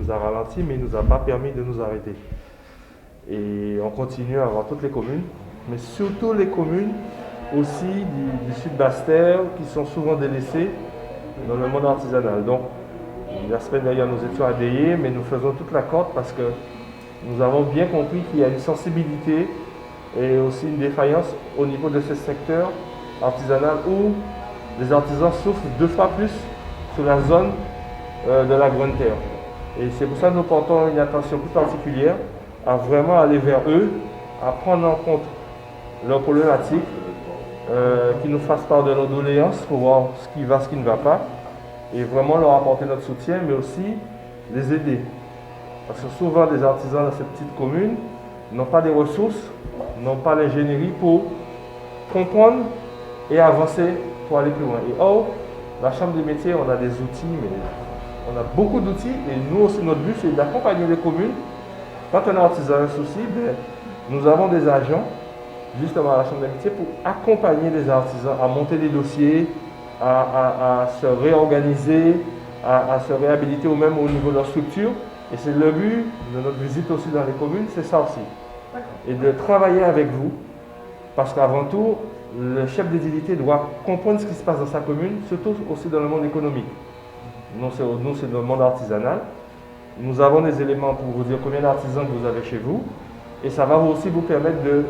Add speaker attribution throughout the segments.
Speaker 1: nous a ralenti, mais il ne nous a pas permis de nous arrêter. Et on continue à avoir toutes les communes, mais surtout les communes aussi du sud Basse-Terre qui sont souvent délaissées dans le monde artisanal. Donc, la semaine dernière, nous étions à Déhé, mais nous faisons toute la corde parce que nous avons bien compris qu'il y a une sensibilité et aussi une défaillance au niveau de ce secteur artisanal où les artisans souffrent 2 fois plus sur la zone de la Grande Terre. Et c'est pour ça que nous portons une attention plus particulière à vraiment aller vers eux, à prendre en compte leurs problématiques, qu'ils nous fassent part de leurs doléances pour voir ce qui va, ce qui ne va pas, et vraiment leur apporter notre soutien, mais aussi les aider. Parce que souvent, des artisans dans ces petites communes n'ont pas les ressources, n'ont pas l'ingénierie pour comprendre et avancer pour aller plus loin. Et or, la Chambre des métiers, on a des outils, mais on a beaucoup d'outils, et nous aussi, notre but, c'est d'accompagner les communes. Quand un artisan a un souci, nous avons des agents, justement à la Chambre des métiers, pour accompagner les artisans à monter des dossiers, à se réorganiser, à se réhabiliter ou même au niveau de leur structure. Et c'est le but de notre visite aussi dans les communes, c'est ça aussi. Et de travailler avec vous, parce qu'avant tout, le chef d'édilité doit comprendre ce qui se passe dans sa commune, surtout aussi dans le monde économique. Nous, c'est dans le monde artisanal. Nous avons des éléments pour vous dire combien d'artisans que vous avez chez vous. Et ça va aussi vous permettre de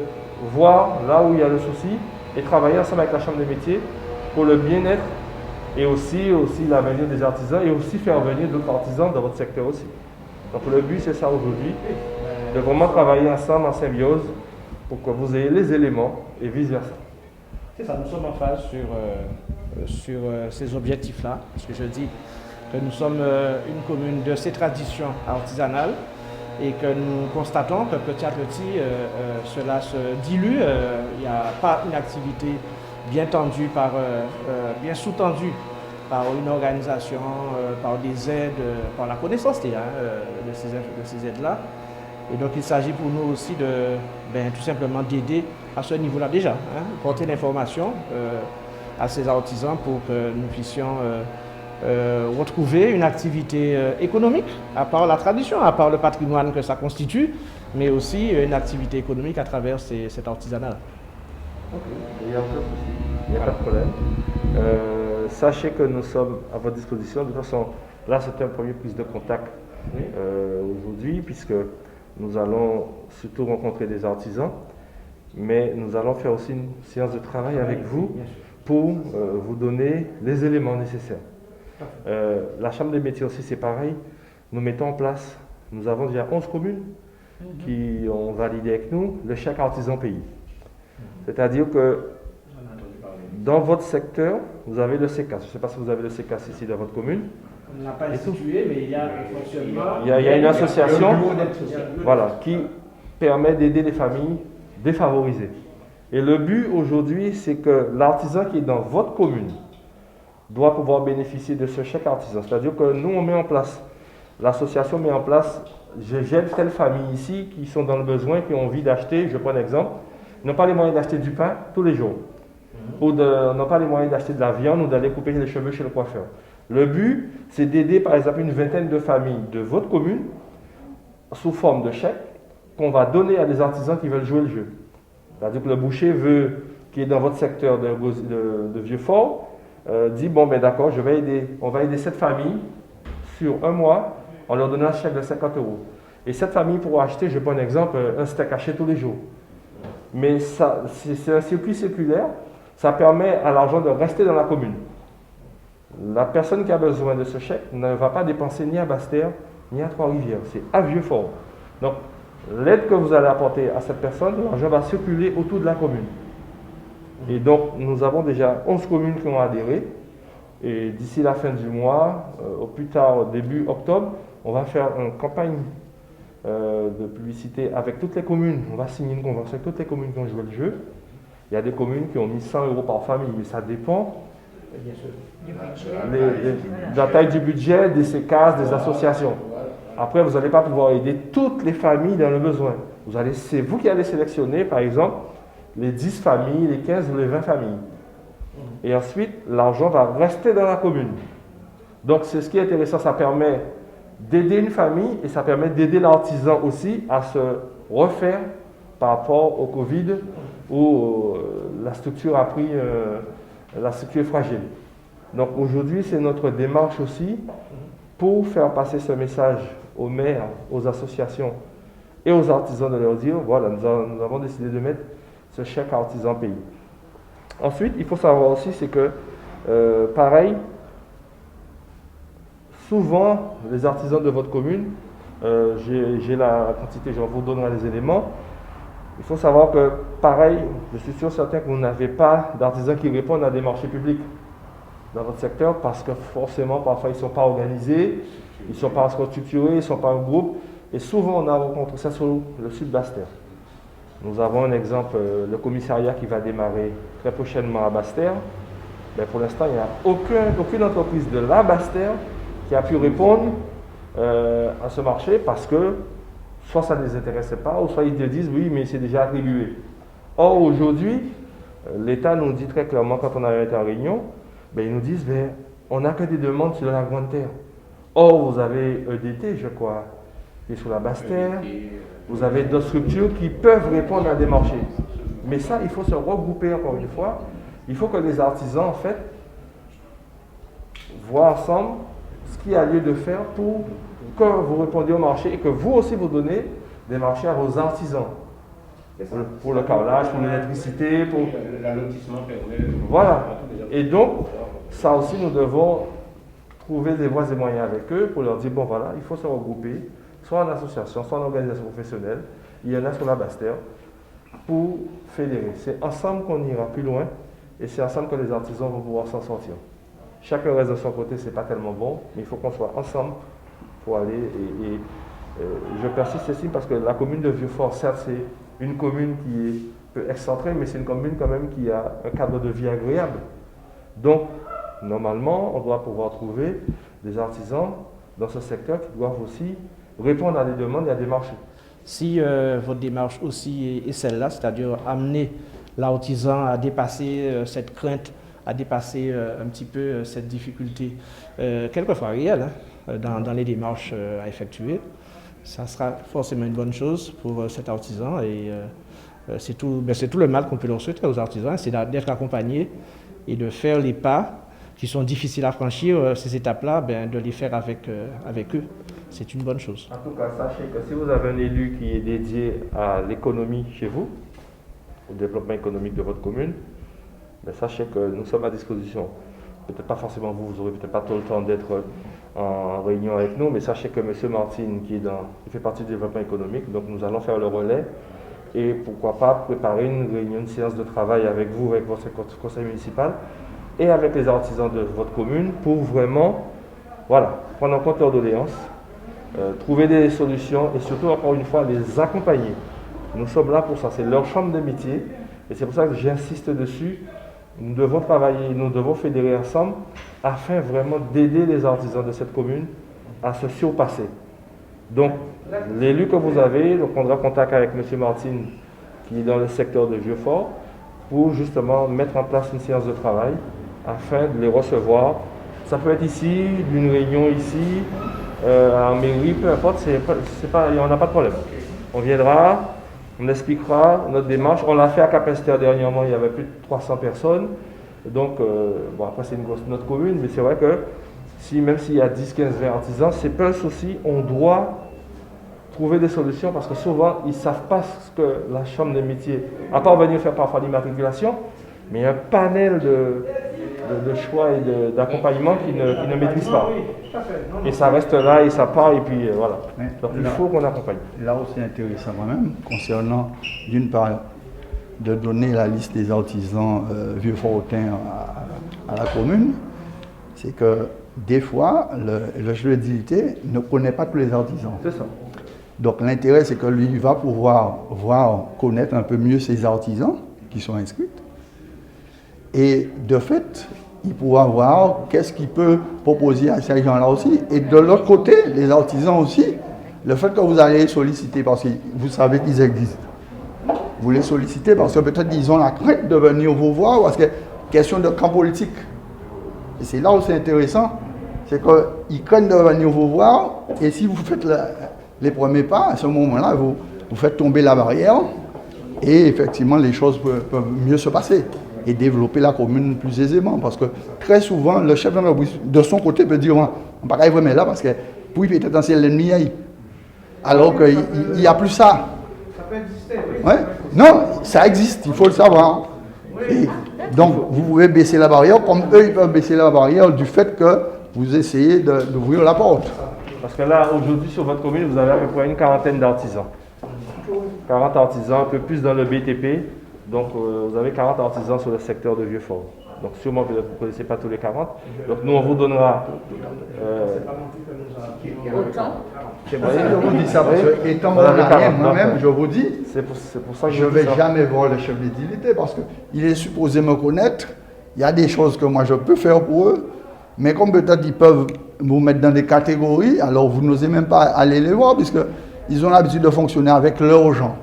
Speaker 1: voir là où il y a le souci et travailler ensemble avec la Chambre des métiers pour le bien-être et aussi l'avenir des artisans et aussi faire venir d'autres artisans dans votre secteur aussi. Donc le but c'est ça aujourd'hui, de vraiment travailler ensemble en symbiose pour que vous ayez les éléments et vice versa.
Speaker 2: C'est ça, nous sommes en phase sur ces objectifs-là, parce que je dis que nous sommes une commune de ces traditions artisanales et que nous constatons que petit à petit cela se dilue. Il n'y a pas une activité bien tendue, bien sous-tendue par une organisation, par des aides, par la connaissance de ces aides-là. Et donc il s'agit pour nous aussi tout simplement d'aider à ce niveau-là déjà, porter l'information à ces artisans pour que nous puissions retrouver une activité économique, à part la tradition, à part le patrimoine que ça constitue, mais aussi une activité économique à travers cet artisanat.
Speaker 1: Ok, il n'y a pas de problème. Sachez que nous sommes à votre disposition. De toute façon, là c'est un premier prise de contact aujourd'hui, puisque nous allons surtout rencontrer des artisans, mais nous allons faire aussi une séance de travail avec vous pour vous donner les éléments nécessaires. La Chambre des métiers aussi, c'est pareil. Nous mettons en place, nous avons déjà 11 communes qui ont validé avec nous le chèque artisan pays. C'est-à-dire que dans votre secteur, vous avez le CECAS. Je ne sais pas si vous avez le CECAS ici dans votre commune.
Speaker 2: On ne l'a pas institué, mais il y a un fonctionnement.
Speaker 1: Il y a une association qui permet d'aider les familles défavorisées. Et le but aujourd'hui, c'est que l'artisan qui est dans votre commune doit pouvoir bénéficier de ce chèque artisan. C'est-à-dire que nous, on met en place, l'association met en place, j'aide telle famille ici qui sont dans le besoin, qui ont envie d'acheter, je prends un exemple, ils n'ont pas les moyens d'acheter du pain tous les jours, ou n'ont pas les moyens d'acheter de la viande ou d'aller couper les cheveux chez le coiffeur. Le but, c'est d'aider par exemple une vingtaine de familles de votre commune sous forme de chèque qu'on va donner à des artisans qui veulent jouer le jeu. C'est-à-dire que le boucher qui est dans votre secteur de Vieux-Fort, dit bon ben d'accord, on va aider cette famille sur un mois en leur donnant un chèque de 50 €. Et cette famille pourra acheter, je prends un exemple, un steak haché tous les jours. Mais c'est un circuit circulaire, ça permet à l'argent de rester dans la commune. La personne qui a besoin de ce chèque ne va pas dépenser ni à Basse-Terre, ni à Trois-Rivières, c'est à Vieux-Fort. Donc, l'aide que vous allez apporter à cette personne, l'argent va circuler autour de la commune. Et donc, nous avons déjà 11 communes qui ont adhéré. Et d'ici la fin du mois, au plus tard, début octobre, on va faire une campagne de publicité avec toutes les communes. On va signer une convention avec toutes les communes qui ont joué le jeu. Il y a des communes qui ont mis 100 € par famille, mais ça dépend de la taille du budget, des CECAS, des associations. Après, vous n'allez pas pouvoir aider toutes les familles dans le besoin. C'est vous qui allez sélectionner, par exemple, les 10 familles, les 15 ou les 20 familles. Et ensuite, l'argent va rester dans la commune. Donc, c'est ce qui est intéressant, ça permet d'aider une famille et ça permet d'aider l'artisan aussi à se refaire par rapport au Covid où la structure a pris, la structure est fragile. Donc aujourd'hui, c'est notre démarche aussi pour faire passer ce message aux maires, aux associations et aux artisans de leur dire, voilà, nous avons décidé de mettre ce chèque artisan pays. Ensuite, il faut savoir aussi, c'est que, pareil, souvent, les artisans de votre commune, j'ai la quantité, je vous donnerai les éléments. Il faut savoir que, pareil, je suis sûr certain que vous n'avez pas d'artisans qui répondent à des marchés publics dans votre secteur parce que forcément, parfois, ils ne sont pas organisés, ils ne sont pas structurés, ils ne sont pas un groupe. Et souvent, on a rencontré ça sur le sud Basse-Terre. Nous avons un exemple, le commissariat qui va démarrer très prochainement à Basse-Terre. Mais pour l'instant, il n'y a aucune entreprise de la Basse-Terre qui a pu répondre à ce marché parce que soit ça ne les intéressait pas, ou soit ils te disent oui, mais c'est déjà attribué. Or, aujourd'hui, l'État nous dit très clairement, quand on a été en réunion, ils nous disent on n'a que des demandes sur la Grande Terre. Or, vous avez EDT, je crois, qui est sur la Basse-Terre. Vous avez d'autres structures qui peuvent répondre à des marchés. Mais ça, il faut se regrouper encore une fois. Il faut que les artisans, en fait, voient ensemble ce qu'il y a lieu de faire pour que vous répondiez au marché et que vous aussi vous donnez des marchés à vos artisans. Pour le carrelage, pour l'électricité, pour
Speaker 3: l'allotissement permet.
Speaker 1: Voilà. Et donc, ça aussi, nous devons trouver des voies et moyens avec eux pour leur dire, bon voilà, il faut se regrouper, soit en association, soit en organisation professionnelle. Il y en a sur la Basse-Terre pour fédérer. C'est ensemble qu'on ira plus loin et c'est ensemble que les artisans vont pouvoir s'en sortir. Chacun reste de son côté, c'est pas tellement bon, mais il faut qu'on soit ensemble pour aller. Je persiste ici parce que la commune de Vieux-Fort, certes, c'est une commune qui est peu excentrée, mais c'est une commune quand même qui a un cadre de vie agréable. Donc, normalement, on doit pouvoir trouver des artisans dans ce secteur qui doivent aussi répondre à des demandes et à des marchés.
Speaker 2: Si votre démarche aussi est celle-là, c'est-à-dire amener l'artisan à dépasser cette crainte, à dépasser un petit peu cette difficulté, quelquefois réelle, dans les démarches à effectuer, ça sera forcément une bonne chose pour cet artisan et c'est tout le mal qu'on peut leur souhaiter aux artisans, c'est d'être accompagnés et de faire les pas qui sont difficiles à franchir, ces étapes-là, de les faire avec eux. C'est une bonne chose.
Speaker 1: En tout cas, sachez que si vous avez un élu qui est dédié à l'économie chez vous, au développement économique de votre commune, sachez que nous sommes à disposition. Peut-être pas forcément vous n'aurez peut-être pas tout le temps d'être en réunion avec nous, mais sachez que M. Martine, qui fait partie du développement économique, donc nous allons faire le relais et pourquoi pas préparer une réunion, une séance de travail avec vous, avec votre conseil municipal et avec les artisans de votre commune pour vraiment prendre en compte leurs doléances, trouver des solutions et surtout, encore une fois, les accompagner. Nous sommes là pour ça, c'est leur chambre de métier et c'est pour ça que j'insiste dessus. Nous devons travailler, nous devons fédérer ensemble afin vraiment d'aider les artisans de cette commune à se surpasser. Donc, l'élu que vous avez, on prendra contact avec M. Martine qui est dans le secteur de Vieux-Fort pour justement mettre en place une séance de travail afin de les recevoir. Ça peut être ici, d'une réunion ici, en mairie, peu importe, on n'a pas de problème. On viendra, on expliquera notre démarche. On l'a fait à Capesterre dernièrement, il y avait plus de 300 personnes. Donc, après c'est notre commune, mais c'est vrai que même s'il y a 10, 15, 20 artisans, c'est pas un souci, on doit trouver des solutions parce que souvent, ils ne savent pas ce que la chambre des métiers, à part venir faire parfois l'immatriculation, mais il y a un panel de choix et d'accompagnement qu'ils ne maîtrisent pas. Et ça reste là et ça part et puis voilà. Donc il faut qu'on accompagne.
Speaker 4: Là aussi intéressant quand même, concernant d'une part de donner la liste des artisans vieux-fortains à la commune, c'est que des fois, le juridique ne connaît pas tous les artisans.
Speaker 1: C'est ça.
Speaker 4: Donc l'intérêt, c'est que lui va pouvoir connaître un peu mieux ces artisans qui sont inscrits. Et de fait, il pourra voir qu'est-ce qu'il peut proposer à ces gens-là aussi. Et de l'autre côté, les artisans aussi, le fait que vous allez les solliciter parce que vous savez qu'ils existent. Vous les sollicitez parce que peut-être ils ont la crainte de venir vous voir parce que question de camp politique. Et c'est là où c'est intéressant, c'est qu'ils craignent de venir vous voir, et si vous faites les premiers pas, à ce moment-là, vous faites tomber la barrière, et effectivement, les choses peuvent mieux se passer, et développer la commune plus aisément. Parce que très souvent, le chef d'entreprise, de son côté, peut dire, on ne peut pas vraiment là, parce que pour lui, peut-être c'est l'ennemi, alors qu'il n'y a plus ça.
Speaker 2: Ça peut exister, oui.
Speaker 4: Ouais. Non, ça existe, il faut le savoir. Et donc, vous pouvez baisser la barrière, comme eux, ils peuvent baisser la barrière du fait que vous essayez d'ouvrir la porte.
Speaker 1: Parce que là, aujourd'hui, sur votre commune, vous avez à peu près une quarantaine d'artisans. 40 artisans, un peu plus dans le BTP. Donc, vous avez 40 artisans sur le secteur de Vieux-Fort. Donc, sûrement, vous ne connaissez pas tous les 40. Donc, nous, on vous donnera...
Speaker 5: Autant.
Speaker 4: C'est pour ça que je vous dis ça, parce que étant moi-même, je vous dis,
Speaker 1: c'est pour ça que
Speaker 4: je ne vais jamais voir le chef d'édilité, parce qu'il est supposé me connaître. Il y a des choses que moi, je peux faire pour eux. Mais comme peut-être ils peuvent vous mettre dans des catégories, alors vous n'osez même pas aller les voir, puisqu'ils ont l'habitude de fonctionner avec leurs gens.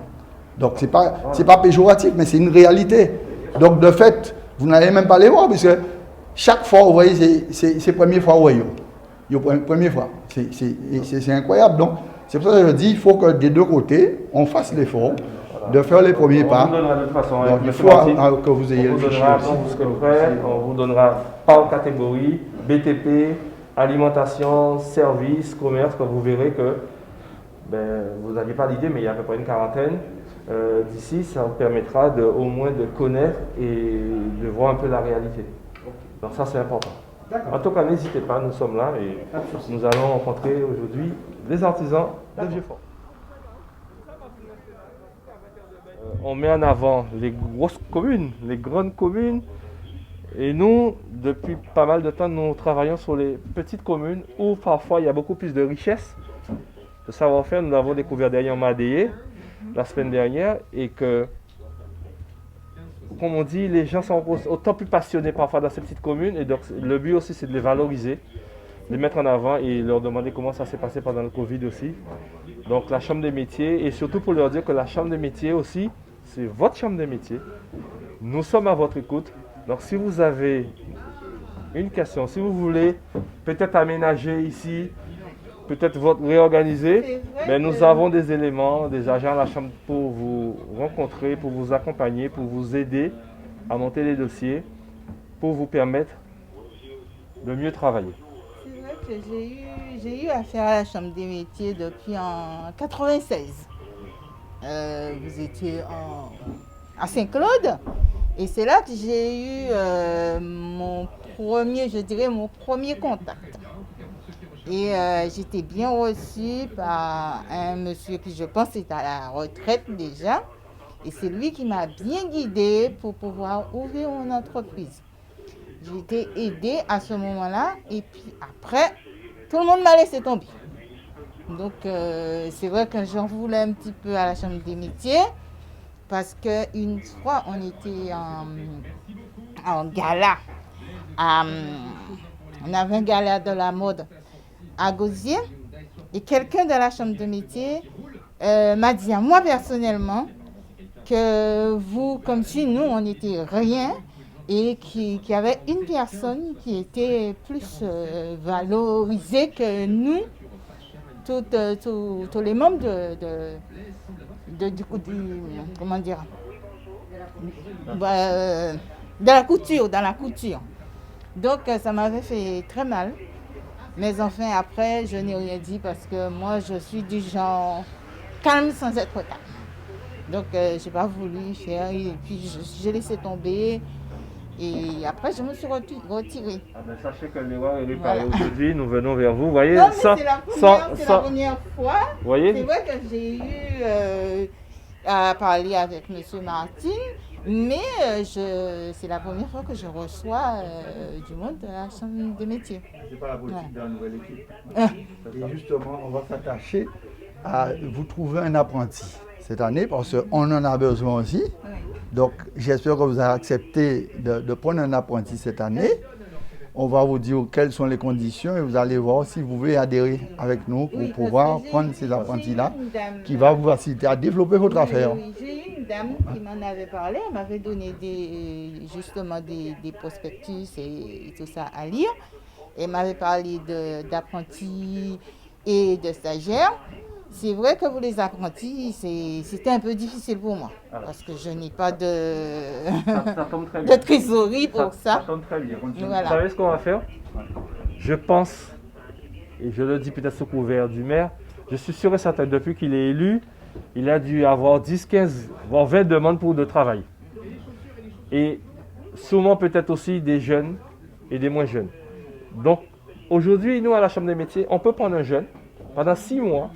Speaker 4: Donc, ce n'est pas péjoratif, mais c'est une réalité. Donc, de fait, vous n'allez même pas les voir, puisque chaque fois, vous voyez, c'est la première fois, vous voyez. Première fois. C'est incroyable. Donc, c'est pour ça que je dis, il faut que des deux côtés, on fasse l'effort de faire les premiers pas.
Speaker 1: On vous donnera de toute façon.
Speaker 4: Donc, il faut que vous ayez le fichier aussi.
Speaker 1: On vous donnera par catégorie, BTP, alimentation, services, commerce, que vous verrez que vous n'aviez pas d'idée, mais il y a à peu près une quarantaine. D'ici, ça vous permettra au moins de connaître et de voir un peu la réalité. Donc ça, c'est important. En tout cas, n'hésitez pas, nous sommes là et nous allons rencontrer aujourd'hui les artisans de Vieux-Fort. On met en avant les grosses communes, les grandes communes. Et nous, depuis pas mal de temps, nous travaillons sur les petites communes où parfois il y a beaucoup plus de richesse, de savoir-faire. Nous l'avons découvert derrière Madéé la semaine dernière et que, comme on dit, les gens sont autant plus passionnés parfois dans ces petites communes et donc le but aussi c'est de les valoriser, de les mettre en avant et leur demander comment ça s'est passé pendant le Covid aussi. Donc la chambre des métiers et surtout pour leur dire que la chambre des métiers aussi, c'est votre chambre des métiers. Nous sommes à votre écoute. Donc si vous avez une question, si vous voulez peut-être aménager ici, peut-être réorganiser, mais nous avons des éléments, des agents à la chambre pour vous rencontrer, pour vous accompagner, pour vous aider à monter les dossiers, pour vous permettre de mieux travailler.
Speaker 5: C'est vrai que j'ai eu affaire à la Chambre des métiers depuis en 96. Vous étiez à Saint-Claude et c'est là que j'ai eu mon premier contact. Et j'étais bien reçue par un monsieur qui, je pense, est à la retraite déjà. Et c'est lui qui m'a bien guidée pour pouvoir ouvrir mon entreprise. J'ai été aidée à ce moment-là. Et puis après, tout le monde m'a laissé tomber. Donc, c'est vrai que j'en voulais un petit peu à la Chambre des métiers. Parce qu'une fois, on était en gala. On avait un gala de la mode à Gosier et quelqu'un de la chambre de métier m'a dit à moi personnellement que vous, comme si nous on n'était rien et qu'il y avait une personne qui était plus valorisée que nous, tous les membres comment dire, dans la couture. Donc ça m'avait fait très mal. Mais enfin, après, je n'ai rien dit parce que moi, je suis du genre calme sans être calme. Donc, je n'ai pas voulu faire et puis j'ai laissé tomber. Et après, je me suis retirée.
Speaker 1: Sachez que l'erreur est réparée aujourd'hui. Nous venons vers vous. Voyez,
Speaker 5: non, mais c'est la première fois.
Speaker 1: Voyez?
Speaker 5: C'est vrai que j'ai eu à parler avec M. Martin. Mais c'est la première fois que je reçois du monde de la Chambre des métiers.
Speaker 4: C'est pas la politique de la nouvelle équipe. Et justement, on va s'attacher à vous trouver un apprenti cette année parce qu'on en a besoin aussi. Donc, j'espère que vous avez accepté de prendre un apprenti cette année. On va vous dire quelles sont les conditions et vous allez voir si vous voulez adhérer avec nous pour pouvoir prendre ces apprentis-là qui va vous faciliter à développer votre affaire.
Speaker 5: Oui, j'ai eu une dame qui m'en avait parlé, elle m'avait donné justement des prospectus et tout ça à lire. Elle m'avait parlé d'apprentis et de stagiaires. C'est vrai que pour les apprentis, c'était un peu difficile pour moi. Parce que je n'ai pas
Speaker 1: Ça tombe très
Speaker 5: de
Speaker 1: bien.
Speaker 5: trésorerie pour
Speaker 1: Ça
Speaker 5: ça.
Speaker 1: tombe très bien.
Speaker 5: Voilà.
Speaker 1: Vous savez ce qu'on va faire? Je pense, et je le dis peut-être sous couvert du maire, je suis sûr et certain, depuis qu'il est élu, il a dû avoir 10, 15, voire 20 demandes pour de travail. Et souvent peut-être aussi des jeunes et des moins jeunes. Donc aujourd'hui, nous à la Chambre des métiers, on peut prendre un jeune pendant 6 mois,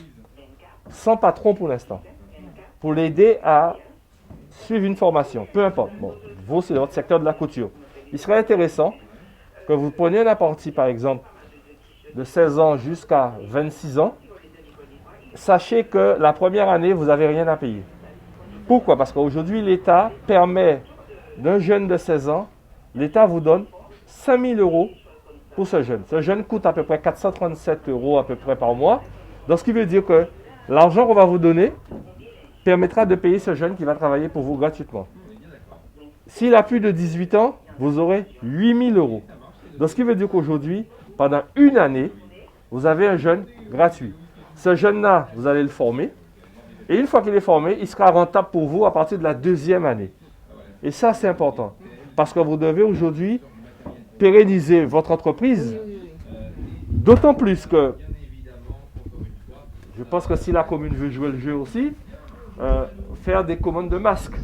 Speaker 1: sans patron pour l'instant, pour l'aider à suivre une formation, peu importe. Bon, vous, c'est votre secteur de la couture. Il serait intéressant que vous preniez un apprenti, par exemple, de 16 ans jusqu'à 26 ans. Sachez que la première année, vous n'avez rien à payer. Pourquoi? Parce qu'aujourd'hui, l'État permet d'un jeune de 16 ans, l'État vous donne 5 000 € pour ce jeune. Ce jeune coûte à peu près 437 € à peu près par mois. Donc, ce qui veut dire que l'argent qu'on va vous donner permettra de payer ce jeune qui va travailler pour vous gratuitement. S'il a plus de 18 ans, vous aurez 8 000 €. Donc, ce qui veut dire qu'aujourd'hui, pendant une année, vous avez un jeune gratuit. Ce jeune-là, vous allez le former. Et une fois qu'il est formé, il sera rentable pour vous à partir de la 2e année. Et ça, c'est important. Parce que vous devez aujourd'hui pérenniser votre entreprise. D'autant plus que je pense que si la commune veut jouer le jeu aussi, faire des commandes de masques.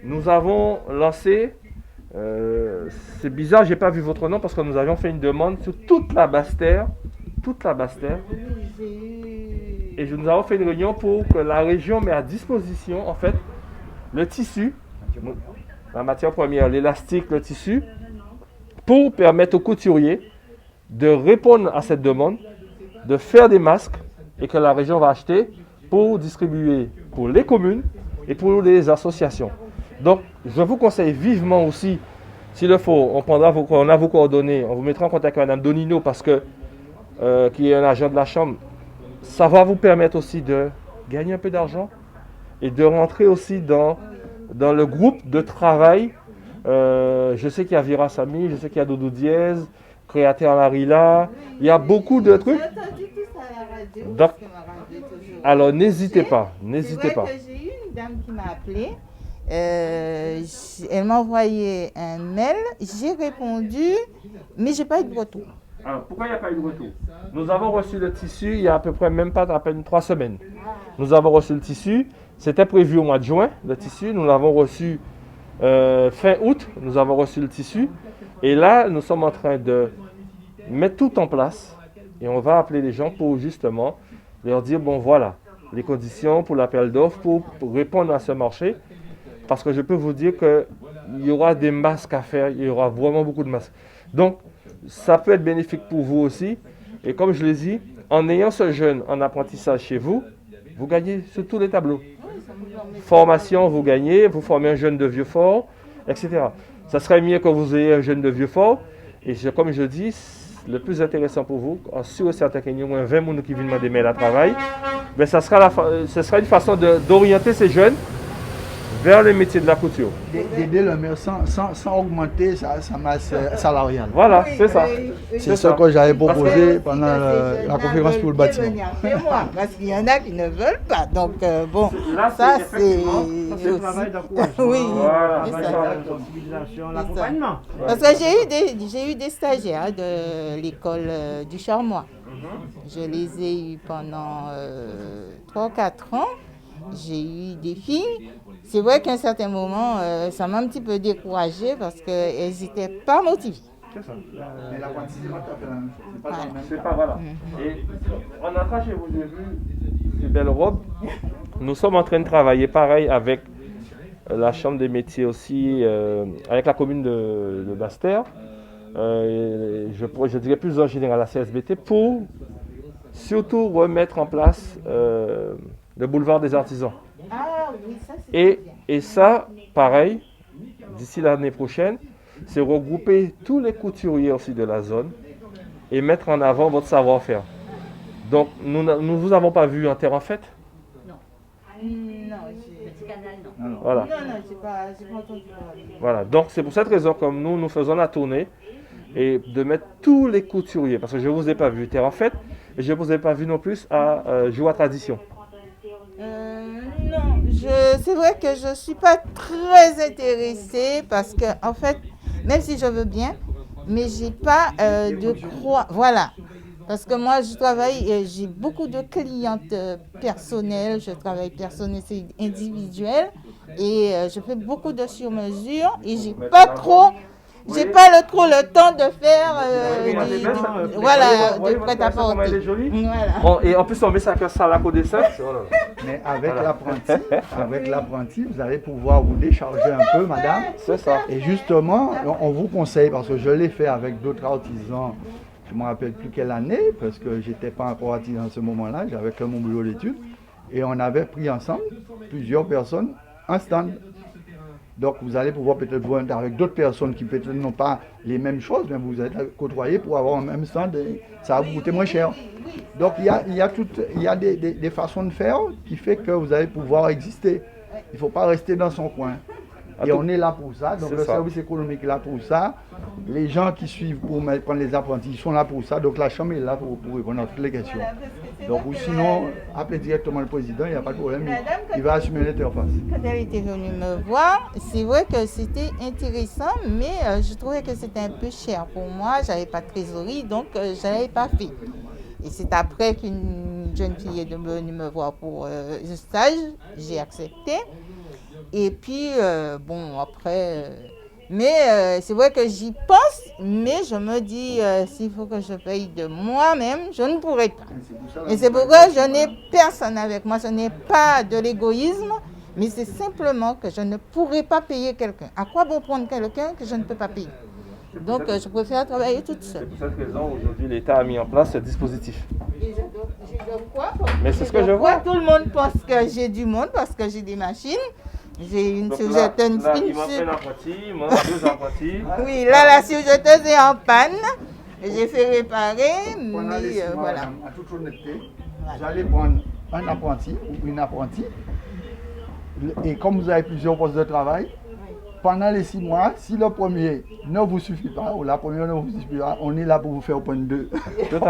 Speaker 1: Nous avons lancé, c'est bizarre, je n'ai pas vu votre nom parce que nous avions fait une demande sur toute la Basse-Terre. Et nous avons fait une réunion pour que la région mette à disposition, en fait, le tissu, la matière première, l'élastique, le tissu, pour permettre aux couturiers de répondre à cette demande, de faire des masques et que la région va acheter pour distribuer pour les communes et pour les associations. Donc, je vous conseille vivement aussi, s'il le faut, on a vos coordonnées, on vous mettra en contact avec Mme Donino parce que qui est un agent de la Chambre. Ça va vous permettre aussi de gagner un peu d'argent et de rentrer aussi dans le groupe de travail. Je sais qu'il y a Vira Sami, je sais qu'il y a Doudou Diez, Créateur Larila, il y a beaucoup de trucs.
Speaker 5: J'ai entendu tout ça à la radio.
Speaker 1: Donc,
Speaker 5: parce que ma radio est toujours
Speaker 1: alors n'hésitez pas,
Speaker 5: C'est
Speaker 1: n'hésitez
Speaker 5: vrai
Speaker 1: pas.
Speaker 5: que j'ai eu une dame qui m'a appelée. Elle m'a envoyé un mail. J'ai répondu, mais j'ai pas eu de retour.
Speaker 1: Alors, pourquoi il n'y a pas eu de retour? Nous avons reçu le tissu il y a à peu près même pas à peine 3 semaines. Nous avons reçu le tissu. C'était prévu au mois de juin, le tissu. Nous l'avons reçu fin août. Nous avons reçu le tissu. Et là, nous sommes en train de mettre tout en place. Et on va appeler les gens pour justement leur dire, bon voilà, les conditions pour l'appel d'offres, pour répondre à ce marché. Parce que je peux vous dire qu'il y aura des masques à faire. Il y aura vraiment beaucoup de masques. Donc, ça peut être bénéfique pour vous aussi. Et comme je l'ai dit, en ayant ce jeune en apprentissage chez vous, vous gagnez sur tous les tableaux. Formation, vous gagnez, vous formez un jeune de Vieux-Fort, etc. Ça serait mieux que vous ayez un jeune de Vieux-Fort. Et comme je dis, le plus intéressant pour vous, en sûr et certain qu'il y a au moins 20 personnes qui viennent demander mail à travail, mais ce sera une façon d'orienter ces jeunes vers les métiers de la couture.
Speaker 4: D'aider le maire sans augmenter sa masse salariale.
Speaker 1: Voilà, c'est ça.
Speaker 4: C'est ce que j'avais proposé pendant la conférence pour le bâtiment.
Speaker 5: Parce qu'il y en a qui ne veulent pas. Donc, bon,
Speaker 1: Là,
Speaker 5: ça
Speaker 1: c'est
Speaker 5: c'est.
Speaker 1: effectivement,
Speaker 2: C'est le travail d'encouragement,
Speaker 5: Oui,
Speaker 1: Voilà,
Speaker 5: c'est
Speaker 1: c'est
Speaker 5: ça.
Speaker 1: ça.
Speaker 2: la sensibilisation, l'accompagnement.
Speaker 5: Parce que j'ai eu des stagiaires de l'école du Charmois. Je les ai eus pendant 3 ou 4 ans. J'ai eu des filles. C'est vrai qu'à un certain moment, ça m'a un petit peu découragée parce qu'elles n'étaient pas motivées.
Speaker 1: C'est ça.
Speaker 4: Mais l'apprentissage, c'est pas tout à fait la même chose. C'est pas dans le même
Speaker 1: C'est
Speaker 4: cas.
Speaker 1: pas, voilà. Et en entrant chez vous, j'ai vu ces belles robes. Nous sommes en train de travailler pareil avec la Chambre des métiers aussi, avec la commune de Basse-Terre. Je dirais plus en général la CSBT pour surtout remettre en place le boulevard des artisans.
Speaker 5: Ah oui, ça c'est bien.
Speaker 1: Et ça, pareil, d'ici l'année prochaine, c'est regrouper tous les couturiers aussi de la zone et mettre en avant votre savoir-faire. Donc, nous ne vous avons pas vu en terre en fête.
Speaker 5: Non,
Speaker 1: Voilà.
Speaker 5: non, j'ai pas entendu parler.
Speaker 1: Voilà. Donc, c'est pour cette raison que nous faisons la tournée et de mettre tous les couturiers, parce que je ne vous ai pas vu en fait, et je ne vous ai pas vu non plus à Joie Tradition.
Speaker 5: Non, c'est vrai que je ne suis pas très intéressée parce que, en fait, même si je veux bien, mais j'ai pas de croix. Voilà. Parce que moi, je travaille, j'ai beaucoup de clientes personnelles, je travaille personnel, c'est individuel, et je fais beaucoup de sur-mesure, et j'ai pas trop le temps de faire du prêt-à-porter.
Speaker 1: Elle est jolie.
Speaker 5: Voilà.
Speaker 1: Et en plus, on met ça avec un salac au dessin.
Speaker 4: Mais avec l'apprenti, vous allez pouvoir vous décharger un peu, madame.
Speaker 1: C'est ça.
Speaker 4: Et justement, on vous conseille, parce que je l'ai fait avec d'autres artisans, je ne me rappelle plus quelle année, parce que je n'étais pas encore artisan à ce moment-là, j'avais que mon boulot d'études, et on avait pris ensemble, plusieurs personnes, un stand. Donc vous allez pouvoir peut-être voir avec d'autres personnes qui peut-être n'ont pas les mêmes choses, mais vous êtes côtoyés pour avoir un même stand, et ça va vous coûter moins cher. Donc il y a des façons de faire qui fait que vous allez pouvoir exister. Il ne faut pas rester dans son coin. Et on est là pour ça, donc le service économique est là pour ça. Les gens qui suivent pour prendre les apprentis, ils sont là pour ça. Donc la chambre est là pour répondre à toutes les questions. Donc ou sinon, appelez directement le président, il n'y a pas de problème, il va assumer l'interface.
Speaker 5: Quand elle était venue me voir, c'est vrai que c'était intéressant, mais je trouvais que c'était un peu cher pour moi. J'avais pas de trésorerie, donc je n'avais pas fait. Et c'est après qu'une jeune fille est venue me voir pour un stage, j'ai accepté. Et puis, bon, après... mais c'est vrai que j'y pense, mais je me dis, s'il faut que je paye de moi-même, je ne pourrai pas. Et c'est pourquoi je n'ai personne avec moi. Ce n'est pas de l'égoïsme, mais c'est simplement que je ne pourrai pas payer quelqu'un. À quoi bon prendre quelqu'un que je ne peux pas payer? Donc, je préfère travailler toute seule.
Speaker 1: C'est pour cette raison, aujourd'hui, l'État a mis en place ce dispositif.
Speaker 5: Et je dois quoi?
Speaker 1: Mais c'est ce que je vois.
Speaker 5: Tout le monde pense que j'ai du monde parce que j'ai des machines. J'ai une surjeteuse.
Speaker 1: Il manque un apprenti, il manque deux apprentis.
Speaker 5: Oui, là, la surjeteuse est en panne. J'ai fait réparer, mais voilà.
Speaker 4: En toute honnêteté, j'allais prendre un apprenti ou une apprentie. Et comme vous avez plusieurs postes de travail, pendant les 6 mois, si le premier ne vous suffit pas, ou la première ne vous suffit pas, on est là pour vous faire au point 2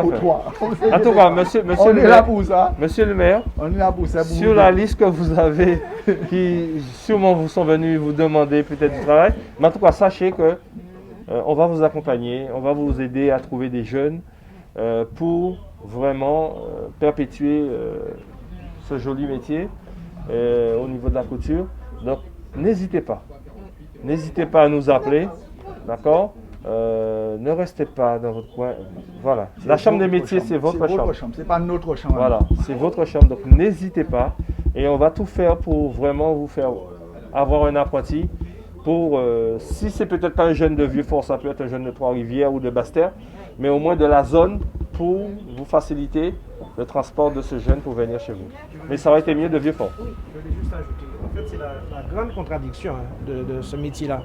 Speaker 4: ou 3.
Speaker 1: En tout cas, monsieur
Speaker 4: on
Speaker 1: le
Speaker 4: est
Speaker 1: maire,
Speaker 4: là pour ça.
Speaker 1: Monsieur le maire,
Speaker 4: On est là pour ça.
Speaker 1: sur la liste que vous avez, qui sûrement vous sont venus vous demander peut-être du travail, mais en tout cas, sachez que on va vous accompagner, on va vous aider à trouver des jeunes pour vraiment perpétuer ce joli métier au niveau de la couture. Donc, n'hésitez pas. N'hésitez pas à nous appeler, d'accord? Ne restez pas dans votre coin. Voilà. La chambre des métiers, c'est votre chambre.
Speaker 4: C'est pas notre chambre.
Speaker 1: Voilà, c'est votre chambre. Donc n'hésitez pas. Et on va tout faire pour vraiment vous faire avoir un apprenti. Pour, si c'est peut-être pas un jeune de Vieux-Fort, ça peut être un jeune de Trois-Rivières ou de Basse-Terre, mais au moins de la zone pour vous faciliter le transport de ce jeune pour venir chez vous. Mais ça aurait été mieux de Vieux-Fort.
Speaker 2: Oui, je voulais juste ajouter. En fait, c'est la grande contradiction de ce métier-là.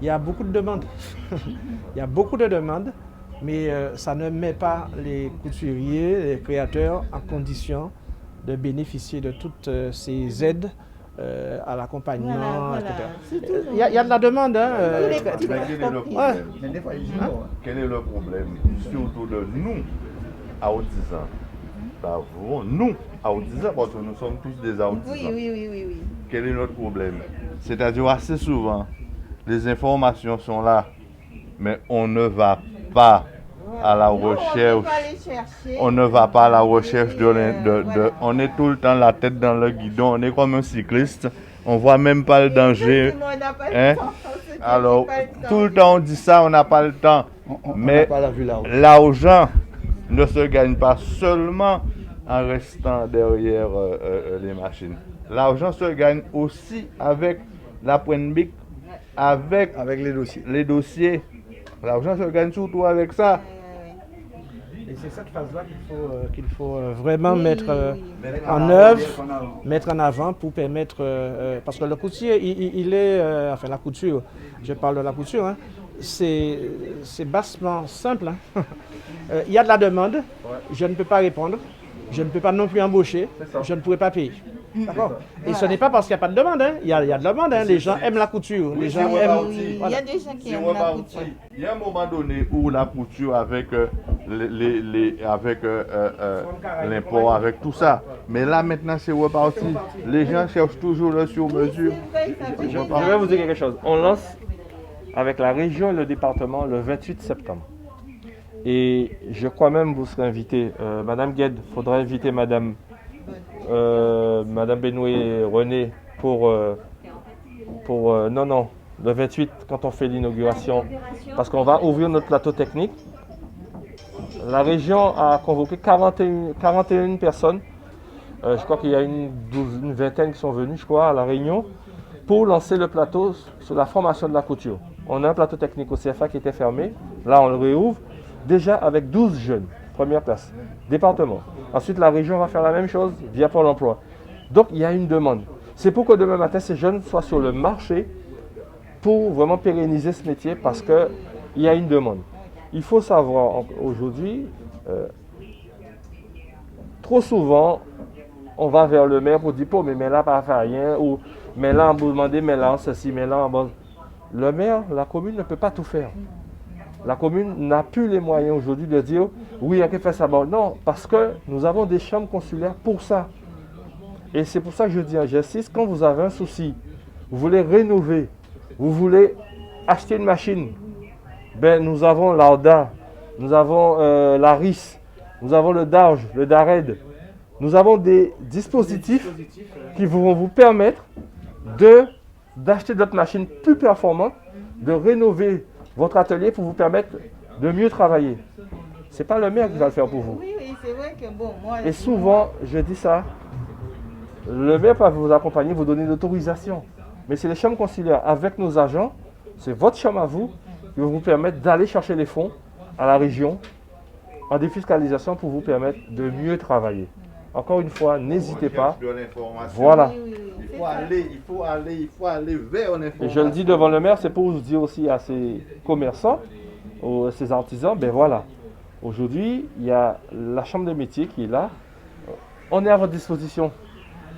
Speaker 2: Il y a beaucoup de demandes. Il y a beaucoup de demandes, mais ça ne met pas les couturiers, les créateurs en condition de bénéficier de toutes ces aides à l'accompagnement,
Speaker 5: Voilà.
Speaker 2: etc. Il y a de la demande. Hein,
Speaker 6: Quel est le problème, surtout de nous, artisans? Nous, artisans, parce que nous sommes tous des artisans.
Speaker 5: Oui.
Speaker 6: Quel est notre problème? C'est-à-dire, assez souvent, les informations sont là, mais on ne va pas à la recherche. On ne va pas à la recherche on est tout le temps la tête dans le guidon, on est comme un cycliste, on voit même pas le danger. Hein? Alors, tout le temps on dit ça, on n'a pas le temps. Mais l'argent ne se gagne pas seulement en restant derrière les machines. L'argent se gagne aussi avec la pointe bic, avec les dossiers. L'argent se gagne surtout avec ça.
Speaker 2: Et c'est cette phase-là qu'il faut vraiment mettre en œuvre, mettre en avant pour permettre... parce que le couturier, il est... enfin, la couture, je parle de la couture, hein, c'est bassement simple. Hein. Il y a de la demande, je ne peux pas répondre, je ne peux pas non plus embaucher, je ne pourrai pas payer. D'accord. Et ce n'est pas parce qu'il n'y a pas de demande. Hein. Il y a de la demande. Hein. Les gens aiment la couture. Les gens aiment.
Speaker 5: Il y a des gens qui aiment la couture.
Speaker 6: Il y a un moment donné où la couture avec l'import, avec tout ça. Mais là maintenant c'est reparti. Les gens cherchent toujours le sur-mesure.
Speaker 1: Je vais vous dire quelque chose. On lance avec la région et le département le 28 septembre. Et je crois même que vous serez invité. Madame Gued, il faudra inviter Madame Benoué René pour le 28 quand on fait l'inauguration. Parce qu'on va ouvrir notre plateau technique. La région a convoqué 41 personnes. Je crois qu'il y a une vingtaine qui sont venues, je crois, à la réunion pour lancer le plateau sur la formation de la couture. On a un plateau technique au CFA qui était fermé. Là, on le réouvre. Déjà avec 12 jeunes, première place, département. Ensuite, la région va faire la même chose via Pôle emploi. Donc, il y a une demande. C'est pour que demain matin, ces jeunes soient sur le marché pour vraiment pérenniser ce métier parce qu'il y a une demande. Il faut savoir, aujourd'hui, trop souvent, on va vers le maire pour dire, mais là, pas faire rien, ou mais là, on vous demande, mais là, ceci, mais là, bon. Le maire, la commune ne peut pas tout faire. La commune n'a plus les moyens aujourd'hui de dire oui, il y a qu'à faire ça. Bon, non, parce que nous avons des chambres consulaires pour ça. Et c'est pour ça que je dis, j'insiste, quand vous avez un souci, vous voulez rénover, vous voulez acheter une machine, ben, nous avons l'ARDA, nous avons l'ARIS, nous avons le DARGE, le DARED. Nous avons des dispositifs qui vont vous permettre d'acheter d'autres machines plus performantes, de rénover votre atelier pour vous permettre de mieux travailler. Ce n'est pas le maire qui va le faire pour vous.
Speaker 5: Oui, c'est vrai que bon, moi...
Speaker 1: Et souvent, je dis ça, le maire peut vous accompagner, vous donner l'autorisation. Mais c'est les chambres consulaires avec nos agents, c'est votre chambre à vous, qui va vous permettre d'aller chercher les fonds à la région en défiscalisation pour vous permettre de mieux travailler. Encore une fois, n'hésitez pas. Voilà.
Speaker 6: Il faut aller vers l'information.
Speaker 1: Et je le dis devant le maire, c'est pour vous dire aussi à ces commerçants, à ces artisans, ben voilà. Aujourd'hui, il y a la chambre des métiers qui est là. On est à votre disposition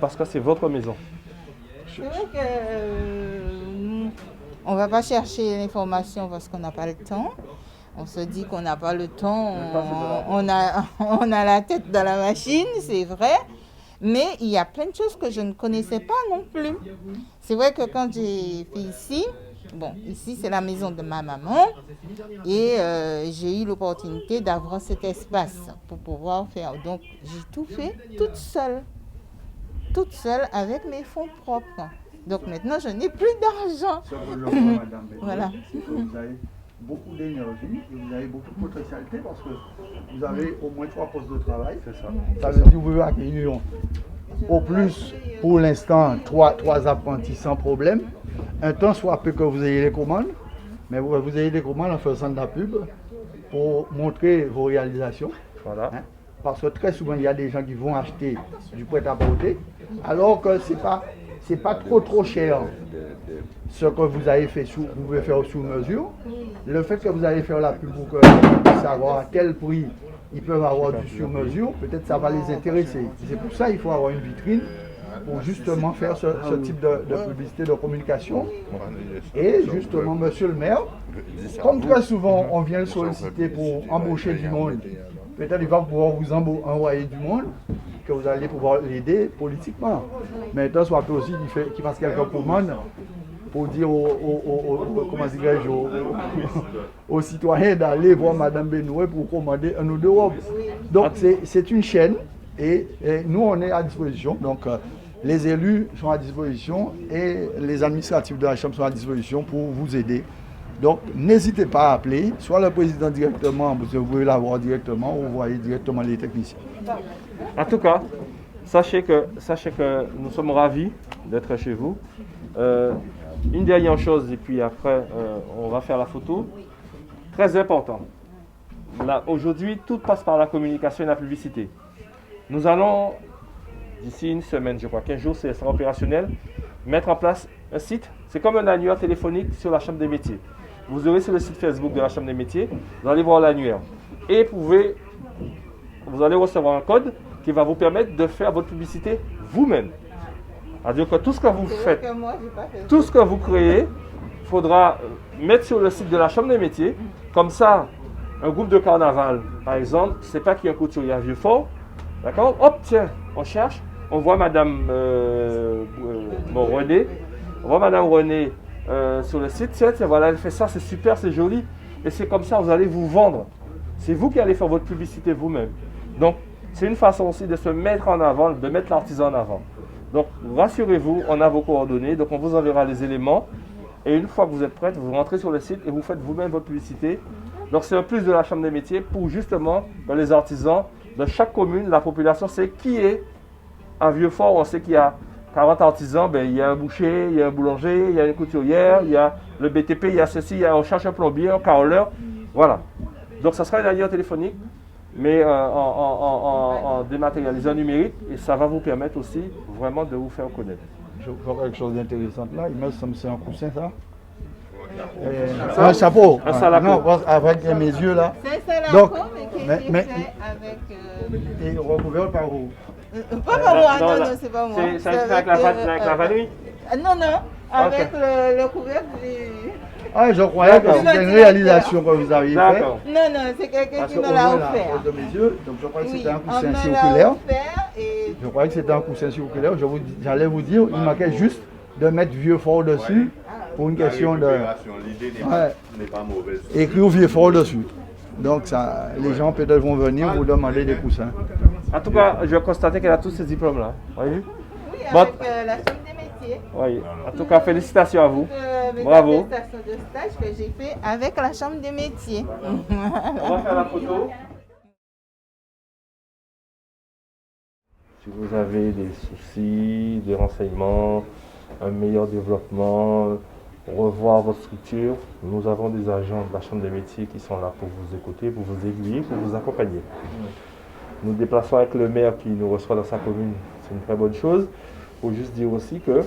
Speaker 1: parce que c'est votre maison.
Speaker 5: C'est vrai que on ne va pas chercher l'information parce qu'on n'a pas le temps. On se dit qu'on n'a pas le temps, on a la tête dans la machine, c'est vrai. Mais il y a plein de choses que je ne connaissais pas non plus. C'est vrai que quand j'ai fait ici, ici c'est la maison de ma maman et j'ai eu l'opportunité d'avoir cet espace pour pouvoir faire. Donc j'ai tout fait toute seule avec mes fonds propres. Donc maintenant je n'ai plus d'argent. Voilà.
Speaker 4: Beaucoup d'énergie et vous avez beaucoup de potentialité parce que vous avez au moins 3 postes de travail. C'est ça. Ça veut dire que vous pouvez accueillir au plus, pour l'instant, 3 apprentis sans problème. Un temps soit peu que vous ayez les commandes, mais vous ayez des commandes en faisant de la pub pour montrer vos réalisations.
Speaker 1: Voilà.
Speaker 4: Hein? Parce que très souvent, il y a des gens qui vont acheter du prêt-à-porter alors que c'est pas trop cher. Ce que vous avez fait, vous pouvez faire sous mesure. Le fait que vous allez faire la pub pour qu'ils puissent savoir à quel prix ils peuvent avoir du sur mesure, peut-être ça va les intéresser. C'est pour ça qu'il faut avoir une vitrine pour justement faire ce type de publicité, de communication. Et justement, monsieur le maire, comme très souvent on vient le solliciter pour embaucher du monde, peut-être il va pouvoir vous envoyer du monde, que vous allez pouvoir l'aider politiquement. Mais tant soit peu aussi qu'il fasse quelques commandes pour dire aux citoyens d'aller voir Madame Benoué pour commander un ou 2 robes. Donc c'est une chaîne et nous on est à disposition. Donc les élus sont à disposition et les administratifs de la Chambre sont à disposition pour vous aider. Donc n'hésitez pas à appeler, soit le président directement, vous pouvez l'avoir directement ou vous voyez directement les techniciens.
Speaker 1: En tout cas, sachez que nous sommes ravis d'être chez vous. Une dernière chose, et puis après, on va faire la photo. Très important. Aujourd'hui, tout passe par la communication et la publicité. Nous allons, d'ici une semaine, je crois, 15 jours, c'est sera opérationnel, mettre en place un site. C'est comme un annuaire téléphonique sur la Chambre des métiers. Vous aurez sur le site Facebook de la Chambre des métiers, vous allez voir l'annuaire. Et vous allez recevoir un code qui va vous permettre de faire votre publicité vous-même. C'est-à-dire que tout ce que vous
Speaker 5: C'est vrai
Speaker 1: faites,
Speaker 5: que moi, j'ai pas fait
Speaker 1: tout ce que vous créez, il faudra mettre sur le site de la Chambre des métiers. Comme ça, un groupe de carnaval, par exemple, c'est pas qu'il y a un couturier à Vieux-Fort. D'accord? Hop, tiens, on cherche. On voit Madame René. On voit Madame René sur le site. Tiens, voilà, elle fait ça, c'est super, c'est joli. Et c'est comme ça, vous allez vous vendre. C'est vous qui allez faire votre publicité vous-même. Donc, c'est une façon aussi de se mettre en avant, de mettre l'artisan en avant. Donc, rassurez-vous, on a vos coordonnées. Donc, on vous enverra les éléments. Et une fois que vous êtes prête, vous rentrez sur le site et vous faites vous-même votre publicité. Donc, c'est un plus de la Chambre des métiers pour justement les artisans de chaque commune. La population sait qui est à Vieux-Fort. On sait qu'il y a 40 artisans. Ben, il y a un boucher, il y a un boulanger, il y a une couturière, il y a le BTP, il y a ceci, on cherche un plombier, un carreleur. Voilà. Donc, ça sera une alliance téléphonique, mais en dématérialisé, en numérique. Et ça va vous permettre aussi vraiment de vous faire connaître.
Speaker 4: Je vois quelque chose d'intéressant là. Il me semble que c'est un coussin, ça. Un chapeau.
Speaker 1: Un salaco.
Speaker 4: Non, avec mes yeux là.
Speaker 5: C'est un
Speaker 4: Donc,
Speaker 5: salaco, mais qui est
Speaker 4: mais-
Speaker 5: fait avec...
Speaker 4: Et recouvert par où?
Speaker 5: Pas par moi, non,
Speaker 1: là,
Speaker 5: non, c'est pas moi.
Speaker 1: Ça a été fait avec la vanille.
Speaker 5: Non, non, avec le couvercle du...
Speaker 4: Ah, je croyais que
Speaker 1: D'accord.
Speaker 4: c'était une réalisation que vous aviez faite.
Speaker 1: D'accord.
Speaker 5: Non, non, c'est quelqu'un
Speaker 4: Parce
Speaker 5: qui
Speaker 4: qu'on
Speaker 5: me l'a
Speaker 4: voit là,
Speaker 5: offert.
Speaker 4: de mes yeux, donc je croyais que
Speaker 5: Oui,
Speaker 4: c'était un
Speaker 5: on
Speaker 4: coussin
Speaker 5: me l'a
Speaker 4: circulaire.
Speaker 5: offert et...
Speaker 4: Je croyais que c'était un coussin circulaire. J'allais vous dire, il manquait juste de mettre Vieux-Fort dessus pour une question de.
Speaker 6: L'idée
Speaker 4: Ouais.
Speaker 6: n'est pas mauvaise.
Speaker 4: Écrire Vieux-Fort dessus. Donc ça, les gens peut-être vont venir vous demander des coussins.
Speaker 1: En tout cas, je vais constater qu'elle a tous ces diplômes-là. Voyez?
Speaker 5: Oui,
Speaker 1: Bon.
Speaker 5: avec la Chambre des métiers.
Speaker 1: Oui. En tout cas, félicitations à vous.
Speaker 5: Mes
Speaker 1: Bravo.
Speaker 5: attestations de stage que j'ai fait avec la Chambre des métiers.
Speaker 1: On va faire la photo. Si vous avez des soucis, des renseignements, un meilleur développement, revoir votre structure, nous avons des agents de la Chambre des métiers qui sont là pour vous écouter, pour vous aiguiller, pour vous accompagner. Nous nous déplaçons avec le maire qui nous reçoit dans sa commune, c'est une très bonne chose. Il faut juste dire aussi que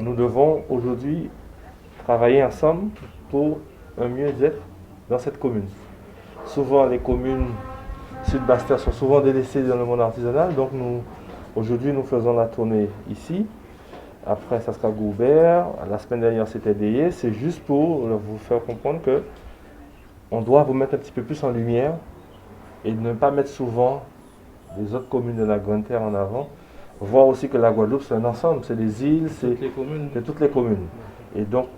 Speaker 1: nous devons aujourd'hui travailler ensemble pour un mieux-être dans cette commune. Souvent, les communes Sud-Bastère sont souvent délaissées dans le monde artisanal, donc aujourd'hui nous faisons la tournée ici. Après, ça sera Goubert. La semaine dernière, c'était Deyé. C'est juste pour vous faire comprendre que on doit vous mettre un petit peu plus en lumière et ne pas mettre souvent les autres communes de la Grande Terre en avant. Voir aussi que la Guadeloupe, c'est un ensemble, c'est les îles, c'est toutes les communes. Et donc,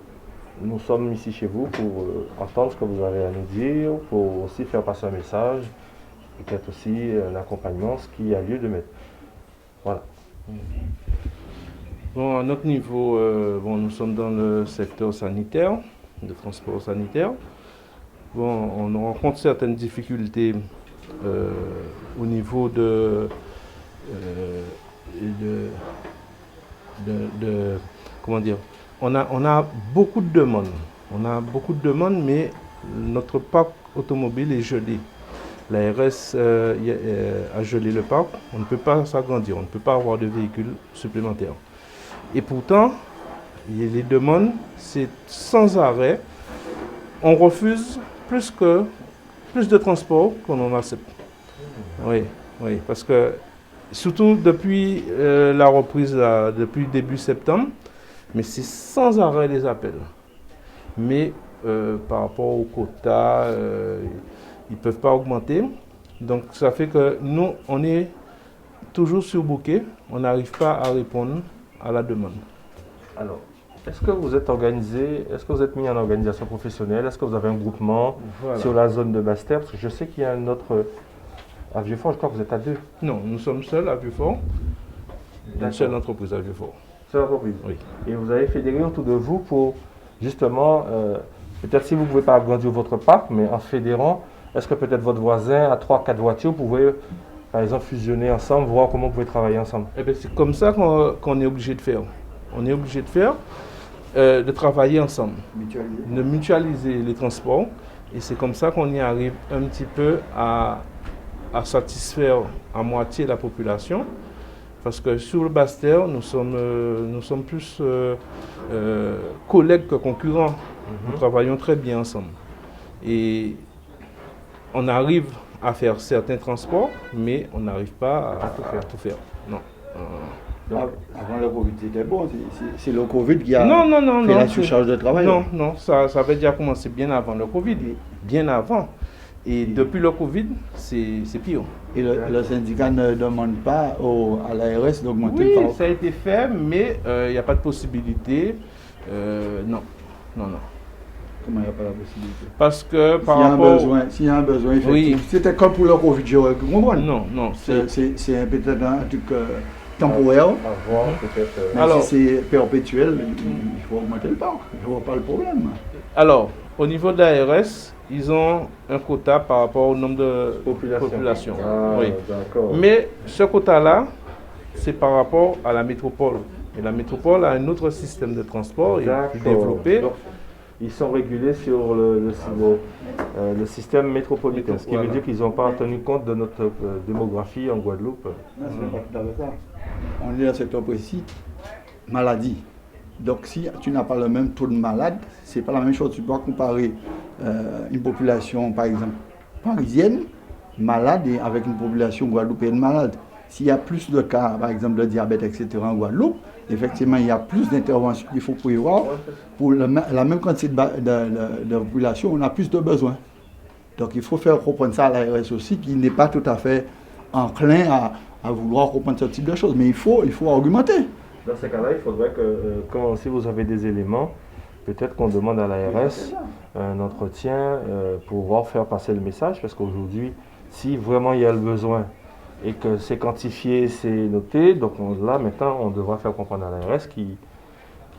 Speaker 1: nous sommes ici chez vous pour entendre ce que vous avez à nous dire, pour aussi faire passer un message, et peut-être aussi un accompagnement, ce qu'il y a lieu de mettre. Voilà.
Speaker 7: Bon, à notre niveau, nous sommes dans le secteur sanitaire, de transport sanitaire. Bon, on rencontre certaines difficultés au niveau comment dire, on a beaucoup de demandes. On a beaucoup de demandes, mais notre parc automobile est gelé. L'ARS a gelé le parc. On ne peut pas s'agrandir, on ne peut pas avoir de véhicules supplémentaires. Et pourtant, les demandes, c'est sans arrêt. On refuse plus de transport qu'on en accepte. Oui, parce que surtout depuis la reprise, depuis début septembre, mais c'est sans arrêt les appels. Mais par rapport aux quotas, ils ne peuvent pas augmenter. Donc ça fait que nous, on est toujours surbooké, on n'arrive pas à répondre à la demande.
Speaker 1: Alors, est-ce que vous êtes organisé, est-ce que vous êtes mis en organisation professionnelle, est-ce que vous avez un groupement sur la zone de Basse-Terre? Parce que je sais qu'il y a un autre à Vieux-Fort, je crois que vous êtes à deux.
Speaker 7: Non, nous sommes seuls à Vieux-Fort, une seule entreprise à Vieux-Fort.
Speaker 1: Seule entreprise.
Speaker 7: Oui.
Speaker 1: Et vous avez fédéré autour de vous pour justement, peut-être si vous ne pouvez pas agrandir votre parc, mais en fédérant, est-ce que peut-être votre voisin à 3-4 voitures, vous pouvez par exemple fusionner ensemble, voir comment vous pouvez travailler ensemble?
Speaker 7: Eh bien, c'est comme ça qu'on est obligé de faire. On est obligé de faire, de travailler ensemble, de mutualiser les transports. Et c'est comme ça qu'on y arrive un petit peu à satisfaire à moitié la population. Parce que sur le Basse-Terre, nous sommes plus collègues que concurrents. Nous travaillons très bien ensemble. Et on arrive à faire certains transports, mais on n'arrive pas à tout faire. Non.
Speaker 4: Avant le Covid, c'était bon. C'est le Covid qui a
Speaker 7: Non,
Speaker 4: fait la surcharge de travail.
Speaker 7: Non, ça avait déjà commencé bien avant le Covid, bien avant. Et depuis le Covid, c'est pire.
Speaker 4: Et le syndicat ne demande pas à l'ARS d'augmenter
Speaker 7: Oui,
Speaker 4: le
Speaker 7: ça a été fait, mais il n'y a pas de possibilité. Non.
Speaker 4: Comment il n'y a pas la possibilité?
Speaker 7: Parce que par rapport...
Speaker 4: S'il y a un besoin, effectivement.
Speaker 7: Oui.
Speaker 4: C'était comme pour le Covid, j'aurais pu comprendre.
Speaker 7: Non.
Speaker 4: C'est peut-être un truc temporaire.
Speaker 1: À voir, peut-être.
Speaker 4: Mais
Speaker 7: Alors,
Speaker 4: si c'est perpétuel, il faut augmenter le parc. Je ne vois pas le problème.
Speaker 7: Alors, au niveau de l'ARS, ils ont un quota par rapport au nombre de population.
Speaker 1: Ah,
Speaker 7: Oui.
Speaker 1: d'accord.
Speaker 7: Mais ce quota-là, c'est par rapport à la métropole. Et la métropole a un autre système de transport et plus développé.
Speaker 1: Donc, ils sont régulés sur le système métropolitain, ce qui veut dire qu'ils n'ont pas tenu compte de notre démographie en Guadeloupe.
Speaker 4: C'est pas tout à fait ça. On est dans un secteur précis, maladie. Donc si tu n'as pas le même taux de malades, c'est pas la même chose. Tu dois comparer une population, par exemple, parisienne, malade, et avec une population guadeloupéenne malade. S'il y a plus de cas, par exemple, de diabète, etc. en Guadeloupe, effectivement, il y a plus d'interventions qu'il faut prévoir. Pour la même quantité de population, on a plus de besoins. Donc il faut faire comprendre ça à l'ARS aussi, qui n'est pas tout à fait enclin à vouloir comprendre ce type de choses. Mais il faut argumenter.
Speaker 1: Dans ces cas-là, il faudrait que, si vous avez des éléments, peut-être qu'on demande à l'ARS un entretien pour pouvoir faire passer le message, parce qu'aujourd'hui, si vraiment il y a le besoin et que c'est quantifié, c'est noté, donc là, maintenant, on devra faire comprendre à l'ARS qu'il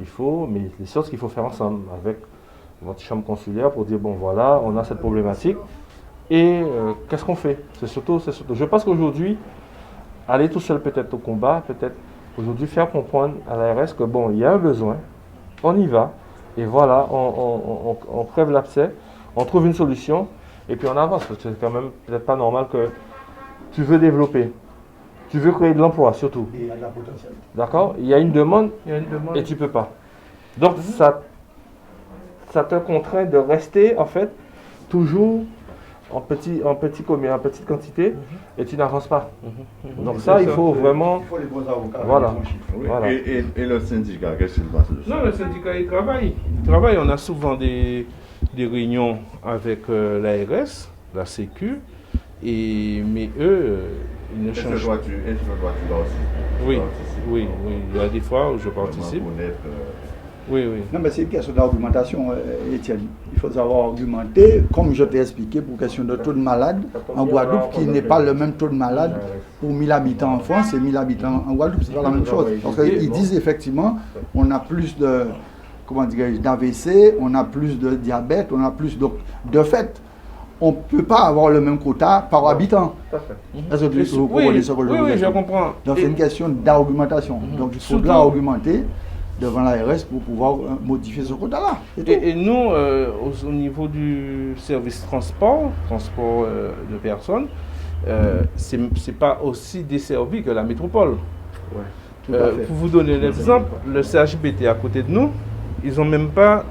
Speaker 1: faut, mais les choses qu'il faut faire ensemble avec votre chambre consulaire pour dire, bon voilà, on a cette problématique, et qu'est-ce qu'on fait? C'est surtout, je pense qu'aujourd'hui, aller tout seul peut-être au combat, peut-être aujourd'hui faire comprendre à l'ARS que bon, il y a un besoin, on y va, et voilà, on crève l'abcès, on trouve une solution, et puis on avance, parce que c'est quand même peut-être pas normal que tu veux développer, tu veux créer de l'emploi surtout.
Speaker 4: Et il y a de la potentiel.
Speaker 1: D'accord? Il y a une demande et tu ne peux pas. Donc ça te contraint de rester en fait toujours en petite quantité et tu n'avances pas. Donc ça, il faut vraiment...
Speaker 4: Il faut les bons avocats.
Speaker 1: Voilà.
Speaker 6: Oui.
Speaker 1: Voilà.
Speaker 6: Et le syndicat, qu'est-ce qu'il passe dessus?
Speaker 7: Non, le syndicat, il travaille. On a souvent des réunions avec l'ARS, la Sécu, mais eux, ils ne changent pas.
Speaker 6: Est-ce que toi, tu dois aussi
Speaker 7: Oui. Il y a des fois où je participe. Oui.
Speaker 4: Non, mais c'est une question d'argumentation, Étienne. Il faut savoir argumenter, comme je t'ai expliqué, pour question de taux de malades en Guadeloupe, qui n'est pas le même taux de malades pour 1000 habitants en France et 1000 habitants en Guadeloupe. C'est pas la même chose. Parce qu'ils disent effectivement, on a plus d'AVC, on a plus de diabète, on a plus de fait. On ne peut pas avoir le même quota par habitant. Est-ce que vous comprenez ce que je veux dire?
Speaker 7: Oui, je comprends.
Speaker 4: Donc c'est une question d'argumentation. Donc il faudra argumenter devant l'ARS pour pouvoir modifier ce quota-là.
Speaker 7: Et nous, au niveau du service transport de personnes, c'est pas aussi desservi que la métropole. Pour vous donner l'exemple, le CHBT à côté de nous, ils n'ont même pas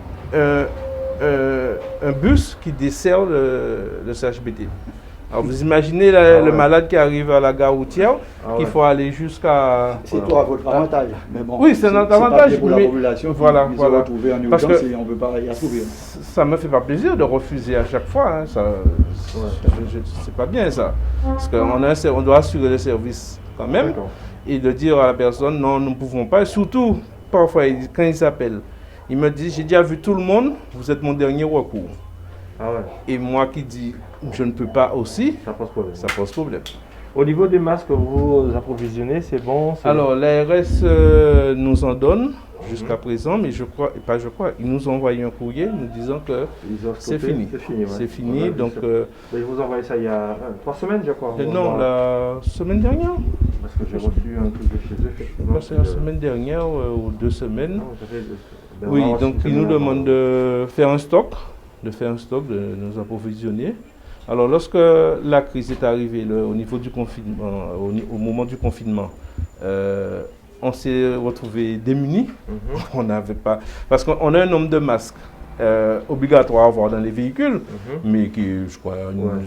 Speaker 7: un bus qui dessert le CHBT. Alors vous imaginez le malade qui arrive à la gare routière, qu'il faut aller jusqu'à...
Speaker 4: C'est toi votre avantage. Mais bon,
Speaker 7: oui, c'est notre avantage.
Speaker 4: Pour la population,
Speaker 7: voilà.
Speaker 4: Se retrouver en urgence et on ne peut pas y trouver.
Speaker 7: Ça me fait pas plaisir de refuser à chaque fois. Hein. C'est pas bien ça. Parce qu'on doit assurer le service quand même et de dire à la personne non, nous ne pouvons pas. Et surtout, parfois, quand ils s'appellent, ils me disent, j'ai déjà vu tout le monde, vous êtes mon dernier recours. Et moi qui dis, je ne peux pas aussi, ça pose problème.
Speaker 1: Au niveau des masques que vous approvisionnez, c'est bon?
Speaker 7: Alors, l'ARS nous en donne jusqu'à présent, mais ils nous ont envoyé un courrier nous disant que c'est fini. C'est fini, donc...
Speaker 1: Ils vous ont envoyé ça il y a 3 semaines, je crois.
Speaker 7: Non, la semaine dernière.
Speaker 1: Parce que j'ai reçu un truc de chez eux, effectivement.
Speaker 7: C'est la semaine dernière ou 2 semaines. Oui, donc ils nous demandent de faire un stock, de nous approvisionner. Alors lorsque la crise est arrivée au niveau du confinement, au moment du confinement, on s'est retrouvé démunis. On n'avait pas, parce qu'on a un nombre de masques obligatoires à avoir dans les véhicules, mais qui, je crois,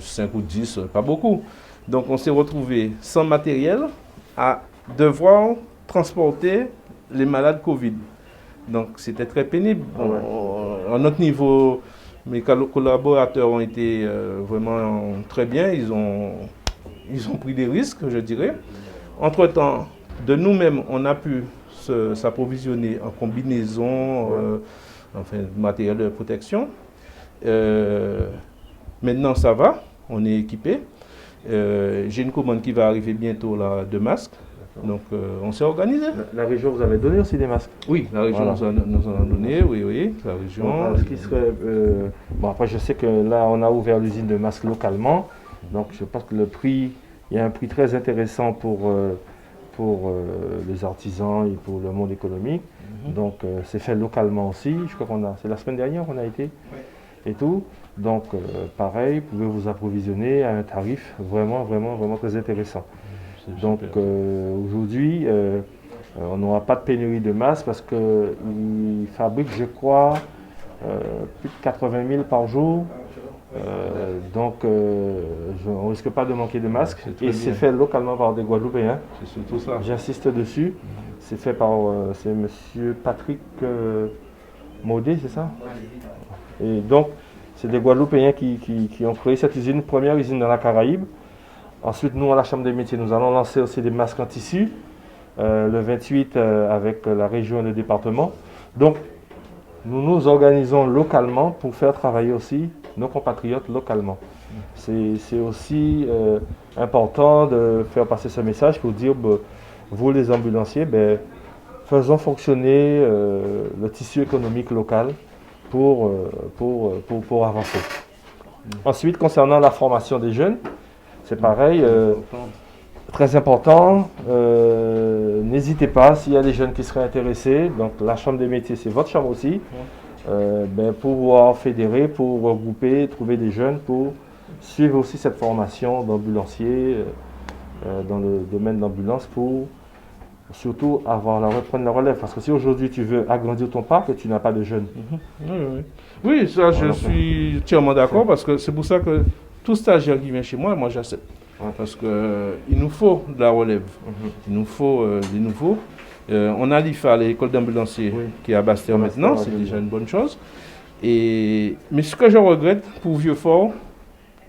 Speaker 7: 5 ou 10, pas beaucoup. Donc on s'est retrouvé sans matériel, à devoir transporter les malades Covid. Donc c'était très pénible. À notre niveau, mes collaborateurs ont été vraiment très bien. Ils ont pris des risques, je dirais. Entre-temps, de nous-mêmes, on a pu s'approvisionner en combinaison, enfin, matériel de protection. Maintenant, ça va, on est équipé. J'ai une commande qui va arriver bientôt là, de masques. Donc, on s'est organisé.
Speaker 1: La région vous avait donné aussi des masques?
Speaker 7: Oui, la région nous en a donné, oui, la région.
Speaker 1: Ce qui serait, bon, après, je sais que là, on a ouvert l'usine de masques localement. Donc, je pense que le prix, il y a un prix très intéressant pour les artisans et pour le monde économique. Donc, c'est fait localement aussi. Je crois c'est la semaine dernière qu'on a été et tout. Donc, pareil, vous pouvez vous approvisionner à un tarif vraiment, vraiment, vraiment très intéressant. Donc, aujourd'hui, on n'aura pas de pénurie de masques parce qu'ils fabriquent, je crois, plus de 80 000 par jour. Donc, on ne risque pas de manquer de masques. Et c'est fait localement par des Guadeloupéens.
Speaker 7: C'est surtout ça.
Speaker 1: J'insiste dessus. C'est fait par c'est monsieur Patrick Maudet, c'est ça? Et donc, c'est des Guadeloupéens qui ont créé cette usine, première usine dans la Caraïbe. Ensuite, nous, à la Chambre des métiers, nous allons lancer aussi des masques en tissu, le 28 avec la région et le département. Donc, nous nous organisons localement pour faire travailler aussi nos compatriotes localement. C'est aussi important de faire passer ce message pour dire, vous les ambulanciers, faisons fonctionner le tissu économique local pour avancer. Ensuite, concernant la formation des jeunes, c'est pareil, très important. N'hésitez pas, s'il y a des jeunes qui seraient intéressés, donc la Chambre des métiers, c'est votre chambre aussi, pouvoir fédérer, pour regrouper, trouver des jeunes pour suivre aussi cette formation d'ambulancier dans le domaine de l'ambulance pour surtout prendre la relève. Parce que si aujourd'hui tu veux agrandir ton parc et tu n'as pas de jeunes.
Speaker 7: Oui, ça je suis entièrement d'accord parce que c'est pour ça que tout stagiaire qui vient chez moi j'accepte. Parce qu'il nous faut de la relève, il nous faut des nouveaux. On a l'IFA, l'école d'ambulanciers qui est à Bastère maintenant, c'est déjà une bonne chose. Mais ce que je regrette pour Vieux-Fort,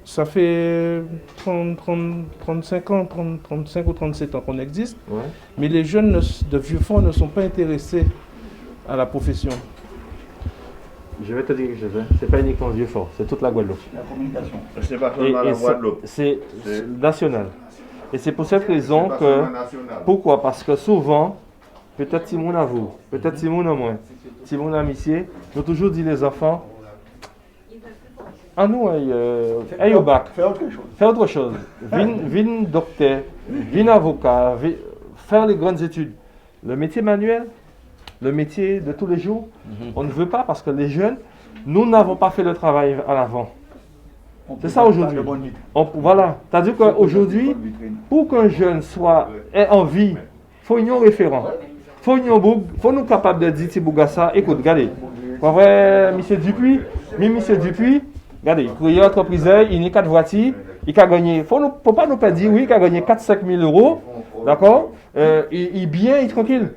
Speaker 7: ça fait 35 ans, 35 ou 37 ans qu'on existe, mais les jeunes de Vieux-Fort ne sont pas intéressés à la profession.
Speaker 1: Je vais te dire quelque chose, c'est pas uniquement Vieux-Fort, c'est toute la Guadeloupe.
Speaker 6: La communication. C'est pas seulement la Guadeloupe.
Speaker 1: C'est national. Et c'est pour cette raison que... Pourquoi? Parce que souvent, peut-être si mon avoue, peut-être si mon a moins, si mon amitié, nous toujours dit les enfants, ah nous, aïe au bac, fais autre chose. Vin docteur, vin avocat, faire les grandes études. Le métier manuel, le métier de tous les jours, on ne veut pas parce que les jeunes, nous n'avons pas fait le travail à l'avant. C'est ça aujourd'hui. Voilà, c'est-à-dire qu'aujourd'hui, pour qu'un jeune ait envie, il faut un référent. Il faut nous capables de dire, Tibougassa, écoute, regardez, pour vrai, M. Dupuis, regardez, il crée une entreprise, il a 4 voitures, il a gagné, il ne faut pas nous dire, oui, il a gagné 4-5 000 euros, d'accord, il est bien, il est tranquille.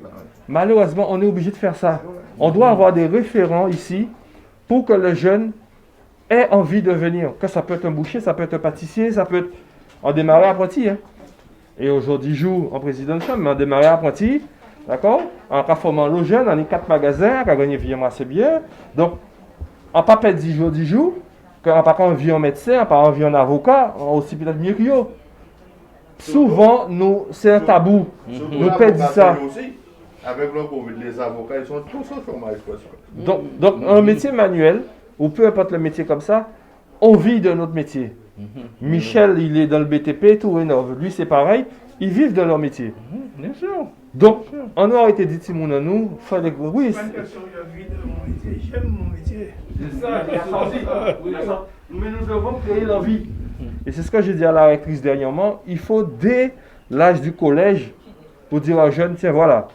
Speaker 1: Malheureusement, on est obligé de faire ça. On doit avoir des référents ici pour que le jeune ait envie de venir. Que ça peut être un boucher, ça peut être un pâtissier, ça peut être en démarré apprenti. Et aujourd'hui, joue en président de chambre, mais en démarré apprenti, d'accord, en formant le jeune, on a 4 magasins, qui a gagné vraiment assez bien. Donc, on pas perdre 10 jours, quand on pas envie en médecin, on pas envie en avocat, on a aussi peut-être mieux que eux. Souvent, c'est un tabou. Nous perdons ça.
Speaker 6: Avec le Covid, les avocats, ils sont tous au chômage.
Speaker 1: Donc, un métier manuel, ou peu importe le métier comme ça, on vit de notre métier. Michel, il est dans le BTP, tout rénove. Lui, c'est pareil, ils vivent de leur métier.
Speaker 7: Bien sûr.
Speaker 1: Donc, on a été dit, Simon, nous, fallait que... Oui,
Speaker 8: j'aime mon métier.
Speaker 1: C'est ça, mais nous devons créer l'envie. Et c'est ce que j'ai dit à la rectrice dernièrement, il faut, dès l'âge du collège, pour dire aux jeunes, tiens, voilà,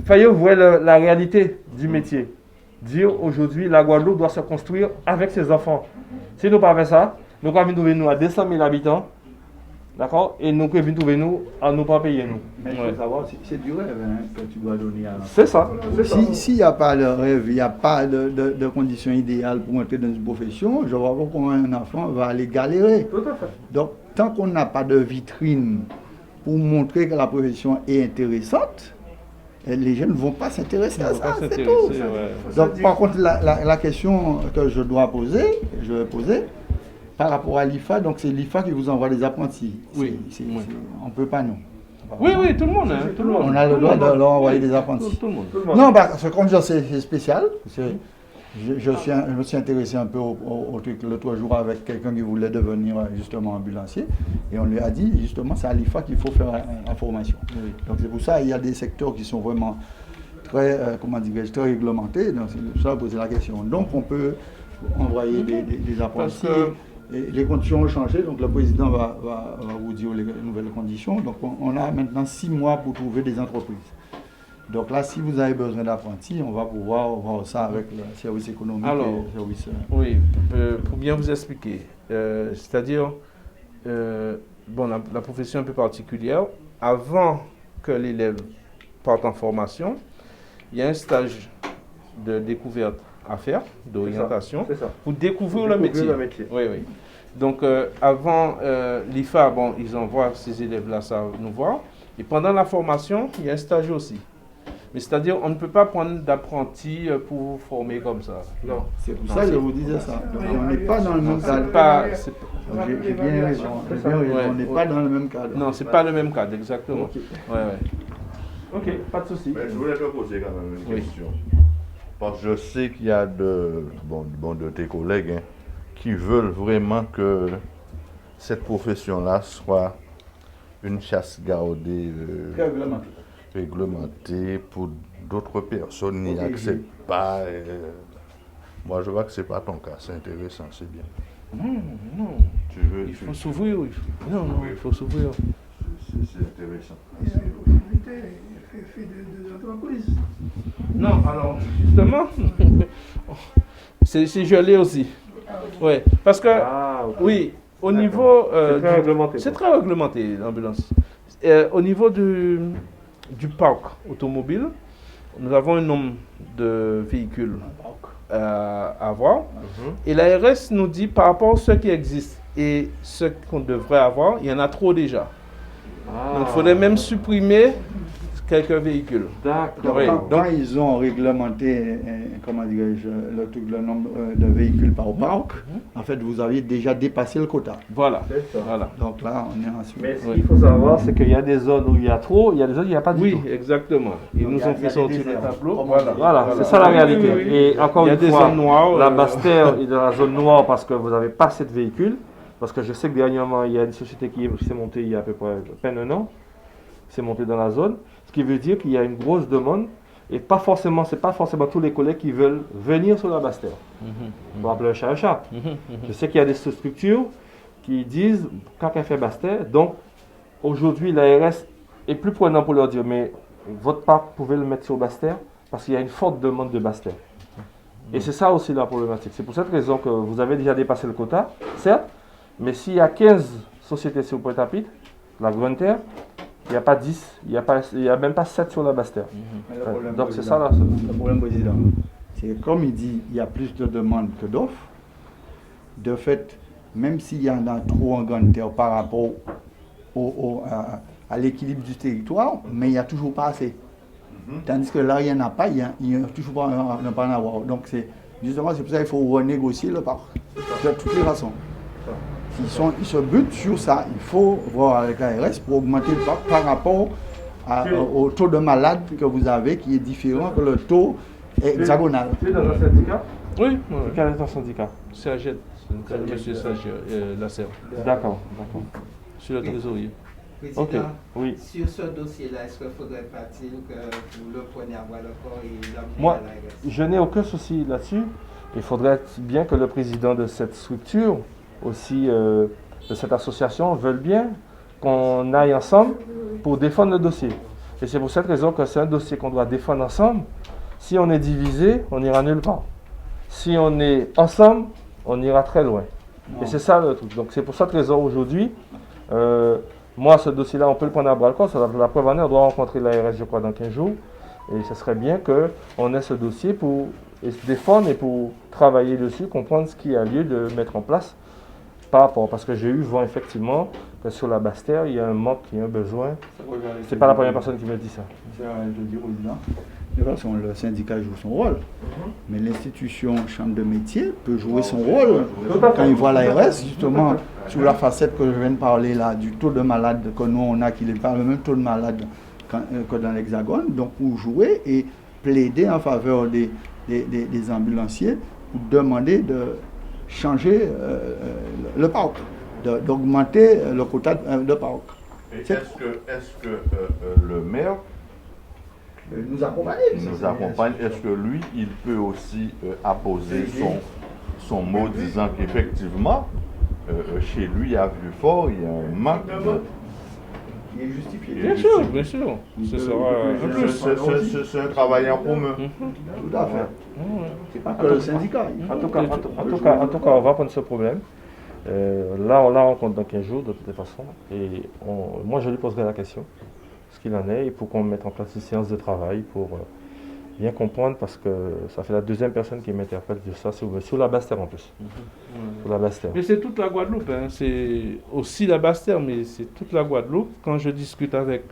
Speaker 1: fallait voir la réalité du métier. Dire aujourd'hui, la Guadeloupe doit se construire avec ses enfants. Si nous ne pas faire ça, nous allons nous à 200 000 habitants d'accord? Et nous, qui viennent trouver nous, à nous pas payer nous.
Speaker 4: Mais il faut savoir, c'est du rêve hein, que tu dois donner à l'enfant.
Speaker 1: C'est ça.
Speaker 4: S'il n'y a pas de rêve, il n'y a pas de conditions idéales pour entrer dans une profession, je vois pas comment un enfant va aller galérer.
Speaker 1: Tout à fait.
Speaker 4: Donc, tant qu'on n'a pas de vitrine pour montrer que la profession est intéressante, les jeunes ne vont pas s'intéresser à ça, c'est tout.
Speaker 7: Ouais.
Speaker 4: Donc, par contre, la question que je vais poser, par rapport à l'IFA, donc c'est l'IFA qui vous envoie les apprentis.
Speaker 7: Oui.
Speaker 4: On ne peut pas, nous.
Speaker 7: Oui, tout le monde. Hein, tout le monde.
Speaker 4: On a le droit de leur envoyer des apprentis.
Speaker 7: Tout le monde.
Speaker 4: Non, parce que comme c'est spécial, je me suis intéressé un peu au truc l'autre jour avec quelqu'un qui voulait devenir justement ambulancier. Et on lui a dit, justement, c'est à l'IFA qu'il faut faire la formation.
Speaker 7: Oui.
Speaker 4: Donc c'est pour ça qu'il y a des secteurs qui sont vraiment très, très réglementés. Donc c'est pour ça poser la question. Donc on peut envoyer des apprentis. Et les conditions ont changé, donc le président va vous dire les nouvelles conditions. Donc on a maintenant 6 mois pour trouver des entreprises. Donc là, si vous avez besoin d'apprentis, on va pouvoir voir ça avec le service économique.
Speaker 7: Alors,
Speaker 4: et le service,
Speaker 7: oui, pour bien vous expliquer, c'est-à-dire, la profession est un peu particulière. Avant que l'élève parte en formation, il y a un stage de découverte à faire, d'orientation, pour découvrir le métier. Oui. Donc, avant l'IFA, ils envoient ces élèves-là nous voir. Et pendant la formation, il y a un stage aussi. Mais c'est-à-dire, on ne peut pas prendre d'apprentis pour vous former comme ça.
Speaker 1: Non.
Speaker 4: C'est pour ça que je vous disais ça. Donc, on n'est pas dans le même cadre. J'ai bien raison. On n'est pas dans le même cadre.
Speaker 7: Non, c'est pas le même cadre, exactement.
Speaker 1: Ok, pas de souci.
Speaker 6: Mais je voulais te poser quand même une question. Parce que je sais qu'il y a de tes collègues qui veulent vraiment que cette profession-là soit une chasse gardée réglementée pour d'autres personnes n'y acceptent pas. Moi, je vois que ce n'est pas ton cas. C'est intéressant, c'est bien.
Speaker 7: Non. Il faut s'ouvrir. Il faut s'ouvrir.
Speaker 6: C'est intéressant.
Speaker 8: Fait de l'entreprise.
Speaker 7: Non, alors, justement, c'est gelé aussi. Oui, parce que, oui, au niveau...
Speaker 1: c'est très réglementé.
Speaker 7: C'est très réglementé, l'ambulance. Au niveau du parc automobile, nous avons un nombre de véhicules à avoir. Et l'ARS nous dit, par rapport à ce qui existe et ce qu'on devrait avoir, il y en a trop déjà. Donc, il faudrait même supprimer quelques véhicules.
Speaker 1: D'accord.
Speaker 7: Oui,
Speaker 4: Quand ils ont réglementé, le nombre de véhicules par parc, en fait, vous aviez déjà dépassé le quota.
Speaker 7: Voilà.
Speaker 4: Donc là, on est ensuite.
Speaker 1: Mais ce qu'il faut savoir, c'est qu'il y a des zones où il y a trop, il y a des zones où il n'y a pas du tout.
Speaker 7: Oui, exactement. Ils nous ont fait sortir le tableau.
Speaker 1: Voilà, c'est ça la réalité. Et encore une fois,
Speaker 7: il y a des zones noires.
Speaker 1: La Bastère est dans la zone noire parce que vous n'avez pas assez de véhicules. Parce que je sais que dernièrement, il y a une société qui s'est montée il y a à peu près à peine un an, qui s'est montée dans la zone. Ce qui veut dire qu'il y a une grosse demande et ce n'est pas forcément tous les collègues qui veulent venir sur la Bastère. On va appeler un chat un chat. Je sais qu'il y a des structures qui disent quand elle fait Bastère, donc aujourd'hui l'ARS est plus prenant pour leur dire mais votre parc, vous pouvez le mettre sur Bastère parce qu'il y a une forte demande de Bastère. Et c'est ça aussi la problématique. C'est pour cette raison que vous avez déjà dépassé le quota, certes, mais s'il y a 15 sociétés sur Pointe-à-Pitre, la Grande Terre, il n'y a pas 10, il n'y a même pas 7 sur la Bastère. Donc c'est ça
Speaker 4: le problème, président. C'est que comme il dit, il y a plus de demandes que d'offres. De fait, même s'il y en a trop en Grande Terre par rapport à l'équilibre du territoire, mais il n'y a toujours pas assez. Tandis que là, il n'y en a pas, il n'y a toujours pas en avoir. Donc c'est justement, c'est pour ça qu'il faut renégocier le parc. De toutes les façons. Ils se butent sur ça. Il faut voir avec l'ARS pour augmenter le parc par rapport au taux de malades que vous avez qui est différent que le taux hexagonal.
Speaker 1: Tu es dans un syndicat?
Speaker 7: Oui.
Speaker 1: Quel est ton syndicat?
Speaker 7: Sergette, monsieur Lasserre.
Speaker 1: D'accord.
Speaker 7: Sur le trésorier.
Speaker 5: Président,
Speaker 1: oui.
Speaker 5: Sur ce dossier-là, est-ce qu'il ne faudrait pas-il que vous le preniez à bras le corps et l'amenez
Speaker 1: Moi,
Speaker 5: à l'ARS?
Speaker 1: je n'ai aucun souci là-dessus. Il faudrait bien que le président de cette structure, aussi de cette association, veuille bien qu'on aille ensemble pour défendre le dossier. Et c'est pour cette raison que c'est un dossier qu'on doit défendre ensemble. Si on est divisé, on n'ira nulle part. Si on est ensemble, on ira très loin. Et c'est ça le truc. Donc c'est pour cette raison aujourd'hui, Moi, ce dossier-là, on peut le prendre à bras-le-corps. La preuve en est, on doit rencontrer l'ARS, je crois, dans 15 jours. Et ce serait bien qu'on ait ce dossier pour se défendre et pour travailler dessus, comprendre ce qu'il y a lieu de mettre en place par rapport. Parce que j'ai eu vent, effectivement, que sur la Basse-Terre, il y a un manque, il y a un besoin. C'est pas la première personne qui me dit ça.
Speaker 4: C'est à te dire, président. De toute façon, le syndicat joue son rôle, mais l'institution chambre de métier peut jouer son rôle. Quand il voit l'ARS, justement, sur la facette que je viens de parler là, du taux de malades que nous on a, qui n'est pas le même taux de malades que dans l'Hexagone, donc pour jouer et plaider en faveur des ambulanciers, pour demander de changer le parc, d'augmenter le quota de parc.
Speaker 6: Est-ce que le maire
Speaker 4: nous accompagne.
Speaker 6: Est-ce que lui, il peut aussi apposer son mot disant qu'effectivement, chez lui, à Vieux-Fort, il y a un manque
Speaker 4: qui est justifié.
Speaker 2: Bien sûr, bien sûr. Ce sera
Speaker 6: c'est un travail en commun.
Speaker 4: Tout à fait. C'est pas que le syndicat.
Speaker 1: En tout cas, on va prendre ce problème. Là, on la rencontre dans 15 jours, de toute façon. Et moi, je lui poserai la question, ce qu'il en est, et pour qu'on mette en place une séance de travail pour bien comprendre, parce que ça fait la deuxième personne qui m'interpelle sur ça, sur la Basse-Terre en plus. Sur la Basse-Terre.
Speaker 7: Mais c'est toute la Guadeloupe, hein. C'est aussi la Basse-Terre, mais c'est toute la Guadeloupe. Quand je discute avec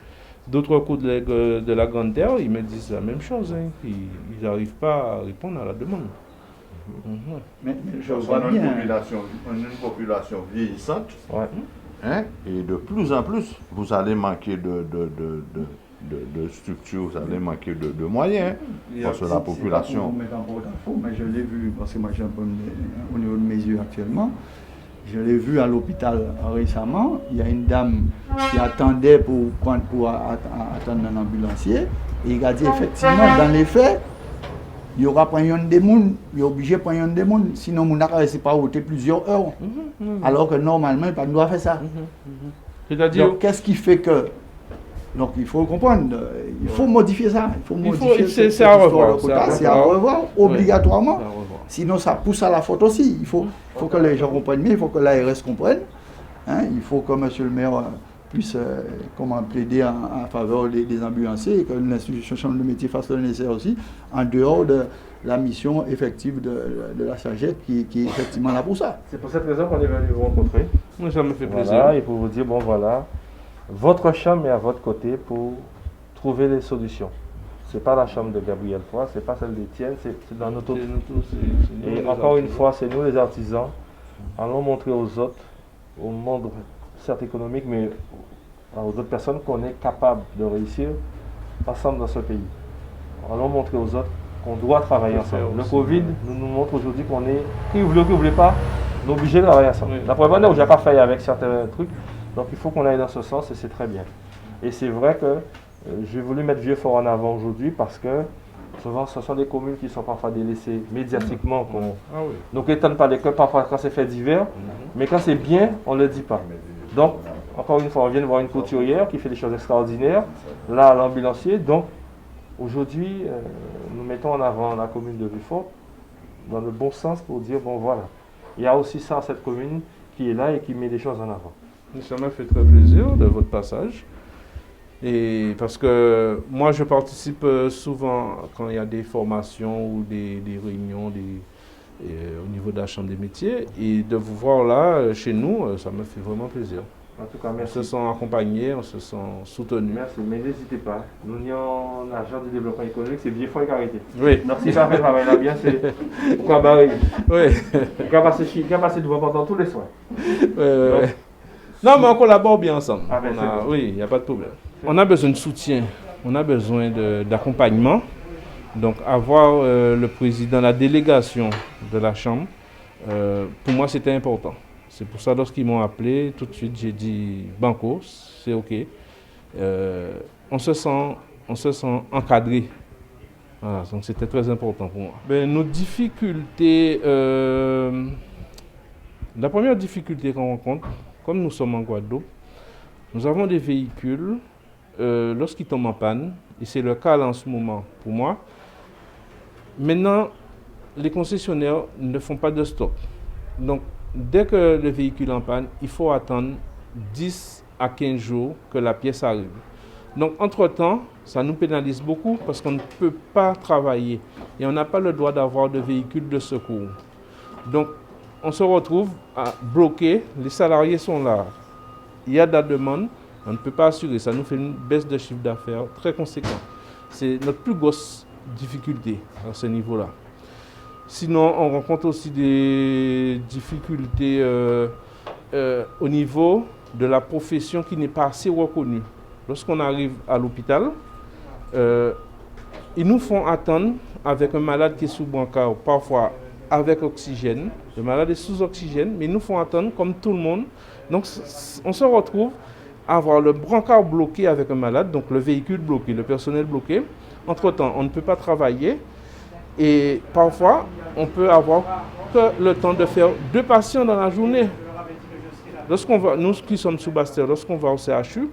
Speaker 7: d'autres collègues de la Grande Terre, ils me disent la même chose, hein. Ils n'arrivent pas à répondre à la demande.
Speaker 4: Mais je
Speaker 6: On
Speaker 4: vois
Speaker 6: a
Speaker 4: bien.
Speaker 6: une population vieillissante,
Speaker 1: Ouais.
Speaker 6: hein, et de plus en plus, vous allez manquer de structures, vous allez manquer de moyens, parce que la population...
Speaker 4: Pour mettre en porte-à-faux, mais je l'ai vu, parce que moi j'ai un peu au niveau de mes yeux actuellement, je l'ai vu à l'hôpital récemment, il y a une dame qui attendait pour attendre un ambulancier, et il a dit effectivement, dans les faits, il y aura pas un des monde, il est obligé de prendre un des monde, sinon on n'a pas ôté plusieurs heures. Alors que normalement, il ne doit pas faire ça.
Speaker 7: C'est-à-dire,
Speaker 4: donc qu'est-ce qui fait que... Donc il faut comprendre, il faut modifier ça. Il faut modifier
Speaker 7: c'est à revoir.
Speaker 4: C'est à revoir obligatoirement.
Speaker 7: c'est à revoir.
Speaker 4: Sinon ça pousse à la faute aussi. Il faut que les gens comprennent bien, il faut que l'ARS comprenne. Hein, il faut que monsieur le maire puisse plaider en faveur des ambulanciers et que l'institution chambre de métier fasse le nécessaire aussi, en dehors de la mission effective de la SAGET qui est effectivement là pour ça.
Speaker 1: C'est pour cette raison qu'on est venu vous rencontrer.
Speaker 7: Moi, ça me fait plaisir.
Speaker 1: Voilà, et pour vous dire, bon voilà, votre chambre est à votre côté pour trouver les solutions. Ce n'est pas la chambre de Gabriel Foy, ce n'est pas celle d'Étienne, c'est dans notre... Et encore une fois, c'est nous les artisans. Allons montrer aux autres, au monde certes économique, mais aux autres personnes qu'on est capable de réussir ensemble dans ce pays. Allons montrer aux autres qu'on doit travailler ensemble. Le Covid nous montre aujourd'hui qu'on est, qui vous voulez, qui vous voulez pas, on est obligé de travailler ensemble. La preuve en est où j'ai pas failli avec certains trucs, donc il faut qu'on aille dans ce sens et c'est très bien. Et c'est vrai que j'ai voulu mettre Vieux-Fort en avant aujourd'hui parce que souvent ce sont des communes qui sont parfois délaissées médiatiquement. Donc étonne pas les que parfois quand c'est fait divers, mais quand c'est bien, on ne le dit pas. Donc, encore une fois, on vient de voir une couturière qui fait des choses extraordinaires, là l'ambulancier. Donc aujourd'hui, nous mettons en avant la commune de Vieux-Fort dans le bon sens pour dire, bon voilà, il y a aussi ça, cette commune qui est là et qui met des choses en avant.
Speaker 7: Ça m'a fait très plaisir de votre passage. Et parce que moi, je participe souvent quand il y a des formations ou des réunions au niveau de la Chambre des métiers. Et de vous voir là, chez nous, ça me fait vraiment plaisir.
Speaker 1: En tout cas, merci.
Speaker 7: On se sent accompagné, on se sent soutenu.
Speaker 1: Merci, mais n'hésitez pas. Nous n'y en agent du développement économique, c'est Vieux-Fort et Carité.
Speaker 7: Oui.
Speaker 1: Merci, ça fait travail là bien, c'est pourquoi barrer.
Speaker 7: Oui.
Speaker 1: Pourquoi passer devant pendant tous les soins.
Speaker 7: Non, mais on collabore bien ensemble.
Speaker 1: Ah, ben,
Speaker 7: oui, il n'y a pas de problème. On a besoin de soutien, on a besoin d'accompagnement. Donc, avoir le président, la délégation de la Chambre, pour moi, c'était important. C'est pour ça, lorsqu'ils m'ont appelé, tout de suite, j'ai dit « Banco, c'est OK ». On se sent encadré. Voilà, donc c'était très important pour moi. Ben, nos difficultés, la première difficulté qu'on rencontre, comme nous sommes en Guadeloupe, nous avons des véhicules, lorsqu'ils tombent en panne, et c'est le cas là en ce moment pour moi, maintenant, les concessionnaires ne font pas de stock. Donc, dès que le véhicule est en panne, il faut attendre 10 à 15 jours que la pièce arrive. Donc, entre-temps, ça nous pénalise beaucoup parce qu'on ne peut pas travailler et on n'a pas le droit d'avoir de véhicule de secours. Donc, on se retrouve à bloquer, les salariés sont là, il y a de la demande, on ne peut pas assurer, ça nous fait une baisse de chiffre d'affaires très conséquente. C'est notre plus grosse difficulté à ce niveau-là. Sinon, on rencontre aussi des difficultés au niveau de la profession qui n'est pas assez reconnue. Lorsqu'on arrive à l'hôpital, ils nous font attendre avec un malade qui est sous brancard, parfois avec oxygène. Le malade est sous oxygène, mais ils nous font attendre comme tout le monde. Donc, on se retrouve à avoir le brancard bloqué avec un malade, donc le véhicule bloqué, le personnel bloqué. Entre-temps, on ne peut pas travailler et parfois, on peut avoir que le temps de faire 2 patients dans la journée. Lorsqu'on va, nous qui sommes sous Bastère, lorsqu'on va au CHU,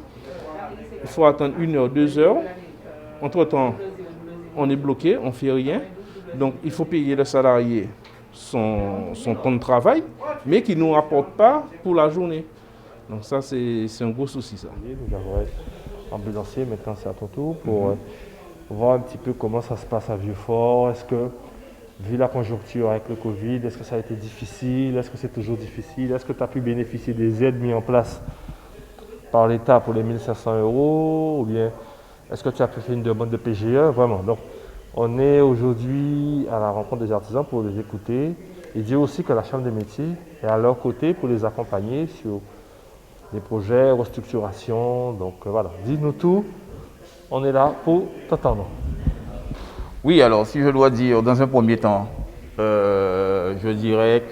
Speaker 7: il faut attendre 1 heure, 2 heures. Entre-temps, on est bloqué, on ne fait rien. Donc, il faut payer le salarié son temps de travail, mais qui ne nous rapporte pas pour la journée. Donc ça, c'est un gros souci, ça.
Speaker 1: Nous avons ambulancier, maintenant c'est à ton tour, pour voir un petit peu comment ça se passe à Vieux-Fort. Est-ce que, vu la conjoncture avec le Covid, est-ce que ça a été difficile? Est-ce que c'est toujours difficile? Est-ce que tu as pu bénéficier des aides mises en place par l'État pour les 1 500 €? Ou bien est-ce que tu as pu faire une demande de PGE? Vraiment. Donc, on est aujourd'hui à la rencontre des artisans pour les écouter et dire aussi que la Chambre des métiers est à leur côté pour les accompagner sur des projets, restructuration. Donc voilà, dis-nous tout, on est là pour t'entendre.
Speaker 9: Oui, alors si je dois dire dans un premier temps, je dirais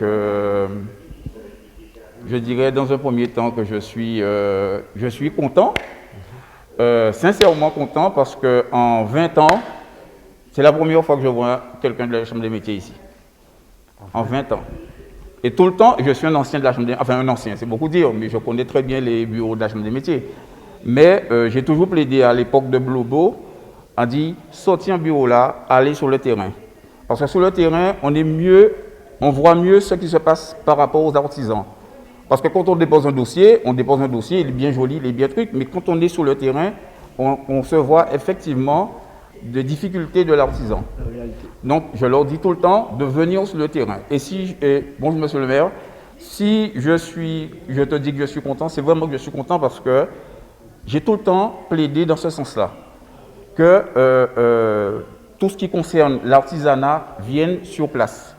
Speaker 9: dans un premier temps que je suis content, sincèrement content, parce qu'en 20 ans, c'est la première fois que je vois quelqu'un de la Chambre des métiers ici. En 20 ans. Et tout le temps, je suis un ancien de la Chambre des métiers, enfin un ancien, c'est beaucoup dire, mais je connais très bien les bureaux de la Chambre des métiers. Mais j'ai toujours plaidé à l'époque de Blobo, a dit, sortir un bureau là, aller sur le terrain. Parce que sur le terrain, on voit mieux ce qui se passe par rapport aux artisans. Parce que quand on dépose un dossier, il est bien joli, il est bien truc, mais quand on est sur le terrain, on se voit effectivement des difficultés de l'artisan. Donc, je leur dis tout le temps de venir sur le terrain. Bonjour monsieur le maire, si je te dis que je suis content, c'est vraiment que je suis content parce que j'ai tout le temps plaidé dans ce sens-là. Que tout ce qui concerne l'artisanat vienne sur place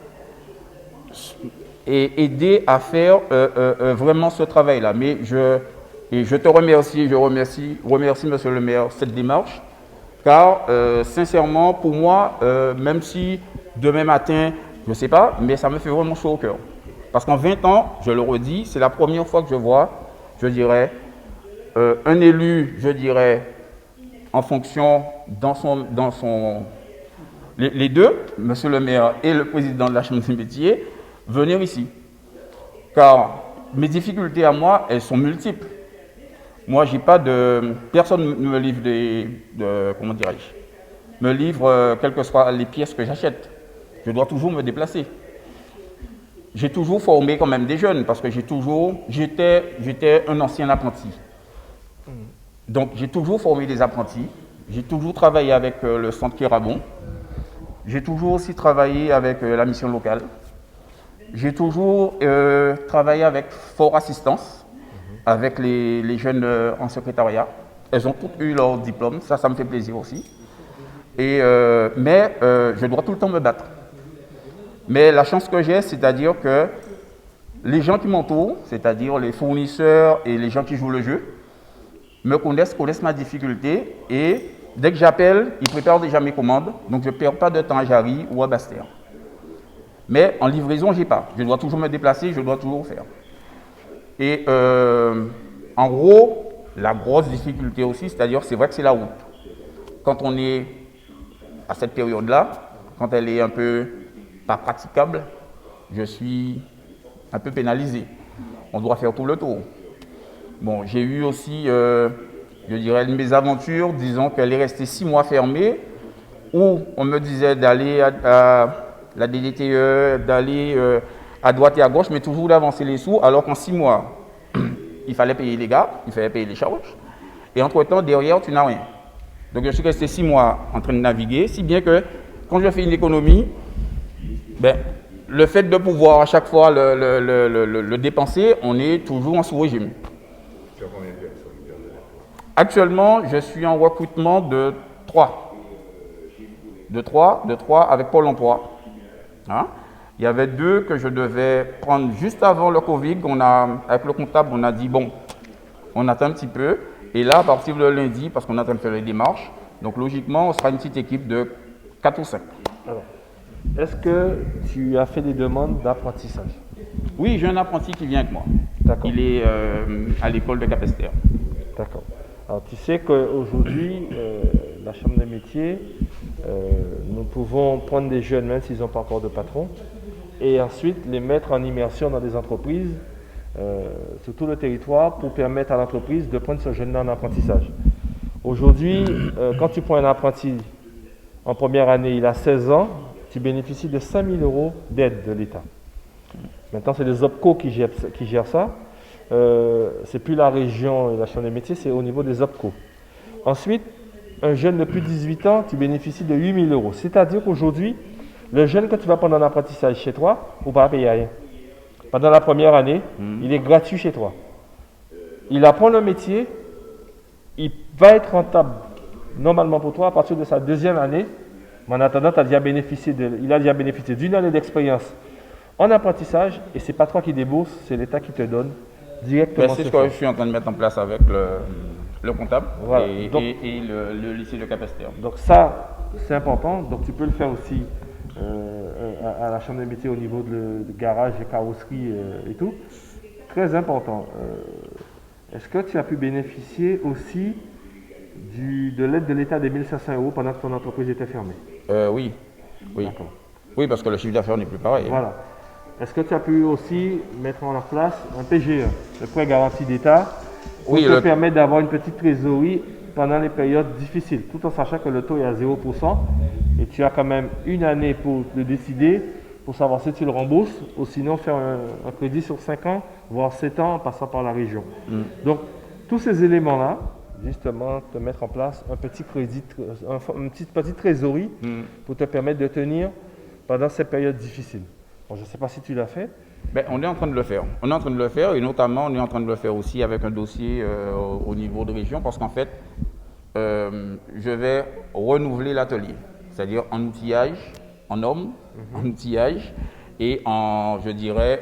Speaker 9: et aider à faire vraiment ce travail-là. Mais je te remercie, je remercie monsieur le maire cette démarche, car sincèrement pour moi, même si demain matin, je ne sais pas, mais ça me fait vraiment chaud au cœur. Parce qu'en 20 ans, je le redis, c'est la première fois que je vois, je dirais, un élu, je dirais, en fonction les deux, monsieur le maire et le président de la Chambre des métiers, venir ici. Car mes difficultés à moi, elles sont multiples. Moi, j'ai pas de... Personne ne me livre comment dirais-je, me livre quelles que soient les pièces que j'achète. Je dois toujours me déplacer. J'ai toujours formé quand même des jeunes parce que j'étais un ancien apprenti. Donc, j'ai toujours formé des apprentis. J'ai toujours travaillé avec le centre Kérabon. J'ai toujours aussi travaillé avec la mission locale. J'ai toujours travaillé avec Fort Assistance, avec les jeunes en secrétariat. Elles ont toutes eu leur diplôme, ça me fait plaisir aussi. Mais je dois tout le temps me battre. Mais la chance que j'ai, c'est-à-dire que les gens qui m'entourent, c'est-à-dire les fournisseurs et les gens qui jouent le jeu, me connaissent ma difficulté et dès que j'appelle, ils préparent déjà mes commandes, donc je ne perds pas de temps à Jarry ou à Bastère. Mais en livraison, je n'ai pas. Je dois toujours me déplacer, je dois toujours faire. Et en gros, la grosse difficulté aussi, c'est-à-dire, c'est vrai que c'est la route. Quand on est à cette période-là, quand elle est un peu pas praticable, je suis un peu pénalisé. On doit faire tout le tour. Bon, j'ai eu aussi, je dirais, une mésaventure, disons qu'elle est restée 6 mois fermée, où on me disait d'aller à la DDTE, d'aller à droite et à gauche, mais toujours d'avancer les sous, alors qu'en 6 mois, il fallait payer les gars, il fallait payer les charges. Et entre-temps, derrière, tu n'as rien. Donc je suis resté 6 mois en train de naviguer, si bien que quand je fais une économie, ben, le fait de pouvoir à chaque fois le dépenser, on est toujours en sous-régime. Actuellement, je suis en recrutement de 3. De 3 avec Pôle emploi. Hein? Il y avait 2 que je devais prendre juste avant le Covid. Avec le comptable, on a dit, bon, on attend un petit peu. Et là, à partir de lundi, parce qu'on est en train de faire les démarches, donc logiquement, on sera une petite équipe de 4 ou 5.
Speaker 1: Alors, est-ce que tu as fait des demandes d'apprentissage?
Speaker 9: Oui, j'ai un apprenti qui vient avec moi.
Speaker 1: D'accord.
Speaker 9: Il est à l'école de Capesterre.
Speaker 1: D'accord. Alors, tu sais qu'aujourd'hui, la Chambre des métiers, nous pouvons prendre des jeunes, même s'ils n'ont pas encore de patron, et ensuite les mettre en immersion dans des entreprises sur tout le territoire pour permettre à l'entreprise de prendre ce jeune-là en apprentissage. Aujourd'hui, quand tu prends un apprenti en première année, il a 16 ans, tu bénéficies de 5 000 € d'aide de l'État. Maintenant, c'est les OPCO qui gèrent ça. C'est plus la région et la Chambre des métiers, c'est au niveau des OPCO. Ensuite, un jeune de plus de 18 ans, tu bénéficies de 8 000 €. C'est-à-dire qu'aujourd'hui, le jeune que tu vas prendre en apprentissage chez toi, il ne va pas payer rien. Pendant la première année, il est gratuit chez toi. Il apprend le métier, il va être rentable normalement pour toi à partir de sa deuxième année. Mais en attendant, il a déjà bénéficié d'une année d'expérience en apprentissage et ce n'est pas toi qui débourse, c'est l'État qui te donne directement.
Speaker 9: C'est ce que je suis en train de mettre en place avec le comptable
Speaker 1: voilà.
Speaker 9: et le lycée de Capesterre.
Speaker 1: Donc ça, c'est important. Donc tu peux le faire aussi à la Chambre des métiers au niveau de garage et carrosserie et tout. Très important. Est-ce que tu as pu bénéficier aussi de l'aide de l'État des 1 500 € pendant que ton entreprise était fermée?
Speaker 9: Oui. Oui, parce que le chiffre d'affaires n'est plus pareil.
Speaker 1: Voilà. Est-ce que tu as pu aussi mettre en place un PGE, le prêt garanti d'État, qui te permet d'avoir une petite trésorerie pendant les périodes difficiles, tout en sachant que le taux est à 0% et tu as quand même une année pour le décider, pour savoir si tu le rembourses ou sinon faire un crédit sur 5 ans, voire 7 ans en passant par la région. Donc, tous ces éléments-là, justement, te mettre en place un petit crédit, une petite trésorerie pour te permettre de tenir pendant ces périodes difficiles. Bon, je ne sais pas si tu l'as fait.
Speaker 9: Ben, on est en train de le faire. On est en train de le faire et notamment on est en train de le faire aussi avec un dossier au niveau de région parce qu'en fait, je vais renouveler l'atelier, c'est-à-dire en outillage, en normes, en outillage et je dirais,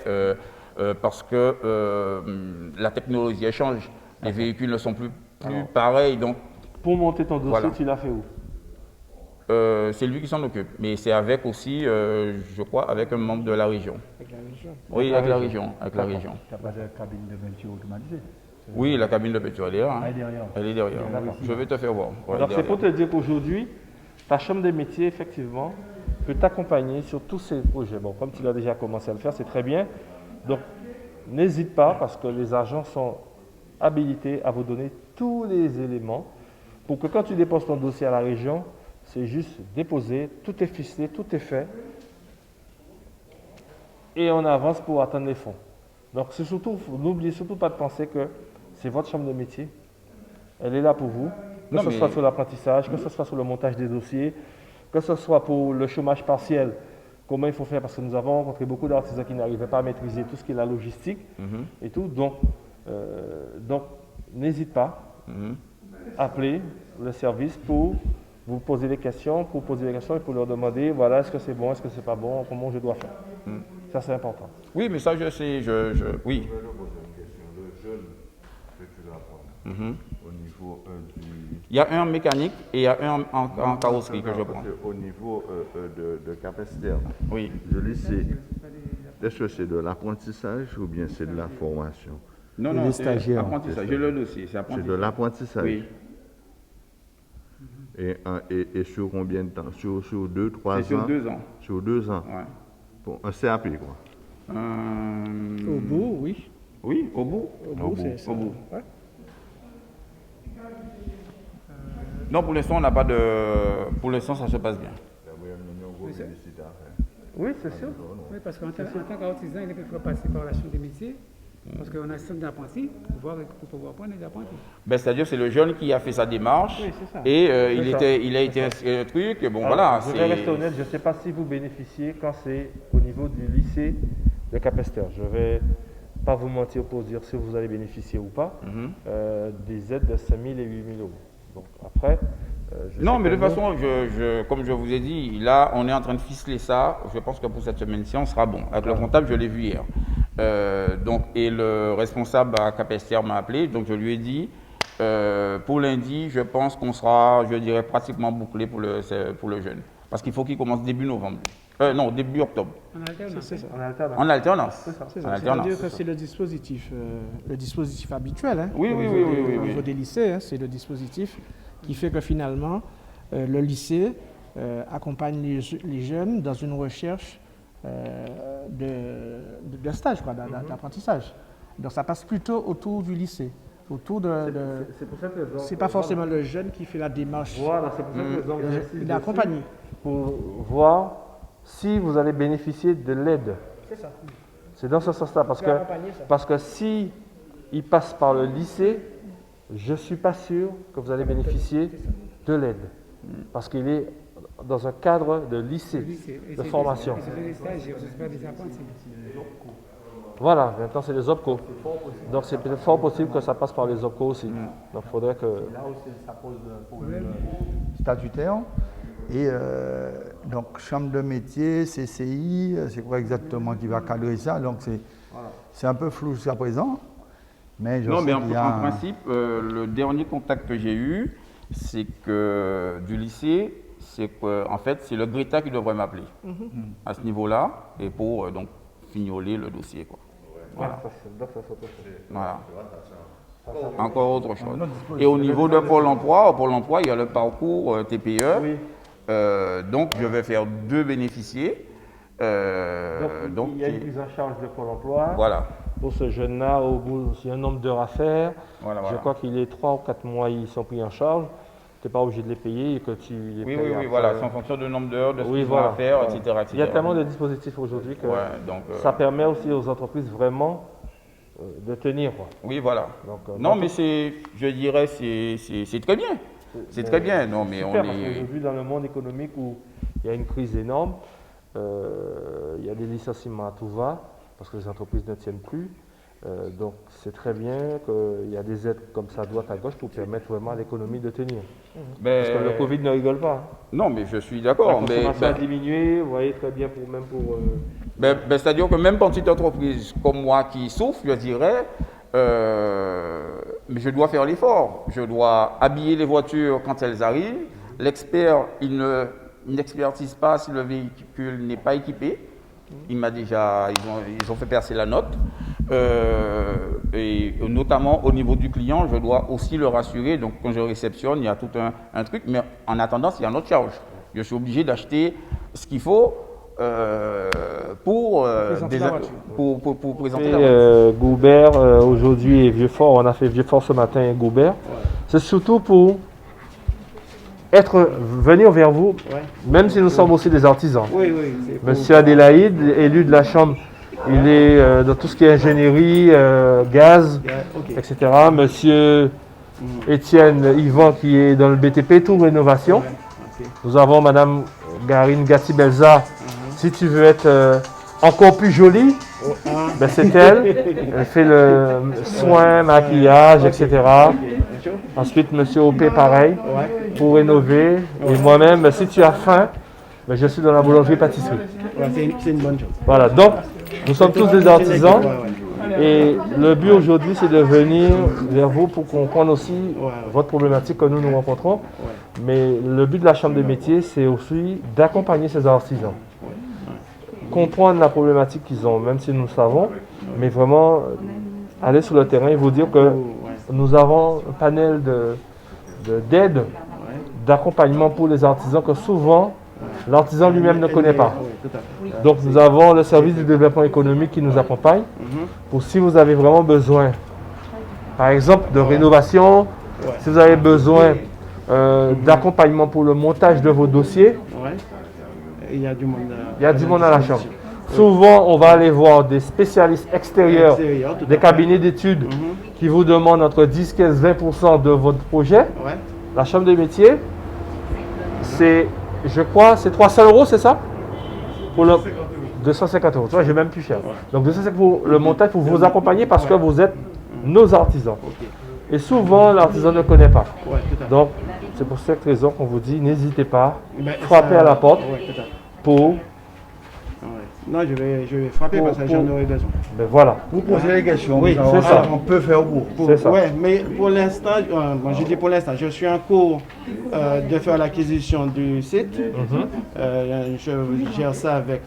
Speaker 9: parce que la technologie change, les véhicules ne sont plus pareils. Donc,
Speaker 1: pour monter ton dossier, tu l'as fait où?
Speaker 9: C'est lui qui s'en occupe, mais c'est avec aussi, je crois, avec un membre de la région.
Speaker 2: Avec la région?
Speaker 9: Oui, avec la région.
Speaker 10: Tu n'as pas de cabine de peinture automatisée?
Speaker 9: Oui, la cabine de peinture, elle est là. Hein.
Speaker 10: Elle est derrière.
Speaker 9: Elle est derrière. Je vais te faire voir.
Speaker 1: Alors c'est pour te dire qu'aujourd'hui, ta Chambre des métiers, effectivement, peut t'accompagner sur tous ces projets. Bon, comme tu l'as déjà commencé à le faire, c'est très bien. Donc, n'hésite pas parce que les agents sont habilités à vous donner tous les éléments pour que quand tu déposes ton dossier à la région, c'est juste déposer, tout est ficelé, tout est fait. Et on avance pour atteindre les fonds. Donc, c'est surtout, n'oubliez surtout pas de penser que c'est votre chambre de métier. Elle est là pour vous. Que ce soit sur l'apprentissage, que ce soit sur le montage des dossiers, que ce soit pour le chômage partiel. Comment il faut faire? Parce que nous avons rencontré beaucoup d'artisans qui n'arrivaient pas à maîtriser tout ce qui est la logistique et tout. Donc n'hésite pas à appeler le service pour vous poser des questions, et pour leur demander, voilà, est-ce que c'est bon, est-ce que c'est pas bon, comment je dois faire. Ça, c'est important.
Speaker 9: Oui, mais ça, je sais, oui.
Speaker 6: Je vais poser une question. Le jeune que tu dois prendre au niveau du...
Speaker 9: Il y a un en mécanique et il y a un en carrosserie que je prends.
Speaker 6: Au niveau de Capesterre,
Speaker 9: oui.
Speaker 6: Je le sais. Est-ce que c'est de l'apprentissage ou bien c'est de la formation?
Speaker 9: Non, c'est l'apprentissage. J'ai le dossier, c'est apprentissage.
Speaker 6: C'est de l'apprentissage?
Speaker 9: Oui.
Speaker 6: Et sur combien de temps? Sur 2, 3 ans?
Speaker 9: C'est sur 2 ans.
Speaker 6: Sur 2 ans?
Speaker 9: Ouais.
Speaker 6: Pour un CAP, quoi?
Speaker 2: Au bout, oui.
Speaker 9: Oui, au bout.
Speaker 2: C'est ça.
Speaker 9: Au bout.
Speaker 2: Ouais.
Speaker 9: Non, pour l'instant, on n'a pas de... Pour l'instant, ça se passe bien.
Speaker 1: Oui, c'est sûr.
Speaker 8: Oui, parce qu'en tant qu'artisan, il est quelquefois passé par la chambre des métiers
Speaker 10: Parce qu'on a un centre d'apprentis pour pouvoir prendre les apprentis.
Speaker 9: Ben, c'est-à-dire c'est le jeune qui a fait sa démarche
Speaker 10: Oui, c'est ça.
Speaker 9: et il a
Speaker 1: C'est
Speaker 9: été
Speaker 1: ça.
Speaker 9: inscrit à un truc. Et bon,
Speaker 1: Alors,
Speaker 9: voilà.
Speaker 1: je vais rester honnête, je ne sais pas si vous bénéficiez quand c'est au niveau du lycée de Capesterre. Je ne vais pas vous mentir pour dire si vous allez bénéficier ou pas des aides de 5 000 et 8 000 euros. Donc après,
Speaker 9: Non, mais de toute façon, comme je vous ai dit, là, on est en train de ficeler ça. Je pense que pour cette semaine-ci, on sera bon. Avec le comptable, je l'ai vu hier. Et le responsable à Capesterre m'a appelé, donc je lui ai dit, pour lundi, je pense qu'on sera, je dirais, pratiquement bouclé pour le jeune. Parce qu'il faut qu'il commence début novembre. Non, début octobre.
Speaker 10: En alternance.
Speaker 2: C'est ça.
Speaker 9: En alternance.
Speaker 2: C'est ça.
Speaker 9: En alternance.
Speaker 2: C'est-à-dire que c'est le dispositif habituel. Hein,
Speaker 9: Oui,
Speaker 2: au
Speaker 9: oui,
Speaker 2: niveau
Speaker 9: oui,
Speaker 2: des-
Speaker 9: oui,
Speaker 2: Au
Speaker 9: oui.
Speaker 2: niveau des lycées, hein, c'est le dispositif qui fait que finalement, le lycée accompagne les jeunes dans une recherche de stage, d'apprentissage. Donc ça passe plutôt autour du lycée.
Speaker 1: c'est pour ça que
Speaker 2: C'est pas forcément le jeune qui fait la démarche.
Speaker 1: Voilà, c'est pour ça que les gens
Speaker 2: Il est accompagné.
Speaker 1: pour voir si vous allez bénéficier de l'aide.
Speaker 2: C'est ça.
Speaker 1: C'est dans ce sens-là, parce
Speaker 2: C'est
Speaker 1: que,
Speaker 2: accompagné, ça.
Speaker 1: parce que si il passe par le lycée, je ne suis pas sûr que vous allez bénéficier de l'aide. Parce qu'il est dans un cadre de lycée, de formation.
Speaker 10: C'est des stagiaires, c'est pas des apprentis.
Speaker 1: Voilà, maintenant c'est les OPCO. Donc c'est peut-être fort possible que ça passe par les OPCO aussi. Donc il faudrait que...
Speaker 4: Là aussi, ça pose un problème statutaire. Et donc, chambre de métier, CCI, c'est quoi exactement qui va cadrer ça? Donc, c'est un peu flou jusqu'à présent. Mais je
Speaker 9: Non,
Speaker 4: sais
Speaker 9: mais
Speaker 4: qu'il y a
Speaker 9: en principe, le dernier contact que j'ai eu, c'est que du lycée, c'est qu'en fait, c'est le Greta qui devrait m'appeler à ce niveau-là, et pour donc fignoler le dossier, quoi. Voilà. Voilà. Encore autre chose. Et au niveau de Pôle emploi, il y a le parcours TPE.
Speaker 1: Oui.
Speaker 9: Donc, je vais faire 2 bénéficiaires.
Speaker 1: Donc, il y a une prise en charge de Pôle emploi.
Speaker 9: Voilà.
Speaker 1: Pour ce jeune-là, au bout, il y a un nombre d'heures à faire.
Speaker 9: Voilà,
Speaker 1: Je
Speaker 9: voilà.
Speaker 1: crois qu'il est 3 ou 4 mois, ils sont pris en charge. Tu n'es pas obligé de les payer et que tu les
Speaker 9: Oui,
Speaker 1: payes
Speaker 9: oui, oui,
Speaker 1: après.
Speaker 9: voilà. C'est en fonction du nombre d'heures, de ce
Speaker 1: Oui,
Speaker 9: qu'ils
Speaker 1: voilà.
Speaker 9: vont faire,
Speaker 1: Voilà.
Speaker 9: etc., etc.
Speaker 1: Il y a tellement de dispositifs aujourd'hui que
Speaker 9: Ouais, donc,
Speaker 1: ça permet aussi aux entreprises vraiment de tenir, quoi.
Speaker 9: Oui, voilà.
Speaker 1: Donc,
Speaker 9: non, mais je dirais, c'est très bien. C'est très bien. Non, mais
Speaker 1: super,
Speaker 9: on
Speaker 1: parce
Speaker 9: est.
Speaker 1: qu'aujourd'hui, dans le monde économique où il y a une crise énorme, il y a des licenciements à tout va, parce que les entreprises ne tiennent plus. Donc c'est très bien qu'il y a des aides comme ça à droite à gauche pour permettre vraiment à l'économie de tenir. Parce que le Covid ne rigole pas.
Speaker 9: Non, mais je suis
Speaker 1: La
Speaker 9: d'accord.
Speaker 1: consommation a diminué, vous voyez très bien même pour...
Speaker 9: C'est-à-dire que même pour une petite entreprise comme moi qui souffre, je dirais, mais je dois faire l'effort. Je dois habiller les voitures quand elles arrivent. L'expert, il n'expertise pas si le véhicule n'est pas équipé. Ils ont fait percer la note. Et notamment au niveau du client, je dois aussi le rassurer. Donc quand je réceptionne, il y a tout un truc. Mais en attendant, il y a une autre charge. Je suis obligé d'acheter ce qu'il faut pour présenter la voiture.
Speaker 1: Goubert, aujourd'hui, et Vieux-Fort, on a fait Vieux-Fort ce matin et Goubert. C'est surtout pour venir vers vous, même si nous sommes aussi des artisans. Monsieur Adélaïde, élu de la Chambre, il est dans tout ce qui est ingénierie, gaz, etc. Monsieur Étienne Yvan qui est dans le BTP, tout rénovation. Nous avons Madame Garine Gatti-Belza. Si tu veux être encore plus jolie, ben c'est elle. Elle fait le soin, maquillage, etc. Ensuite, Monsieur OP, pareil, pour rénover. Et moi-même, si tu as faim, ben je suis dans la boulangerie-pâtisserie.
Speaker 2: C'est une bonne chose.
Speaker 1: Voilà, donc nous sommes tous des artisans. Et le but aujourd'hui, c'est de venir vers vous pour comprendre aussi votre problématique que nous nous rencontrons. Mais le but de la Chambre des métiers, c'est aussi d'accompagner ces artisans. Comprendre la problématique qu'ils ont, même si nous le savons, mais vraiment aller sur le terrain et vous dire que nous avons un panel d'aide, d'accompagnement pour les artisans que souvent l'artisan lui-même ne connaît pas. Donc nous avons le service du développement économique qui nous accompagne pour si vous avez vraiment besoin, par exemple, de rénovation, si vous avez besoin d'accompagnement pour le montage de vos dossiers,
Speaker 2: Il y a du monde,
Speaker 1: il y a du monde à la chambre. Souvent, on va aller voir des spécialistes extérieurs,
Speaker 2: Extérieur, tout à
Speaker 1: des
Speaker 2: fait.
Speaker 1: cabinets d'études qui vous demandent entre 10, 15, 20% de votre projet.
Speaker 2: Ouais.
Speaker 1: La chambre des métiers, c'est, je crois, c'est 300 €, c'est ça? Pour le 250 €. Tu vois, j'ai même plus cher. Donc 250 pour le montage pour vous accompagner parce que vous êtes nos artisans. Et souvent, l'artisan ne connaît pas.
Speaker 2: Ouais, tout à fait.
Speaker 1: Donc, c'est pour cette raison qu'on vous dit, n'hésitez pas,
Speaker 2: Ben,
Speaker 1: frappez
Speaker 2: ça-
Speaker 1: à la porte
Speaker 2: ouais, tout à fait.
Speaker 1: pour...
Speaker 2: Ouais. Non, je vais frapper parce que j'en aurai besoin.
Speaker 1: Ben voilà.
Speaker 4: Vous posez les questions,
Speaker 2: Oui,
Speaker 4: on,
Speaker 1: c'est ça.
Speaker 4: on peut faire au bout.
Speaker 1: C'est ça.
Speaker 2: Ouais, mais pour l'instant, bon, je dis pour l'instant, je suis en cours de faire l'acquisition du site. Je gère ça avec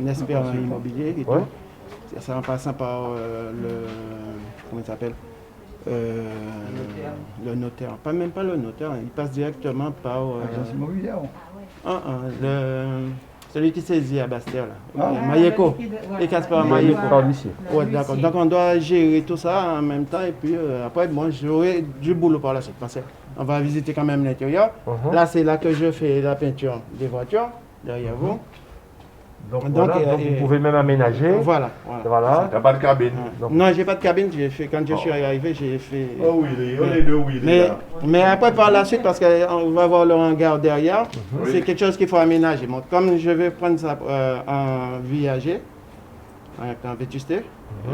Speaker 2: un expert en immobilier et
Speaker 1: Ouais.
Speaker 2: tout. C'est en passant par comment il s'appelle le notaire. Même pas le notaire, il passe directement par
Speaker 4: Agence immobilière.
Speaker 2: celui qui saisit à Bastère, là.
Speaker 4: Ah.
Speaker 2: Mayeko. Et Casper Mayeko.
Speaker 1: Par l'huissier.
Speaker 2: Ouais, d'accord. Donc on doit gérer tout ça en même temps et puis après, moi j'aurai du boulot par la suite. Parce qu'on va visiter quand même l'intérieur. Là, c'est là que je fais la peinture des voitures, derrière vous.
Speaker 1: Donc, voilà, donc vous pouvez même aménager.
Speaker 2: Voilà.
Speaker 1: Voilà.
Speaker 6: Il n'y a pas de cabine.
Speaker 2: Non, j'ai pas de cabine. Quand je suis arrivé, j'ai fait.
Speaker 6: Oh oui, on est deux, oui.
Speaker 2: Mais après, par la suite, parce qu'on va avoir le hangar derrière, c'est quelque chose qu'il faut aménager. Bon, comme je vais prendre ça en viager, en vétusté,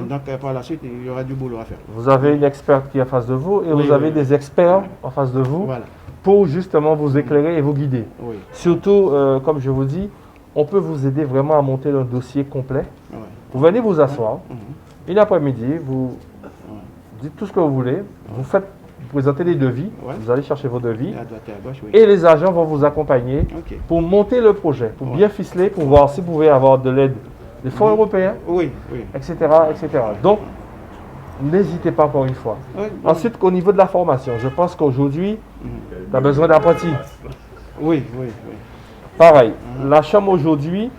Speaker 2: donc par la suite, il y aura du boulot à faire.
Speaker 1: Vous avez une experte qui est en face de vous et
Speaker 2: Oui,
Speaker 1: vous avez
Speaker 2: oui.
Speaker 1: des experts en face de vous
Speaker 2: Voilà.
Speaker 1: pour justement vous éclairer et vous guider.
Speaker 2: Oui.
Speaker 1: Surtout, comme je vous dis, on peut vous aider vraiment à monter un dossier complet.
Speaker 2: Ouais.
Speaker 1: Vous venez vous asseoir, une après-midi, vous dites tout ce que vous voulez, vous présentez des devis,
Speaker 2: Ouais.
Speaker 1: vous allez chercher vos devis,
Speaker 2: À droite et à gauche, oui.
Speaker 1: et les agents vont vous accompagner
Speaker 2: Ok.
Speaker 1: pour monter le projet, pour
Speaker 2: Ouais.
Speaker 1: bien ficeler, pour voir si vous pouvez avoir de l'aide des fonds européens,
Speaker 2: Oui.
Speaker 1: etc., etc. Donc, n'hésitez pas encore une fois.
Speaker 2: Oui.
Speaker 1: Ensuite, au niveau de la formation, je pense qu'aujourd'hui, tu as besoin d'apprentis.
Speaker 2: Oui.
Speaker 1: Pareil, la chambre aujourd'hui,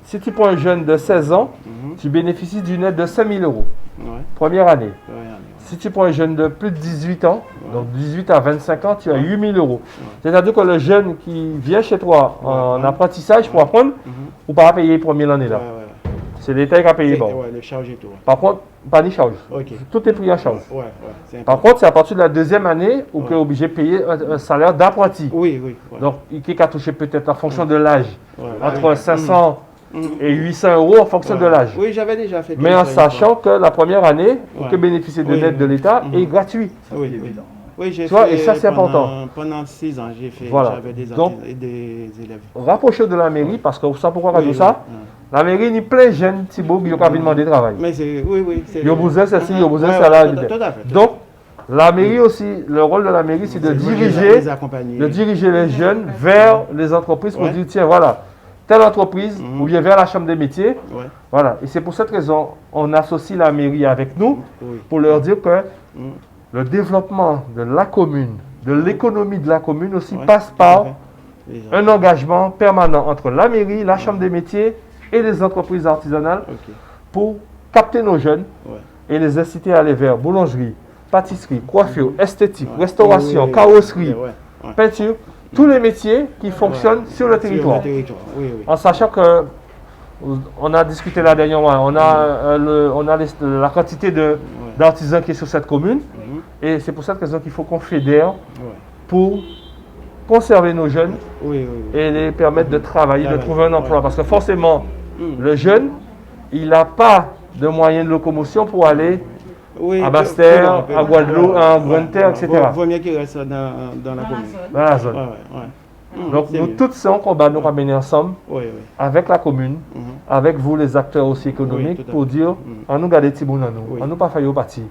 Speaker 1: si tu prends un jeune de 16 ans, tu bénéficies d'une aide de 5 000 €,
Speaker 2: Ouais.
Speaker 1: première année.
Speaker 2: Ouais.
Speaker 1: Si tu prends un jeune de plus de 18 ans, donc 18 à 25 ans, tu as 8 000 €. C'est-à-dire que le jeune qui vient chez toi en apprentissage pour apprendre, ou pas payer pour 1000 années là.
Speaker 2: Ouais.
Speaker 1: C'est l'État qui a payé. Bon.
Speaker 2: Ouais, le charge et tout.
Speaker 1: Par contre, pas de charge.
Speaker 2: Ok.
Speaker 1: Tout est pris en charge.
Speaker 2: Ouais. C'est
Speaker 1: Par
Speaker 2: important.
Speaker 1: contre, c'est à partir de la deuxième année où tu es obligé de payer un salaire d'apprenti.
Speaker 2: Oui. Ouais.
Speaker 1: Donc, qui a touché peut-être en fonction de l'âge,
Speaker 2: Ouais.
Speaker 1: entre 500 et 800 € en fonction de l'âge.
Speaker 2: Oui, j'avais déjà fait.
Speaker 1: Mais en sachant que la première année, pour
Speaker 2: Ouais.
Speaker 1: que bénéficier de
Speaker 2: Oui,
Speaker 1: l'aide de
Speaker 2: oui.
Speaker 1: l'État est gratuit.
Speaker 2: Oui, j'ai
Speaker 1: Tu vois,
Speaker 2: fait
Speaker 1: et ça, c'est important.
Speaker 2: Pendant 6 ans, j'ai fait.
Speaker 1: Voilà.
Speaker 2: J'avais des,
Speaker 1: Donc,
Speaker 2: des élèves.
Speaker 1: Rapprochez de la mairie, parce que vous savez pourquoi on
Speaker 2: Oui,
Speaker 1: dit ça.
Speaker 2: oui.
Speaker 1: La mairie, il y a plein de jeunes Thibaut qui ont pas demandé de travail.
Speaker 2: Mais c'est. Oui.
Speaker 1: Il y a besoin de ceci, il y a besoin de
Speaker 2: Ouais,
Speaker 1: cela.
Speaker 2: tout à fait.
Speaker 1: Donc, la mairie aussi, le rôle de la mairie, c'est de
Speaker 2: les accompagner.
Speaker 1: diriger les jeunes vers les entreprises pour
Speaker 2: Ouais.
Speaker 1: dire, tiens, voilà, telle entreprise, ou bien vers la chambre des métiers.
Speaker 2: Ouais.
Speaker 1: Voilà. Et c'est pour cette raison, on associe la mairie avec nous
Speaker 2: Oui.
Speaker 1: pour leur dire que le développement de la commune, de l'économie de la commune aussi
Speaker 2: Ouais,
Speaker 1: passe
Speaker 2: tout à
Speaker 1: par
Speaker 2: fait.
Speaker 1: un engagement permanent entre la mairie, la chambre des métiers et les entreprises artisanales
Speaker 2: Ok.
Speaker 1: pour capter nos jeunes
Speaker 2: Ouais.
Speaker 1: et les inciter à aller vers boulangerie, pâtisserie, coiffure, esthétique,
Speaker 2: Ouais.
Speaker 1: restauration,
Speaker 2: Oui.
Speaker 1: carrosserie,
Speaker 2: Ouais.
Speaker 1: peinture, tous les métiers qui fonctionnent sur le territoire.
Speaker 2: Oui.
Speaker 1: En sachant que on a discuté la dernière fois, on a, la quantité d'artisans qui est sur cette commune et c'est pour cette raison qu'il faut qu'on fédère pour conserver nos jeunes et les permettre de travailler, de trouver un emploi. Parce que forcément, le jeune, il n'a pas de moyens de locomotion pour aller à Bastère, à Guadeloupe, à Grande-Terre, etc.
Speaker 2: Vaut mieux qu'il reste dans la commune.
Speaker 1: Dans la zone. Donc nous tous c'est un combat, nous ramener ensemble avec la commune, avec vous les acteurs aussi économiques pour dire, on nous garder Thibaut dans nous, on nous pas faire au parti,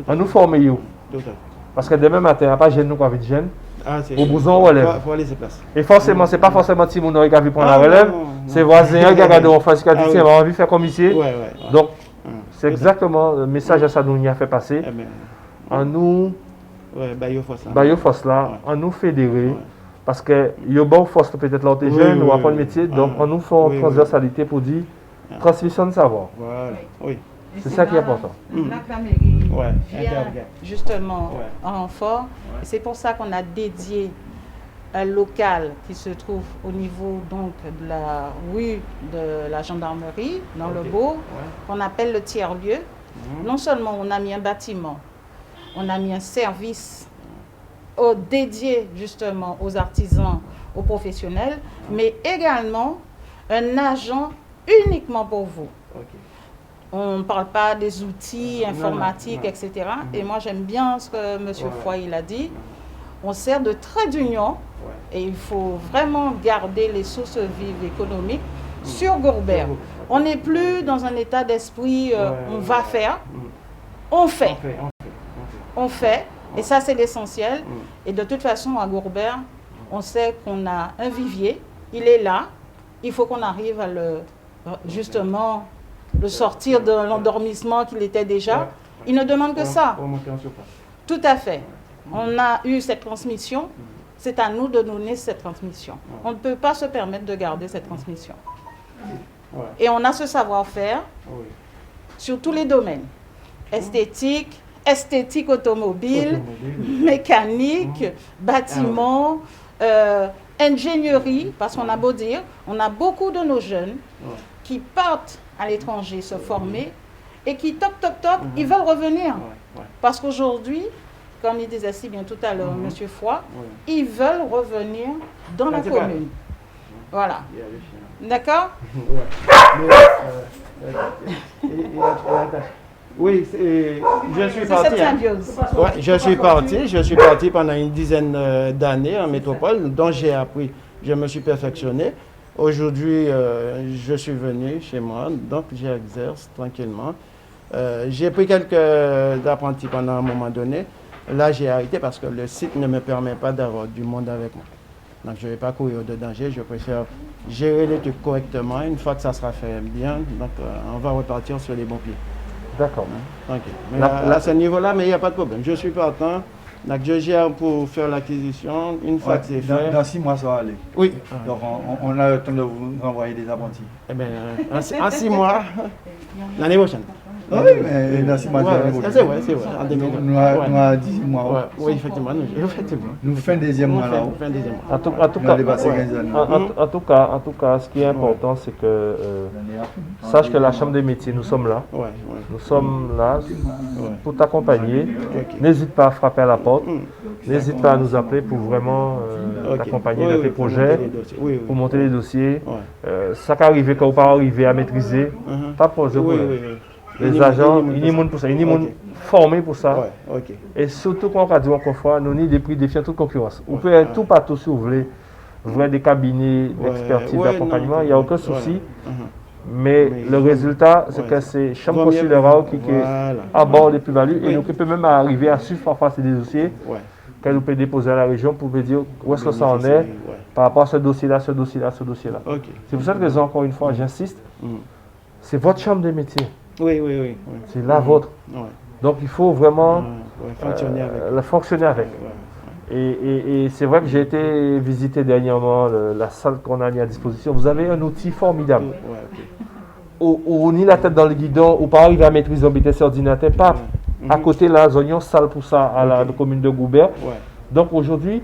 Speaker 1: on nous former yo. Parce que demain matin, il n'y a pas de jeunes nous qui ont jeunes, au besoin on relève. Et forcément, ce n'est pas forcément Thibaut qui a vu prendre la relève, c'est voisin qui a regardé en face qui a dit, tiens, on a envie de faire comme ici. Donc c'est exactement le message à ça nous a fait passer. En nous, force là, en nous fédérer. Parce que il y a bon force peut-être là, t'es jeune ou apprendre le métier, donc on nous fait une transversalité pour dire transmission de savoir. C'est ça qui est important.
Speaker 5: La mairie vient justement en renfort. C'est pour ça qu'on a dédié local qui se trouve au niveau donc de la rue de la gendarmerie, dans le bourg, qu'on appelle le tiers-lieu. Non seulement on a mis un bâtiment, on a mis un service dédié justement aux artisans, aux professionnels, mais également un agent uniquement pour vous. On ne parle pas des outils informatiques, etc. Et moi, j'aime bien ce que M. Foy il a dit. On sert de trait d'union et il faut vraiment garder les sources vives économiques sur Gourbert. On n'est plus dans un état d'esprit on va faire, on fait. On fait, et ça c'est l'essentiel. Et de toute façon, à Gourbert, on sait qu'on a un vivier, il est là, il faut qu'on arrive à justement le sortir de l'endormissement qu'il était déjà. Il ne demande que ça. Tout à fait. On a eu cette transmission, c'est à nous de donner cette transmission. On ne peut pas se permettre de garder cette transmission. Et on a ce savoir-faire sur tous les domaines. Esthétique automobile, mécanique, bâtiment, ingénierie, parce qu'on a beau dire, on a beaucoup de nos jeunes qui partent à l'étranger se former et qui toc, ils veulent revenir. Parce qu'aujourd'hui, comme il disait si bien tout à l'heure, M. Foy, ils veulent revenir dans la commune. Voilà. D'accord?
Speaker 2: Oui, je suis parti pendant une dizaine d'années en métropole, dont j'ai appris, je me suis perfectionné. Aujourd'hui, je suis venu chez moi, donc j'exerce tranquillement. J'ai pris quelques apprentis pendant un moment donné. Là, j'ai arrêté parce que le site ne me permet pas d'avoir du monde avec moi. Donc, je ne vais pas courir de danger. Je préfère gérer les trucs correctement. Une fois que ça sera fait bien, donc, on va repartir sur les bons pieds.
Speaker 1: D'accord.
Speaker 2: Okay. Mais à ce niveau-là, mais il n'y a pas de problème. Je suis partant. Donc, je gère pour faire l'acquisition. Une fois que c'est fait.
Speaker 4: Dans 6 mois, ça va aller.
Speaker 2: Oui.
Speaker 4: Donc, on a le temps de vous renvoyer des apprentis.
Speaker 2: Eh bien, en 6 mois, l'année prochaine.
Speaker 4: Oui, mais dans 6 mois,
Speaker 2: c'est vrai. En 2020.
Speaker 4: Nous avons 18 mois.
Speaker 2: Oui, effectivement.
Speaker 4: Nous faisons un deuxième mois là.
Speaker 1: En tout cas, ce qui est important, c'est que sache que la Chambre des métiers, nous sommes là. Nous sommes là pour t'accompagner. N'hésite pas à frapper à la porte. N'hésite pas à nous appeler pour vraiment t'accompagner dans tes projets, pour monter les dossiers. Ça qui arrive quand on pas arriver à maîtriser, pas pour le problème. Les agents, il y a pour ça, il y a formés pour ça. Et surtout, quand on va dire encore une fois, nous avons des prix défiant toute concurrence. On peut être tout partout si vous voulez, des cabinets d'expertise, d'accompagnement, il n'y a aucun souci. Mais le résultat, c'est que c'est Chambre consulaire qui aborde les plus-values et nous peut même arriver à suivre parfois ces dossiers que nous pouvons déposer à la région pour dire où est-ce que ça en est par rapport à ce dossier-là, ce dossier-là, ce dossier-là. C'est pour cette raison, encore une fois, j'insiste, c'est votre chambre des métiers.
Speaker 2: Oui.
Speaker 1: C'est la vôtre. Donc il faut vraiment fonctionner avec. Et c'est vrai que j'ai été visiter dernièrement la salle qu'on a mis à disposition. Vous avez un outil formidable. On y la tête dans le guidon, ou pas arriver à maîtriser un BTC ordinateur, pas à côté là, oignons salle pour ça à la commune de Gourbert. Donc aujourd'hui,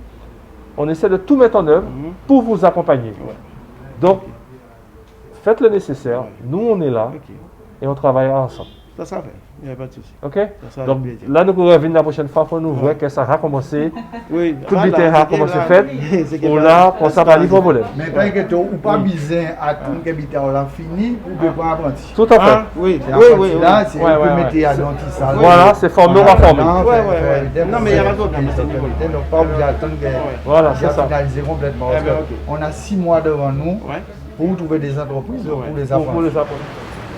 Speaker 1: on essaie de tout mettre en œuvre pour vous accompagner. Donc faites le nécessaire. Nous on est là. Et on travaillera ensemble.
Speaker 2: Ça sera fait, il n'y a pas de souci.
Speaker 1: Ok? Donc là, nous revenons la prochaine fois pour nous voir que ça a recommencé.
Speaker 2: Oui,
Speaker 1: tout le terrain a commencé à faire. On l'a, pour ça, pas de problème.
Speaker 4: Mais pas inquiétez, ou pas besoin à tout le habitat, on l'a fini pour que pas apprenti.
Speaker 1: Tout à fait.
Speaker 2: Oui.
Speaker 4: Là, c'est un peu mettre à l'anti-salle.
Speaker 1: Voilà, c'est formé, on va former.
Speaker 2: Non, mais il n'y a pas de problème.
Speaker 4: Donc, pas obligé d'attendre
Speaker 1: voilà, c'est ça.
Speaker 4: Finaliser complètement. On a 6 mois devant nous pour trouver des entreprises pour les apprentis.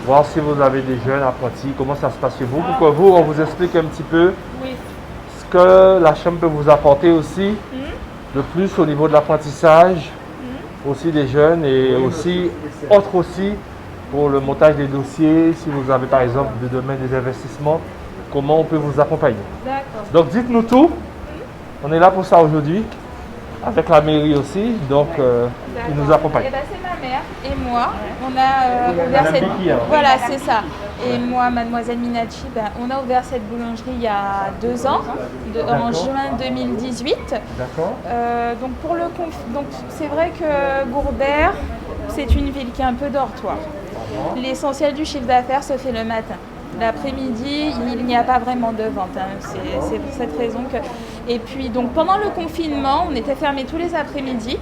Speaker 1: Voir si vous avez des jeunes apprentis, comment ça se passe chez vous, pour que vous, on vous explique un petit peu ce que la Chambre peut vous apporter aussi, de plus au niveau de l'apprentissage, aussi des jeunes et aussi, autre aussi, pour le montage des dossiers, si vous avez par exemple de domaine des investissements, comment on peut vous accompagner. Donc dites-nous tout, on est là pour ça aujourd'hui. avec la mairie aussi, donc ils nous accompagnent.
Speaker 11: Eh ben, c'est ma mère et moi. On a ouvert cette... Voilà, c'est ça. Et moi, mademoiselle Minacci, on a ouvert cette boulangerie il y a 2 ans, en juin 2018.
Speaker 1: D'accord.
Speaker 11: Donc pour le donc c'est vrai que Gourbert, c'est une ville qui est un peu dortoir. L'essentiel du chiffre d'affaires se fait le matin. L'après-midi, il n'y a pas vraiment de vente. C'est pour cette raison que... Et puis, donc, pendant le confinement, on était fermés tous les après-midi.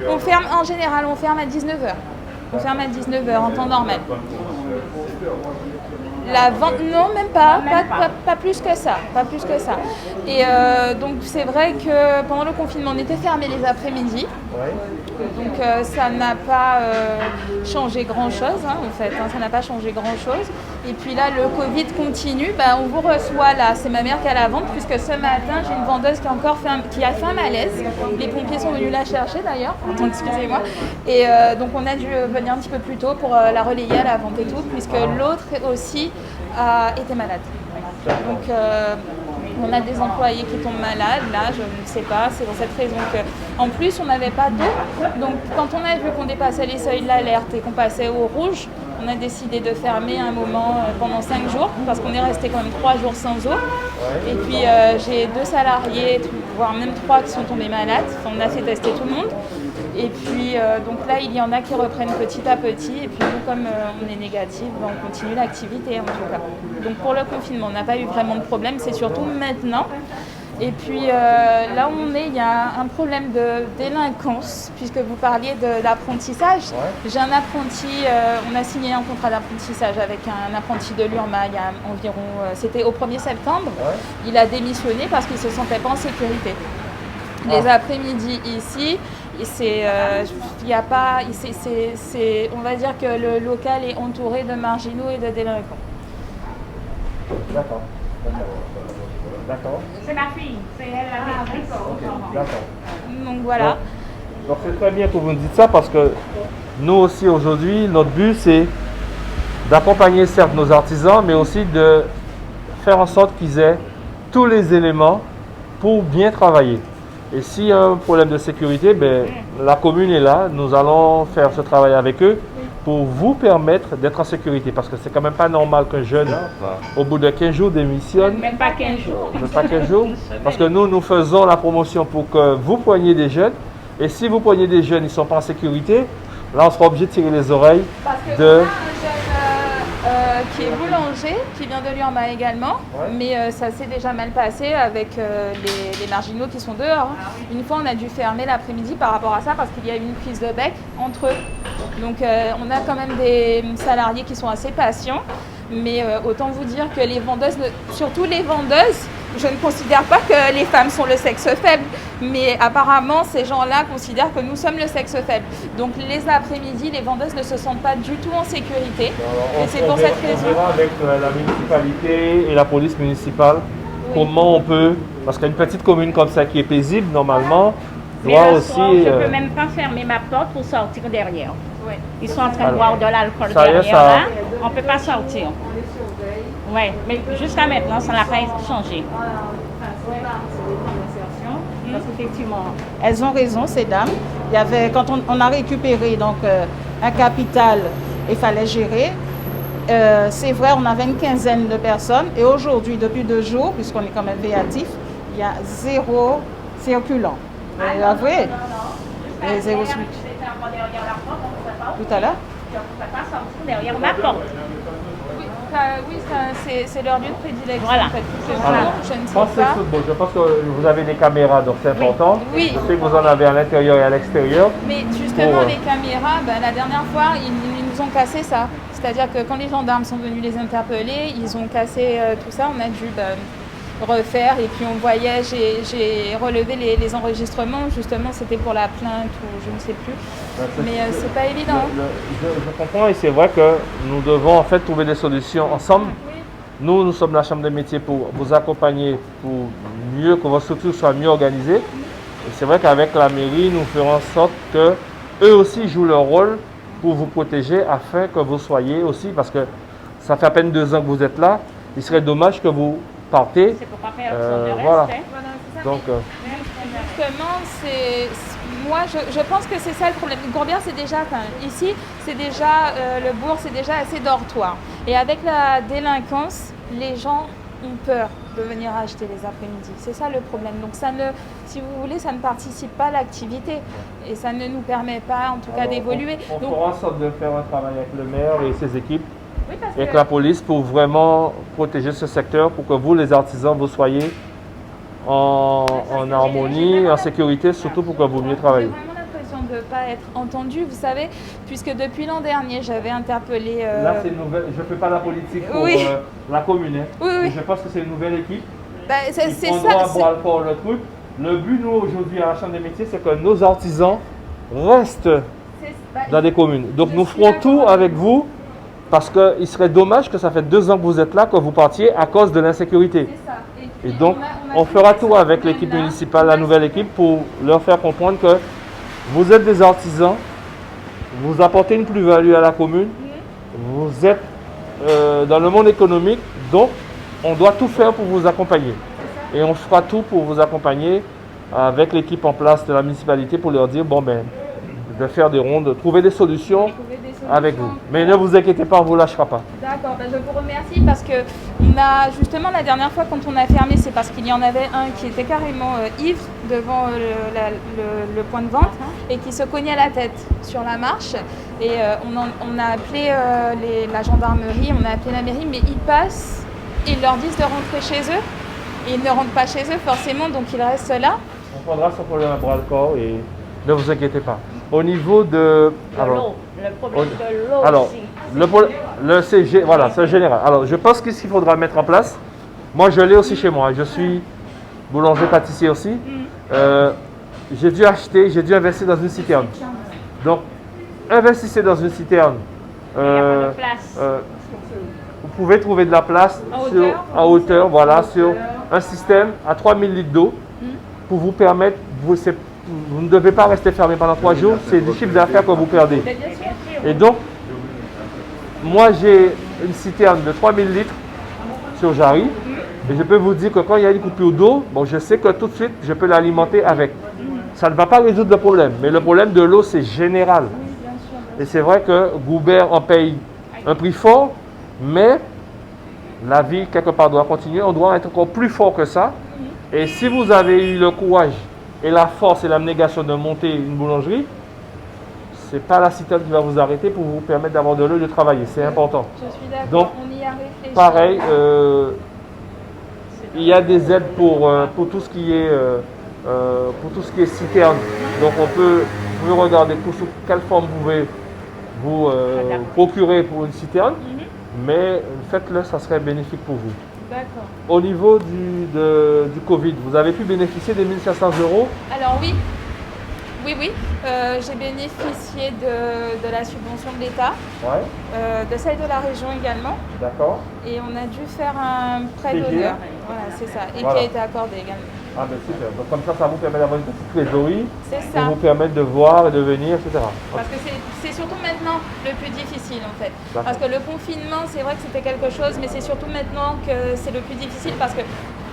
Speaker 11: On ferme, en général, on ferme à 19h. On ferme à 19h en temps normal. La vente, non, même pas plus que ça, pas plus que ça. Et donc c'est vrai que pendant le confinement, on était fermés les après-midi. Donc ça n'a pas changé grand-chose, en fait. Ça n'a pas changé grand-chose. Et puis là, le Covid continue. On vous reçoit là. C'est ma mère qui a la vente, puisque ce matin, j'ai une vendeuse qui a fait un malaise. Les pompiers sont venus la chercher d'ailleurs. Donc excusez-moi. Et donc on a dû venir un petit peu plus tôt pour la relayer à la vente et tout, puisque l'autre aussi a été malade. Donc on a des employés qui tombent malades, là je ne sais pas, c'est pour cette raison que... En plus on n'avait pas d'eau, donc quand on a vu qu'on dépassait les seuils de l'alerte et qu'on passait au rouge, on a décidé de fermer un moment pendant 5 jours, parce qu'on est resté quand même 3 jours sans eau. Et puis j'ai 2 salariés, voire même 3 qui sont tombés malades, on a fait tester tout le monde. Et puis donc là il y en a qui reprennent petit à petit, et puis nous comme on est négatif, on continue l'activité en tout cas. Donc pour le confinement on n'a pas eu vraiment de problème, c'est surtout maintenant. Et puis là où on est, il y a un problème de délinquance, puisque vous parliez d'apprentissage. J'ai un apprenti, on a signé un contrat d'apprentissage avec un apprenti de l'URMA il y a environ, c'était au 1er septembre. Il a démissionné parce qu'il ne se sentait pas en sécurité. Les après-midi ici, y a pas, on va dire que le local est entouré de marginaux et de délinquants.
Speaker 1: D'accord. D'accord.
Speaker 12: C'est ma fille, c'est elle la maîtresse.
Speaker 1: D'accord.
Speaker 11: Donc voilà.
Speaker 1: Donc c'est très bien que vous nous dites ça, parce que nous aussi aujourd'hui, notre but c'est d'accompagner certes nos artisans, mais aussi de faire en sorte qu'ils aient tous les éléments pour bien travailler. Et s'il y a un problème de sécurité, la commune est là, nous allons faire ce travail avec eux pour vous permettre d'être en sécurité. Parce que c'est quand même pas normal qu'un jeune, au bout de 15 jours, démissionne.
Speaker 12: Même pas 15 jours.
Speaker 1: Même pas 15 jours. Parce que nous faisons la promotion pour que vous preniez des jeunes. Et si vous preniez des jeunes, ils ne sont pas en sécurité, là on sera obligé de tirer les oreilles de...
Speaker 11: Qui est boulanger, qui vient de l'URMA également, mais ça s'est déjà mal passé avec les marginaux qui sont dehors. Une fois, on a dû fermer l'après-midi par rapport à ça parce qu'il y a eu une prise de bec entre eux. Donc, on a quand même des salariés qui sont assez patients, mais autant vous dire que les vendeuses, surtout les vendeuses, je ne considère pas que les femmes sont le sexe faible, mais apparemment, ces gens-là considèrent que nous sommes le sexe faible. Donc, les après-midi, les vendeuses ne se sentent pas du tout en sécurité. Et c'est pour cette raison.
Speaker 1: On verra avec la municipalité et la police municipale comment on peut, parce qu'une petite commune comme ça qui est paisible, normalement, doit aussi...
Speaker 12: je ne peux même pas fermer ma porte pour sortir derrière. Ils sont en train de boire de l'alcool derrière, là. On ne peut pas sortir. Oui, mais jusqu'à maintenant, ça n'a pas changé.
Speaker 5: Parce qu'effectivement, elles ont raison, ces dames. Il y avait, quand on a récupéré donc, un capital, il fallait gérer. C'est vrai, on avait une quinzaine de personnes. Et aujourd'hui, depuis 2 jours, puisqu'on est quand même véatif, il y a 0 circulant. Vous avouez? 0 suite. Tout à l'heure?
Speaker 12: Je ne pouvais pas sortir derrière ma porte.
Speaker 11: Oui, c'est leur lieu de prédilection.
Speaker 12: Voilà.
Speaker 11: En fait. Je ne sais pas.
Speaker 1: Je pense que vous avez des caméras, donc c'est important.
Speaker 11: Oui.
Speaker 1: Je sais que vous en avez à l'intérieur et à l'extérieur.
Speaker 11: Mais justement, les caméras, la dernière fois, ils nous ont cassé ça. C'est-à-dire que quand les gendarmes sont venus les interpeller, ils ont cassé tout ça. On a dû refaire, et puis on voyait, j'ai relevé les enregistrements, justement c'était pour la plainte ou je ne sais plus, mais c'est pas évident.
Speaker 1: Je comprends, et c'est vrai que nous devons en fait trouver des solutions ensemble. Nous sommes la Chambre des métiers pour vous accompagner, pour mieux que votre structure soit mieux organisée. Et c'est vrai qu'avec la mairie, nous ferons en sorte que eux aussi jouent leur rôle pour vous protéger, afin que vous soyez aussi, parce que ça fait à peine 2 ans que vous êtes là, il serait dommage que vous partez.
Speaker 12: C'est pour pas perdre son de
Speaker 1: voilà.
Speaker 12: respect.
Speaker 1: Donc,
Speaker 11: justement, moi, je pense que c'est ça le problème. Gourbière, c'est déjà, ici, c'est déjà, le bourg, c'est déjà assez dortoir. Et avec la délinquance, les gens ont peur de venir acheter les après-midi. C'est ça le problème. Donc ça ne, si vous voulez, ça ne participe pas à l'activité et ça ne nous permet pas, en tout cas, d'évoluer.
Speaker 1: On fera en sorte de faire un travail avec le maire et ses équipes, avec la police, pour vraiment protéger ce secteur, pour que vous, les artisans, vous soyez en harmonie, en sécurité, surtout pour que vous mieux travailler.
Speaker 11: J'ai vraiment l'impression de ne pas être entendue, vous savez, puisque depuis l'an dernier, j'avais interpellé...
Speaker 1: Là, c'est une nouvelle... Je ne fais pas la politique pour la commune. Hein.
Speaker 11: Oui.
Speaker 1: Je pense que c'est une nouvelle équipe.
Speaker 11: C'est ça.
Speaker 1: Pour le truc. Le but, nous, aujourd'hui, à la Chambre des métiers, c'est que nos artisans restent dans des communes. Donc, nous ferons tout avec vous, parce qu'il serait dommage que ça fait 2 ans que vous êtes là, que vous partiez à cause de l'insécurité. C'est ça. Et donc, on fera tout avec l'équipe municipale, la nouvelle équipe, pour leur faire comprendre que vous êtes des artisans, vous apportez une plus-value à la commune, vous êtes dans le monde économique, donc on doit tout faire pour vous accompagner. Et on fera tout pour vous accompagner avec l'équipe en place de la municipalité pour leur dire, bon ben, de faire des rondes, de trouver des solutions avec vous. Mais ne vous inquiétez pas, on ne vous lâchera pas.
Speaker 11: D'accord, je vous remercie parce que on a justement la dernière fois quand on a fermé, c'est parce qu'il y en avait un qui était carrément ivre devant le point de vente et qui se cognait la tête sur la marche. Et on a appelé la gendarmerie, on a appelé la mairie, mais ils passent et ils leur disent de rentrer chez eux. Et ils ne rentrent pas chez eux forcément, donc ils restent là.
Speaker 1: On prendra ce problème à bras le corps et ne vous inquiétez pas. Au niveau de...
Speaker 12: l'eau, le problème de l'eau
Speaker 1: alors,
Speaker 12: aussi.
Speaker 1: Voilà, c'est général. Alors, je pense que ce qu'il faudra mettre en place, moi je l'ai aussi chez moi, je suis boulanger-pâtissier aussi. J'ai dû investir dans une citerne. Donc, investissez dans une citerne.
Speaker 12: Il n'y a pas de place.
Speaker 1: Vous pouvez trouver de la place en hauteur, voilà, sur un système à 3000 litres d'eau pour vous permettre, vous ne devez pas rester fermé pendant 3 jours, c'est du chiffre d'affaires que vous perdez. Et donc, moi j'ai une citerne de 3000 litres sur Jarry et je peux vous dire que quand il y a une coupure d'eau, bon, je sais que tout de suite je peux l'alimenter avec. Ça ne va pas résoudre le problème, mais le problème de l'eau c'est général. Et c'est vrai que Goubert en paye un prix fort, mais la vie quelque part doit continuer, on doit être encore plus fort que ça. Et si vous avez eu le courage et la force et l'abnégation de monter une boulangerie, ce n'est pas la citerne qui va vous arrêter pour vous permettre d'avoir de l'eau et de travailler, c'est important.
Speaker 11: Je suis d'accord,
Speaker 1: donc,
Speaker 11: on y a réfléchi.
Speaker 1: Pareil, il y a des aides pour tout ce qui est citerne. Donc vous pouvez regarder sous quelle forme vous pouvez vous procurer pour une citerne. Mais faites-le, ça serait bénéfique pour vous.
Speaker 11: D'accord.
Speaker 1: Au niveau du Covid, vous avez pu bénéficier des 1 500 €?
Speaker 11: Alors oui, j'ai bénéficié de la subvention de l'État, de celle de la région également.
Speaker 1: D'accord.
Speaker 11: Et on a dû faire un prêt d'honneur. Voilà, c'est ça. Et qui a été accordé également.
Speaker 1: Ah ben super. Donc comme ça vous permet d'avoir une petite trésorerie.
Speaker 11: C'est ça.
Speaker 1: Pour vous permettre de voir et de venir, etc.
Speaker 11: Parce que c'est surtout maintenant le plus difficile en fait. Parce que le confinement, c'est vrai que c'était quelque chose, mais c'est surtout maintenant que c'est le plus difficile parce que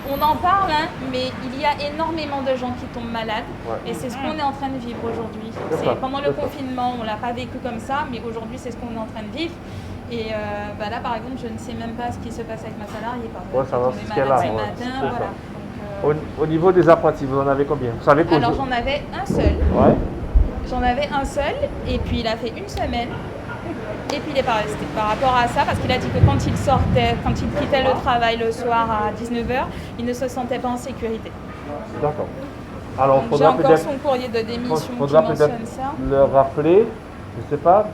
Speaker 11: on en parle, hein, mais il y a énormément de gens qui tombent malades et c'est ce qu'on est en train de vivre aujourd'hui. Pendant le confinement, on ne l'a pas vécu comme ça, mais aujourd'hui, c'est ce qu'on est en train de vivre. Et là, par exemple, je ne sais même pas ce qui se passe avec ma salariée.
Speaker 1: Ça va, c'est ce qu'elle a.
Speaker 11: Voilà.
Speaker 1: Au niveau des apprentis, vous en avez combien? Vous savez
Speaker 11: Alors j'en avais un seul. J'en avais un seul et puis il a fait 1 semaine et puis il n'est pas resté par rapport à ça parce qu'il a dit que quand il sortait, quand il quittait le travail le soir à 19h, il ne se sentait pas en sécurité.
Speaker 1: D'accord. Alors
Speaker 11: j'ai encore son courrier de démission qui mentionne ça.
Speaker 1: Le rappeler, je ne sais pas,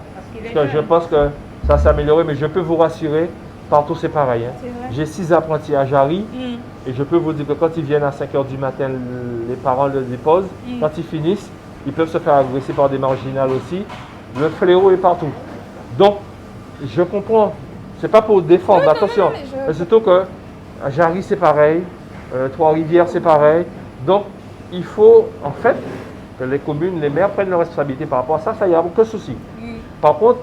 Speaker 1: parce que je pense que ça s'est amélioré, mais je peux vous rassurer, partout c'est pareil. Hein. J'ai 6 apprentis à Jarry. Et je peux vous dire que quand ils viennent à 5 h du matin, les parents le déposent. Quand ils finissent, ils peuvent se faire agresser par des marginales aussi. Le fléau est partout. Donc, je comprends. C'est pas pour défendre, attention. Mais surtout que à Jarry, c'est pareil. Trois-Rivières, c'est pareil. Donc, il faut, en fait, que les communes, les maires prennent leurs responsabilités par rapport à ça. Ça, il n'y a aucun souci. Par contre,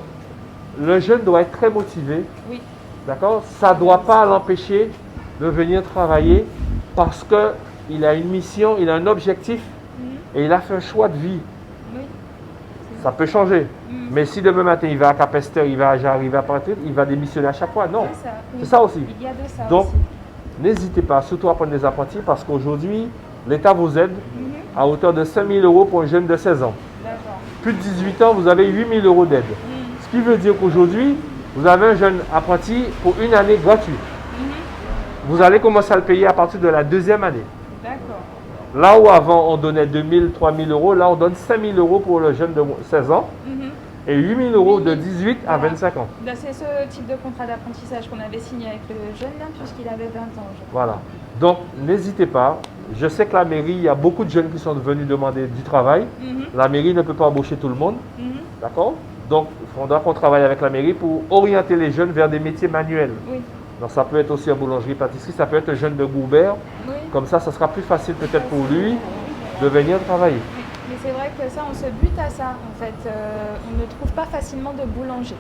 Speaker 1: le jeune doit être très motivé. D'accord? Ça ne doit pas l'empêcher de venir travailler parce qu'il a une mission, il a un objectif et il a fait un choix de vie.
Speaker 11: Oui.
Speaker 1: Ça peut changer. Mais si demain matin il va à Capesterre, il va à Jarre, il va à Patrick, il va démissionner à chaque fois. Non. C'est ça aussi.
Speaker 11: Il y a de ça
Speaker 1: Donc,
Speaker 11: aussi.
Speaker 1: n'hésitez pas, surtout à prendre des apprentis, parce qu'aujourd'hui, l'État vous aide à hauteur de 5 000 € pour un jeune de 16 ans. Plus de 18 ans, vous avez 8 000 € d'aide. Ce qui veut dire qu'aujourd'hui, vous avez un jeune apprenti pour une année gratuite. Vous allez commencer à le payer à partir de la 2e année. Là où avant on donnait 2 000, 3 000 €, là on donne 5 000 € pour le jeune de 16 ans et 8 000 € de 18 à 25 ans.
Speaker 11: C'est ce type de contrat d'apprentissage qu'on avait signé avec le jeune là, puisqu'il avait 20 ans.
Speaker 1: Voilà. Donc n'hésitez pas. Je sais que la mairie, il y a beaucoup de jeunes qui sont venus demander du travail. La mairie ne peut pas embaucher tout le monde. D'accord? Donc il faudra qu'on travaille avec la mairie pour orienter les jeunes vers des métiers manuels.
Speaker 11: Oui.
Speaker 1: Donc ça peut être aussi en boulangerie-pâtisserie, ça peut être un jeune de Goubert.
Speaker 11: Oui.
Speaker 1: Comme ça sera plus facile peut-être pour lui de venir travailler.
Speaker 11: Mais c'est vrai que ça, on se bute à ça en fait. On ne trouve pas facilement de boulanger.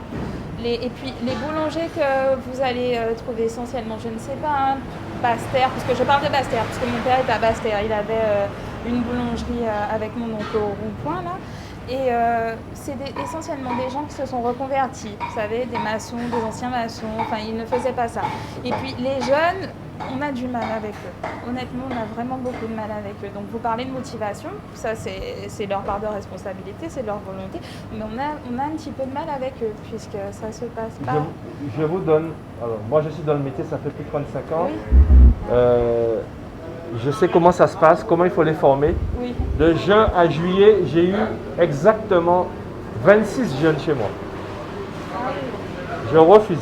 Speaker 11: Et puis les boulangers que vous allez trouver essentiellement, je ne sais pas, Basse-Terre, parce que je parle de Basse-Terre, parce que mon père est à Basse-Terre. Il avait une boulangerie avec mon oncle au rond-point là. Et c'est essentiellement des gens qui se sont reconvertis, vous savez, des maçons, des anciens maçons, enfin ils ne faisaient pas ça. Et puis les jeunes, on a du mal avec eux. Honnêtement, on a vraiment beaucoup de mal avec eux. Donc vous parlez de motivation, ça c'est leur part de responsabilité, c'est leur volonté, mais on a un petit peu de mal avec eux, puisque ça se passe pas.
Speaker 1: Je vous donne, alors moi je suis dans le métier, ça fait plus de 35 ans.
Speaker 11: Oui.
Speaker 1: Je sais comment ça se passe, comment il faut les former.
Speaker 11: Oui.
Speaker 1: De juin à juillet, j'ai eu exactement 26 jeunes chez moi. Je refuse.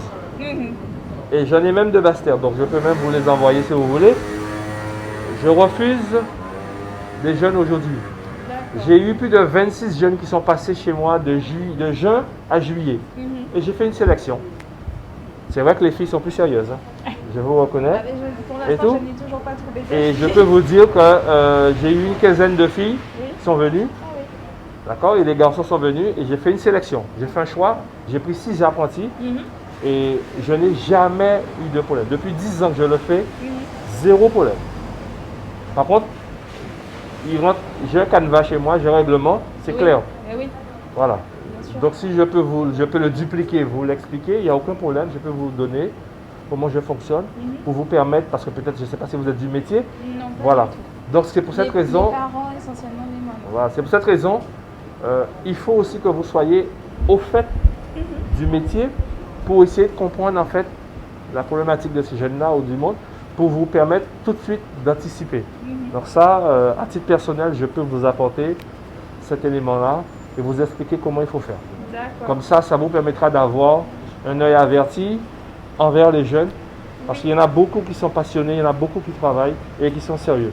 Speaker 1: Et j'en ai même de Basse-Terre, donc je peux même vous les envoyer si vous voulez. Je refuse des jeunes aujourd'hui. J'ai eu plus de 26 jeunes qui sont passés chez moi de juin à juillet. Et j'ai fait une sélection. C'est vrai que les filles sont plus sérieuses. Hein. Je vous reconnais.
Speaker 11: Pour
Speaker 1: Et
Speaker 11: l'instant,
Speaker 1: tout.
Speaker 11: je n'ai toujours pas trouvé.
Speaker 1: Et je peux vous dire que j'ai eu une quinzaine de filles qui sont venues. D'accord? Et les garçons sont venus et j'ai fait une sélection. J'ai fait un choix. J'ai pris 6 apprentis. Et je n'ai jamais eu de problème. Depuis 10 ans que je le fais, zéro problème. Par contre, j'ai un canevas chez moi, j'ai un règlement, c'est clair.
Speaker 11: Oui.
Speaker 1: Voilà. Donc si je peux le dupliquer, vous l'expliquer, il n'y a aucun problème, je peux vous donner comment je fonctionne pour vous permettre, parce que peut-être, je ne sais pas si vous êtes du métier.
Speaker 11: Non,
Speaker 1: voilà. Donc c'est pour cette raison.
Speaker 11: Les parents, essentiellement les mamans.
Speaker 1: Voilà, c'est pour cette raison, il faut aussi que vous soyez au fait du métier pour essayer de comprendre en fait la problématique de ces jeunes-là ou du monde, pour vous permettre tout de suite d'anticiper. Donc ça, à titre personnel, je peux vous apporter cet élément-là et vous expliquer comment il faut faire. Comme ça, ça vous permettra d'avoir un œil averti envers les jeunes, parce qu'il y en a beaucoup qui sont passionnés, il y en a beaucoup qui travaillent et qui sont sérieux.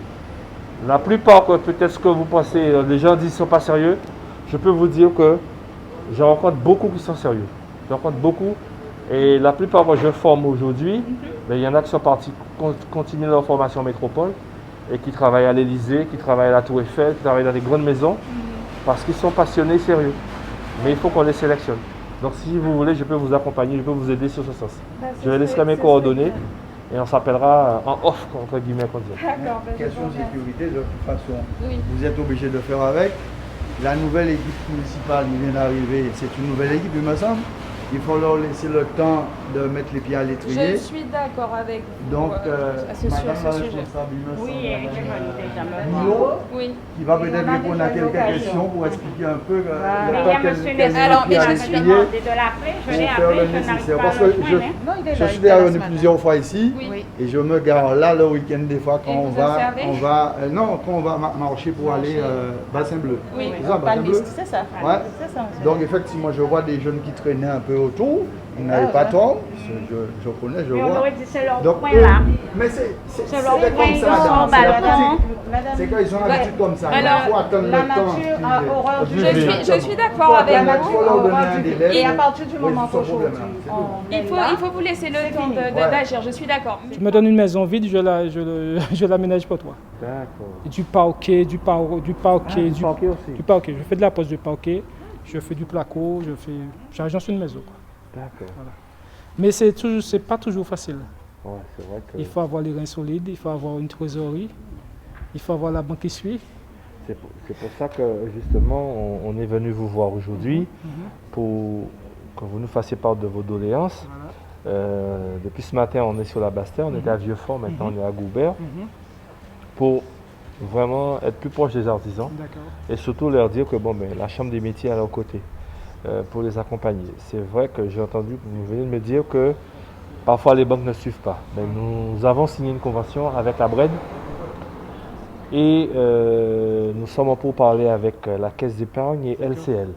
Speaker 1: La plupart, peut-être ce que vous pensez, les gens disent qu'ils ne sont pas sérieux, je peux vous dire que je rencontre beaucoup qui sont sérieux. Je rencontre beaucoup. Et la plupart que je forme aujourd'hui, il y en a qui sont partis continuer leur formation en métropole et qui travaillent à l'Élysée, qui travaillent à la Tour Eiffel, qui travaillent dans des grandes maisons parce qu'ils sont passionnés, sérieux. Mais il faut qu'on les sélectionne. Donc si vous voulez, je peux vous accompagner, je peux vous aider sur ce sens. Je laisserai mes coordonnées et on s'appellera en off, entre guillemets, comme ça.
Speaker 4: Question de sécurité, de toute façon, vous êtes obligé de faire avec. La nouvelle équipe municipale qui vient d'arriver, c'est une nouvelle équipe, il me semble. Il faut leur laisser le temps de mettre les pieds à l'étrier.
Speaker 11: Je suis d'accord avec vous.
Speaker 4: Donc,
Speaker 11: sur
Speaker 4: madame
Speaker 11: ce
Speaker 4: la
Speaker 11: sujet.
Speaker 4: responsable, il me semble,
Speaker 11: Oui.
Speaker 4: qui va peut-être répondre à quelques questions pour expliquer un peu
Speaker 11: Alors, mais je suis
Speaker 4: parce que je suis déjà venu plusieurs fois ici et je me gare là le week-end des fois quand on va marcher pour aller Bassin Bleu.
Speaker 5: Oui,
Speaker 4: c'est ça, Bassin Bleu.
Speaker 5: c'est ça.
Speaker 4: Ouais.
Speaker 5: C'est ça,
Speaker 4: Donc effectivement, je vois des jeunes qui traînaient un peu autour. Ils n'avaient pas tort. Je connais, je vois.
Speaker 12: On aurait dit c'est leur
Speaker 4: Donc,
Speaker 12: coin là.
Speaker 4: mais c'est
Speaker 12: leur
Speaker 4: comme
Speaker 12: coin,
Speaker 4: ça.
Speaker 12: leur balcon.
Speaker 4: C'est quand ils ont l'habitude comme ça. Il faut attendre
Speaker 5: la
Speaker 4: le temps.
Speaker 5: nature a horreur du
Speaker 11: Je suis d'accord avec vous.
Speaker 5: Et à partir du moment qu'aujourd'hui,
Speaker 11: il faut vous laisser le temps d'agir, je suis d'accord.
Speaker 10: Tu me donnes une maison vide, je l'aménage pour toi.
Speaker 1: D'accord.
Speaker 10: Du parquet, du parquet aussi. Je fais de la pose de parquet, je fais du placo, j'agence une maison.
Speaker 1: D'accord.
Speaker 10: Voilà. Mais c'est pas toujours facile.
Speaker 1: Ouais, c'est vrai que...
Speaker 10: Il faut avoir les reins solides, il faut avoir une trésorerie, il faut avoir la banque qui suit.
Speaker 1: C'est pour ça que justement on est venu vous voir aujourd'hui pour que vous nous fassiez part de vos doléances. Depuis ce matin, on est sur la Basse-Terre, on était à Vieux-Fort, maintenant on est à Goubert, pour vraiment être plus proche des artisans et surtout leur dire que la Chambre des métiers est à leur côté pour les accompagner. C'est vrai que j'ai entendu, vous venez de me dire que parfois les banques ne suivent pas. Mais nous avons signé une convention avec la BRED et nous sommes en pourparlers avec la Caisse d'épargne et LCL.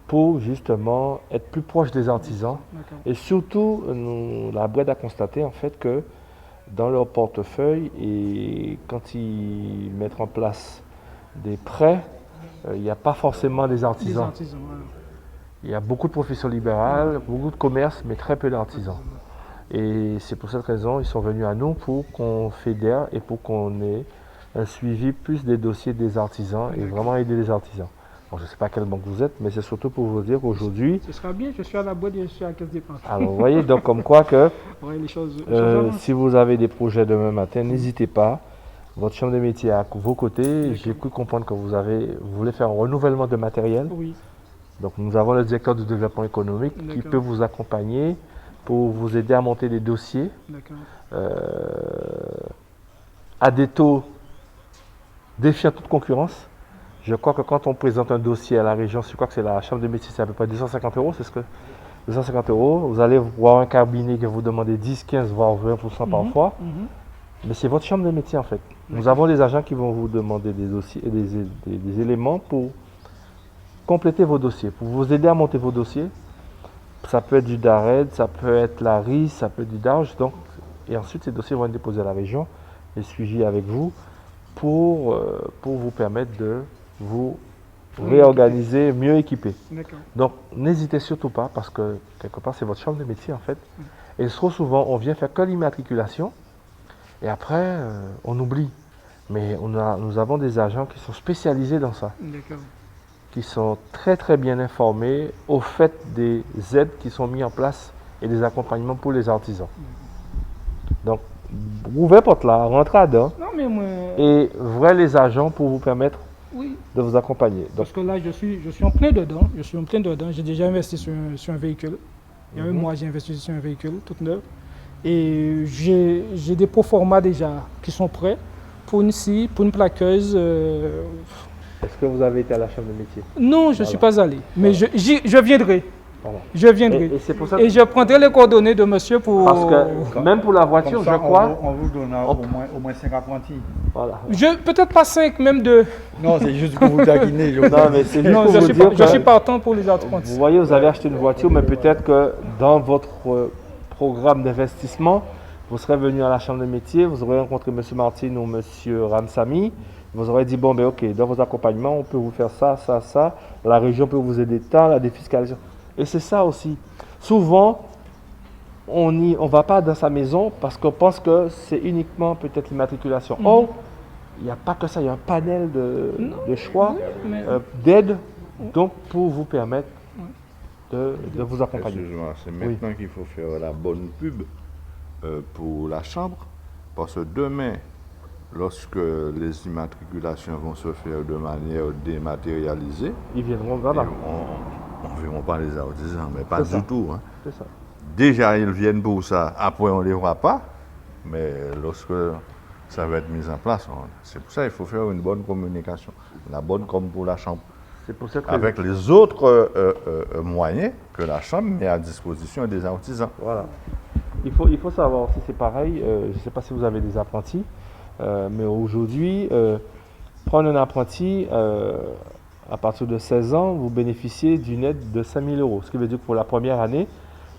Speaker 1: Pour justement être plus proche des artisans. Et surtout, la BRED a constaté en fait que dans leur portefeuille, et quand ils mettent en place des prêts, il n'y a pas forcément des artisans. Il y a beaucoup de professions libérales, beaucoup de commerces, mais très peu d'artisans. Et c'est pour cette raison ils sont venus à nous pour qu'on fédère et pour qu'on ait un suivi plus des dossiers des artisans et vraiment aider les artisans. Bon, je ne sais pas à quelle banque vous êtes, mais c'est surtout pour vous dire qu'aujourd'hui...
Speaker 10: Ce sera bien, je suis à la boîte et je suis à la caisse d'épargne.
Speaker 1: Alors vous voyez, donc comme quoi que
Speaker 10: les choses
Speaker 1: si vous avez des projets demain matin, n'hésitez pas. Votre chambre de métier est à vos côtés. J'ai cru comprendre que vous voulez faire un renouvellement de matériel.
Speaker 10: Oui.
Speaker 1: Donc nous avons le directeur du développement économique qui peut vous accompagner pour vous aider à monter des dossiers à des taux défiant toute concurrence. Je crois que quand on présente un dossier à la région, je crois que c'est la chambre de métier, c'est à peu près 250 €, c'est ce que 250 €. Vous allez voir un cabinet qui va vous demander 10, 15, voire 20% parfois. Mais c'est votre chambre de métier en fait. Nous avons des agents qui vont vous demander des dossiers, des éléments pour compléter vos dossiers, pour vous aider à monter vos dossiers. Ça peut être du DARED, ça peut être la RIS, ça peut être du DARGE. Donc, et ensuite, ces dossiers vont être déposés à la région et suivis avec vous pour vous permettre de vous réorganiser, mieux équipé. Donc, n'hésitez surtout pas parce que quelque part, c'est votre chambre de métier en fait. Et trop souvent, on vient faire que l'immatriculation et après, on oublie. Mais nous avons des agents qui sont spécialisés dans ça. Qui sont très très bien informés au fait des aides qui sont mises en place et des accompagnements pour les artisans. Donc, ouvrez porte là, rentrez dedans et ouvrez les agents pour vous permettre de vous accompagner. Donc,
Speaker 10: parce que là, je suis en plein dedans. J'ai déjà investi sur un véhicule. Il y a un mois, j'ai investi sur un véhicule tout neuf. Et j'ai des proformas déjà qui sont prêts pour une scie, pour une plaqueuse.
Speaker 1: Est-ce que vous avez été à la chambre de métier?
Speaker 10: Non, je ne suis pas allé, mais je viendrai. Je viendrai.
Speaker 1: Et, pour ça
Speaker 10: et je prendrai les coordonnées de monsieur pour...
Speaker 1: Parce que même pour la voiture,
Speaker 4: ça,
Speaker 1: je crois...
Speaker 4: On vous donne au moins 5 apprentis.
Speaker 1: Voilà.
Speaker 10: Peut-être pas 5, même 2.
Speaker 4: Non, c'est juste pour vous taquiner.
Speaker 10: Je suis partant pour les apprentis.
Speaker 1: Vous voyez, vous avez acheté une voiture, mais peut-être que dans votre programme d'investissement, vous serez venu à la chambre de métier, vous aurez rencontré M. Martin ou M. Ramsamy. Vous aurez dit, bon, ben ok, dans vos accompagnements, on peut vous faire ça, ça, ça. La région peut vous aider tant, la défiscalisation. Et c'est ça aussi. Souvent, on ne va pas dans sa maison parce qu'on pense que c'est uniquement peut-être l'immatriculation. Or, il n'y a pas que ça, il y a un panel de choix, d'aide, donc pour vous permettre de vous accompagner.
Speaker 6: Excusez-moi, c'est maintenant qu'il faut faire la bonne pub pour la chambre, parce que demain, lorsque les immatriculations vont se faire de manière dématérialisée,
Speaker 1: ils viendront là-bas.
Speaker 6: On ne verra pas les artisans, mais pas du tout. Hein.
Speaker 1: C'est ça.
Speaker 6: Déjà, ils viennent pour ça. Après, on ne les voit pas. Mais lorsque ça va être mis en place, c'est pour ça qu'il faut faire une bonne communication. La bonne comme pour la chambre.
Speaker 1: C'est pour cette
Speaker 6: avec les autres moyens que la chambre met à disposition des artisans.
Speaker 1: Voilà. Il faut savoir si c'est pareil. Je ne sais pas si vous avez des apprentis. Mais aujourd'hui, prendre un apprenti à partir de 16 ans, vous bénéficiez d'une aide de 5 000 €. Ce qui veut dire que pour la première année,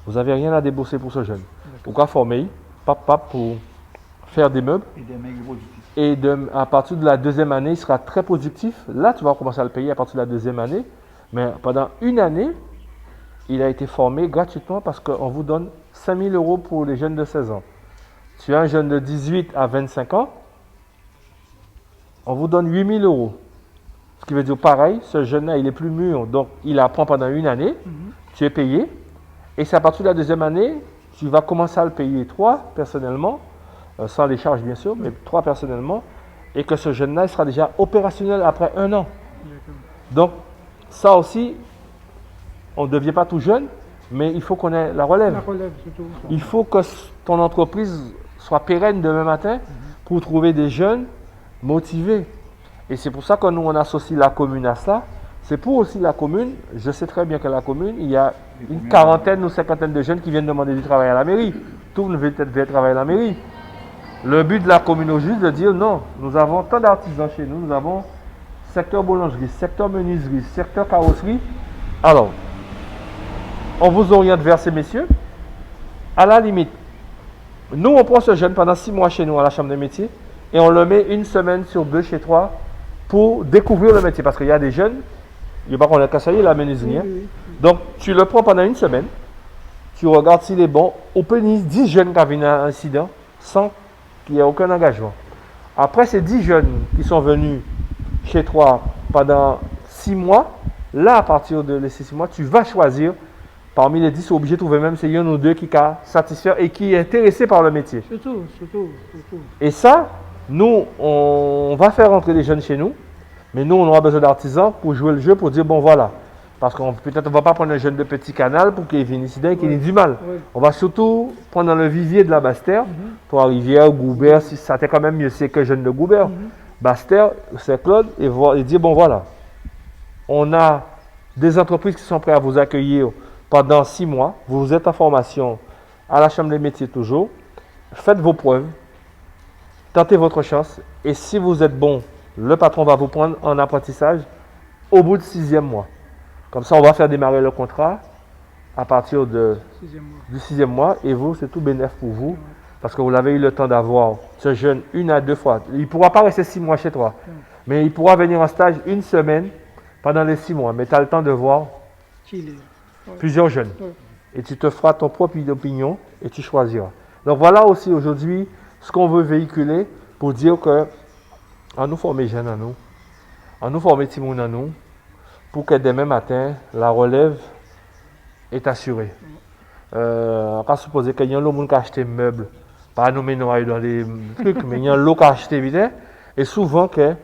Speaker 1: vous n'avez rien à débourser pour ce jeune. Pourquoi former papa pour faire des meubles. Et à partir de la deuxième année, il sera très productif. Là, tu vas commencer à le payer à partir de la deuxième année. Mais pendant une année, il a été formé gratuitement parce qu'on vous donne 5 000 € pour les jeunes de 16 ans. Tu as un jeune de 18 à 25 ans, on vous donne 8 000 €. Ce qui veut dire pareil, ce jeune-là, il est plus mûr, donc il apprend pendant une année, tu es payé, et c'est à partir de la deuxième année, tu vas commencer à le payer toi, personnellement, sans les charges bien sûr, mais toi personnellement, et que ce jeune-là sera déjà opérationnel après 1 an. Donc, ça aussi, on ne devient pas tout jeune, mais il faut qu'on ait la relève.
Speaker 10: La relève, surtout.
Speaker 1: Il faut que ton entreprise soit pérenne demain matin pour trouver des jeunes motivés. Et c'est pour ça que nous, on associe la commune à ça. C'est pour aussi la commune. Je sais très bien que la commune, il y a une quarantaine ou 50aine de jeunes qui viennent demander du travail à la mairie. Tout ne veut peut-être travailler à la mairie. Le but de la commune aujourd'hui, c'est de dire non, nous avons tant d'artisans chez nous, nous avons secteur boulangerie, secteur menuiserie, secteur carrosserie. Alors, on vous oriente vers ces messieurs. À la limite, nous, on prend ce jeune pendant 6 mois chez nous à la chambre des métiers et on le met 1 semaine sur 2 chez toi pour découvrir le métier. Parce qu'il y a des jeunes, il n'y a pas qu'on a qu'à salir la menuiserie. Hein. Donc, tu le prends pendant 1 semaine, tu regardes s'il est bon. Au pénis, 10 jeunes qui viennent à un incident sans qu'il n'y ait aucun engagement. Après ces 10 jeunes qui sont venus chez toi pendant 6 mois, là, à partir de ces 6 mois, tu vas choisir parmi les 10, tu es obligé de trouver même c'est 1 ou 2 qui t'a satisfait et qui est intéressé par le métier.
Speaker 10: Surtout.
Speaker 1: Et ça, nous, on va faire rentrer des jeunes chez nous, mais nous, on aura besoin d'artisans pour jouer le jeu, pour dire, bon, voilà. Parce qu'on peut-être on ne va pas prendre un jeune de petit canal pour qu'il vienne ici et qu'il ait du mal.
Speaker 10: Ouais.
Speaker 1: On va surtout prendre dans le vivier de la Basse-Terre, pour Rivière, Goubert, si ça t'est quand même mieux, c'est que jeune de Goubert. Basse-Terre, c'est Claude, et dire, bon, voilà. On a des entreprises qui sont prêtes à vous accueillir pendant 6 mois, vous êtes en formation à la Chambre des métiers toujours, faites vos preuves, tentez votre chance et si vous êtes bon, le patron va vous prendre en apprentissage au bout du 6e mois. Comme ça, on va faire démarrer le contrat à partir du 6e mois et vous, c'est tout bénéf pour vous parce que vous l'avez eu le temps d'avoir ce jeune 1 à 2 fois. Il ne pourra pas rester 6 mois chez toi, mais il pourra venir en stage 1 semaine pendant les 6 mois. Mais tu as le temps de voir plusieurs jeunes. Et tu te feras ton propre opinion et tu choisiras. Donc voilà aussi aujourd'hui ce qu'on veut véhiculer pour dire que en nous former jeunes à nous, en nous former Timoun à nous, pour que demain matin, la relève est assurée. On va supposer qu'il y a un monde qui a acheté des meubles, pas nous mettre dans les trucs, mais il y a un lot qui a acheté vite. Et souvent que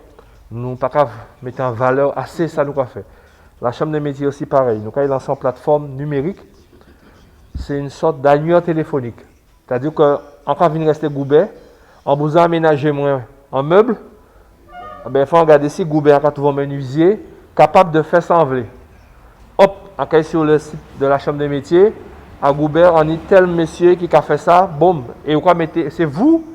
Speaker 1: nous ne pouvons pas mettre en valeur assez ça nous a fait. La Chambre des métiers aussi pareil. Nous, quand ils lancent en plateforme numérique, c'est une sorte d'annuaire téléphonique. C'est-à-dire qu'en cas de rester Goubert, en vous aménagez moins en meuble, il faut regarder si Goubert a trouvé un menuisier capable de faire s'enlever. Hop, en cas sur le site de la Chambre des métiers, à Goubert, on est tel monsieur qui a fait ça, boum. Et c'est vous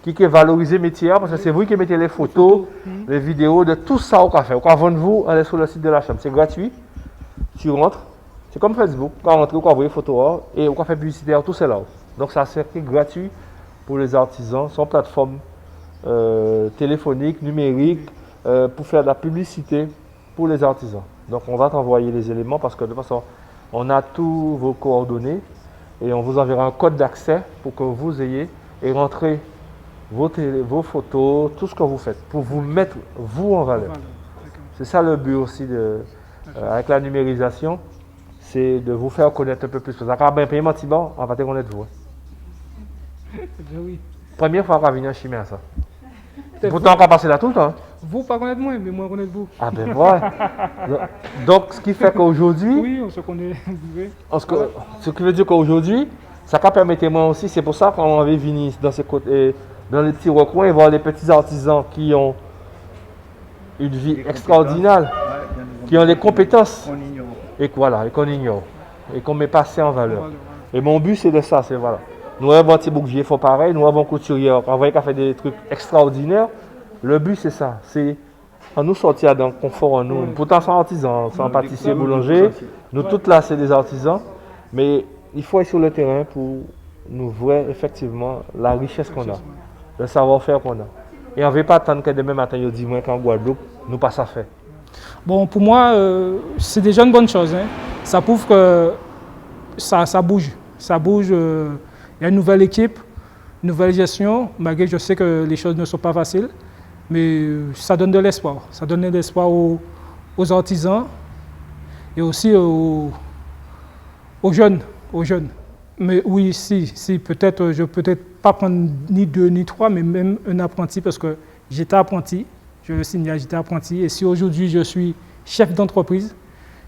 Speaker 1: qui valorisez le métier, parce que c'est vous qui mettez les photos, les vidéos de tout ça au café. Au cas vendre vous, on est sur le site de la Chambre. C'est gratuit. Tu rentres. C'est comme Facebook. Quand on rentre, on voit les photos et on fait publicitaire, tout c'est là. Donc ça c'est gratuit pour les artisans. Sans plateforme téléphonique, numérique, pour faire de la publicité pour les artisans. Donc on va t'envoyer les éléments parce que de toute façon, on a tous vos coordonnées et on vous enverra un code d'accès pour que vous ayez et rentrez vos photos, tout ce que vous faites, pour vous mettre, vous, en valeur. C'est ça le but aussi avec la numérisation, c'est de vous faire connaître un peu plus. Parce que quand paiement Tiban, on va te connaître vous.
Speaker 10: Oui.
Speaker 1: Première fois qu'on va venir en chimie à ça. Pourtant, on va passer là tout le temps.
Speaker 10: Vous, pas connaître moi, mais moi, connaître vous.
Speaker 1: Ah ben voilà. Donc, ce qui fait qu'aujourd'hui...
Speaker 10: Oui, on se connaît.
Speaker 1: Ce qui veut dire qu'aujourd'hui, ça va permettre moi aussi, c'est pour ça qu'on avait venu dans ces côtés... dans les petits recoins et voir les petits artisans qui ont une vie extraordinaire, qui ont les compétences et qu'on ignore et qu'on met pas assez en valeur. Et mon but c'est de ça, c'est voilà. Nous avons un petit bouclier, il faut pareil, nous avons un couturier, on voit qu'il a fait des trucs extraordinaires. Le but c'est ça, c'est en nous sortir d'un confort en nous. Pourtant sans artisans, sans pâtissier, boulanger, nous toutes là c'est des artisans, mais il faut être sur le terrain pour nous voir effectivement la richesse qu'on a. Le savoir-faire qu'on a. Et on ne veut pas attendre que demain matin, il dit moins qu'en Guadeloupe, nous pas ça fait.
Speaker 10: Bon, pour moi, c'est déjà une bonne chose. Hein. Ça prouve que ça bouge. Ça bouge. Il y a une nouvelle équipe, une nouvelle gestion, malgré que je sais que les choses ne sont pas faciles. Mais ça donne de l'espoir. Ça donne de l'espoir aux artisans et aussi aux jeunes. Mais oui, si peut-être, je peux peut-être pas prendre ni 2 ni 3, mais même un apprenti, parce qu'il j'étais apprenti, je le signale, j'étais apprenti. Et si aujourd'hui je suis chef d'entreprise,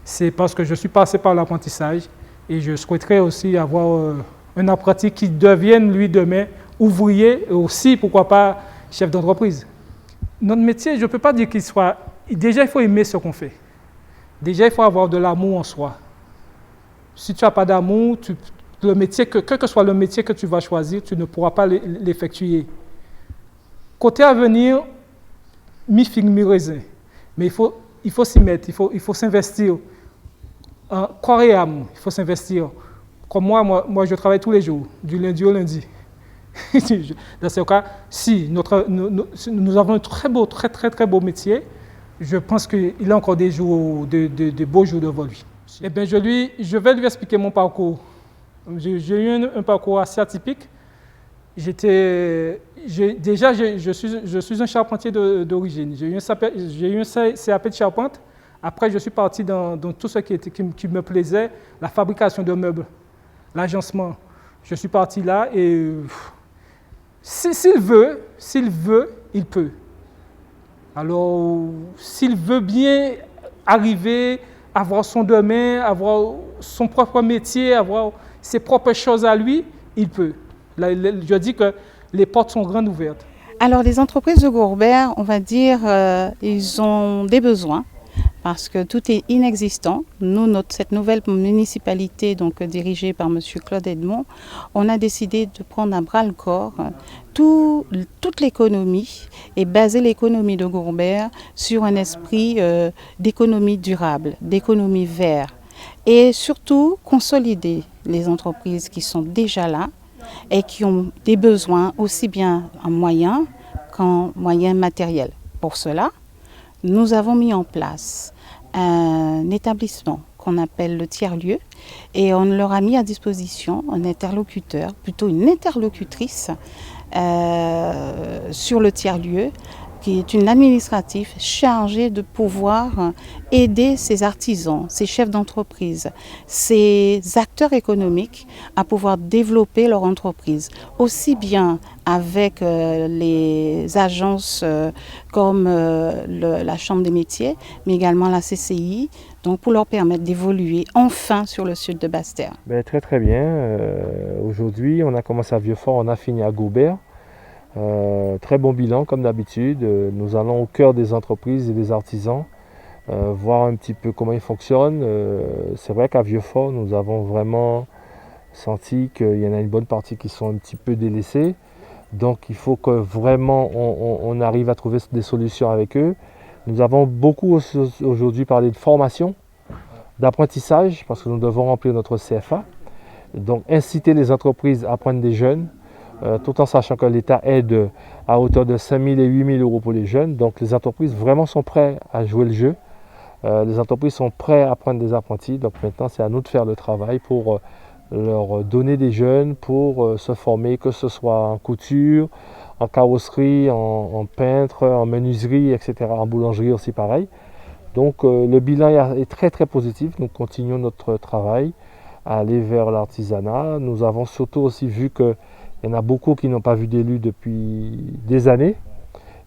Speaker 10: c'est parce que je suis passé par l'apprentissage et je souhaiterais aussi avoir un apprenti qui devienne, lui, demain, ouvrier et aussi, pourquoi pas, chef d'entreprise. Notre métier, je ne peux pas dire qu'il soit... Déjà, il faut aimer ce qu'on fait. Déjà, il faut avoir de l'amour en soi. Si tu n'as pas d'amour, le métier, quel que soit le métier que tu vas choisir, tu ne pourras pas l'effectuer. Côté avenir, mi-figue, mi-raisin. Mais il faut s'y mettre, il faut s'investir. Corps et âme, il faut s'investir. Comme moi, je travaille tous les jours, du lundi au lundi. Dans ce cas, si nous avons un très beau métier, je pense qu'il a encore des jours, de beaux jours devant lui. Eh bien, je vais lui expliquer mon parcours. J'ai eu un parcours assez atypique. Je suis un charpentier d'origine. J'ai eu un CAP de charpente. Après, je suis parti dans tout ce qui me plaisait, la fabrication de meubles, l'agencement. Je suis parti là et s'il veut, il peut. Alors, s'il veut bien arriver, avoir son domaine, avoir son propre métier, avoir ses propres choses à lui, il peut. Là, je dis que les portes sont grandes ouvertes.
Speaker 13: Alors, les entreprises de Gourbert, on va dire, ils ont des besoins parce que tout est inexistant. Nous, cette nouvelle municipalité donc, dirigée par M. Claude Edmond, on a décidé de prendre à bras-le-corps toute l'économie et baser l'économie de Gourbert sur un esprit d'économie durable, d'économie verte et surtout consolider les entreprises qui sont déjà là et qui ont des besoins aussi bien en moyens qu'en moyens matériels. Pour cela, nous avons mis en place un établissement qu'on appelle le tiers-lieu et on leur a mis à disposition un interlocuteur, plutôt une interlocutrice sur le tiers-lieu qui est une administrative chargée de pouvoir aider ces artisans, ces chefs d'entreprise, ces acteurs économiques à pouvoir développer leur entreprise, aussi bien avec les agences comme la Chambre des métiers, mais également la CCI, donc pour leur permettre d'évoluer enfin sur le sud de Basse-Terre.
Speaker 7: Très bien. Aujourd'hui, on a commencé à Vieux-Fort, on a fini à Gourbert. Très bon bilan comme d'habitude. Nous allons au cœur des entreprises et des artisans, voir un petit peu comment ils fonctionnent. C'est vrai qu'à Vieux-Fort, nous avons vraiment senti qu'il y en a une bonne partie qui sont un petit peu délaissés. Donc il faut que vraiment on arrive à trouver des solutions avec eux. Nous avons beaucoup aujourd'hui parlé de formation, d'apprentissage, parce que nous devons remplir notre CFA. Donc inciter les entreprises à prendre des jeunes, tout en sachant que l'État aide à hauteur de 5 000 et 8 000 euros pour les jeunes. Donc les entreprises vraiment sont prêtes à jouer le jeu. Les entreprises sont prêtes à prendre des apprentis. Donc maintenant, c'est à nous de faire le travail pour leur donner des jeunes pour se former, que ce soit en couture, en carrosserie, en peintre, en menuiserie, etc. En boulangerie aussi pareil. Donc le bilan est très positif. Nous continuons notre travail à aller vers l'artisanat. Nous avons surtout aussi vu que il y en a beaucoup qui n'ont pas vu d'élus depuis des années.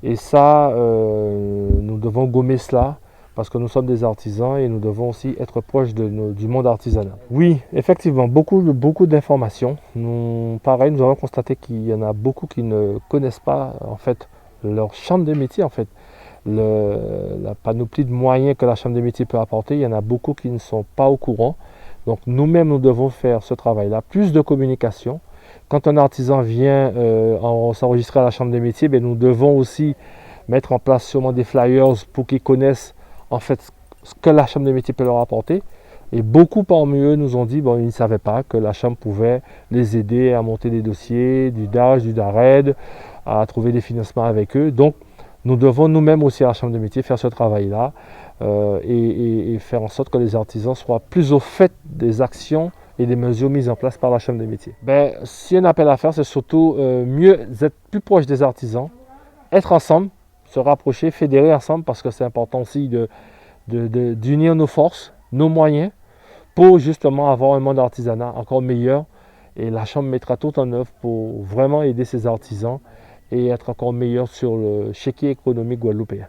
Speaker 7: Et ça, nous devons gommer cela parce que nous sommes des artisans et nous devons aussi être proches du monde artisanal. Oui, effectivement, beaucoup d'informations. Pareil, nous avons constaté qu'il y en a beaucoup qui ne connaissent pas en fait leur chambre de métier. En fait, la panoplie de moyens que la chambre des métiers peut apporter, il y en a beaucoup qui ne sont pas au courant. Donc nous-mêmes, nous devons faire ce travail-là, plus de communication. Quand un artisan vient s'enregistrer à la Chambre des métiers, nous devons aussi mettre en place sûrement des flyers pour qu'ils connaissent en fait ce que la Chambre des métiers peut leur apporter. Et beaucoup parmi eux nous ont dit ils ne savaient pas que la Chambre pouvait les aider à monter des dossiers, du DAGE, du DARED, à trouver des financements avec eux. Donc nous devons nous-mêmes aussi à la Chambre des métiers faire ce travail-là et faire en sorte que les artisans soient plus au fait des actions et des mesures mises en place par la Chambre des métiers. Si un appel à faire, c'est surtout mieux être plus proche des artisans, être ensemble, se rapprocher, fédérer ensemble, parce que c'est important aussi d'unir nos forces, nos moyens, pour justement avoir un monde artisanat encore meilleur. Et la Chambre mettra tout en œuvre pour vraiment aider ces artisans
Speaker 14: et être encore meilleur sur le chéquier économique guadeloupéen.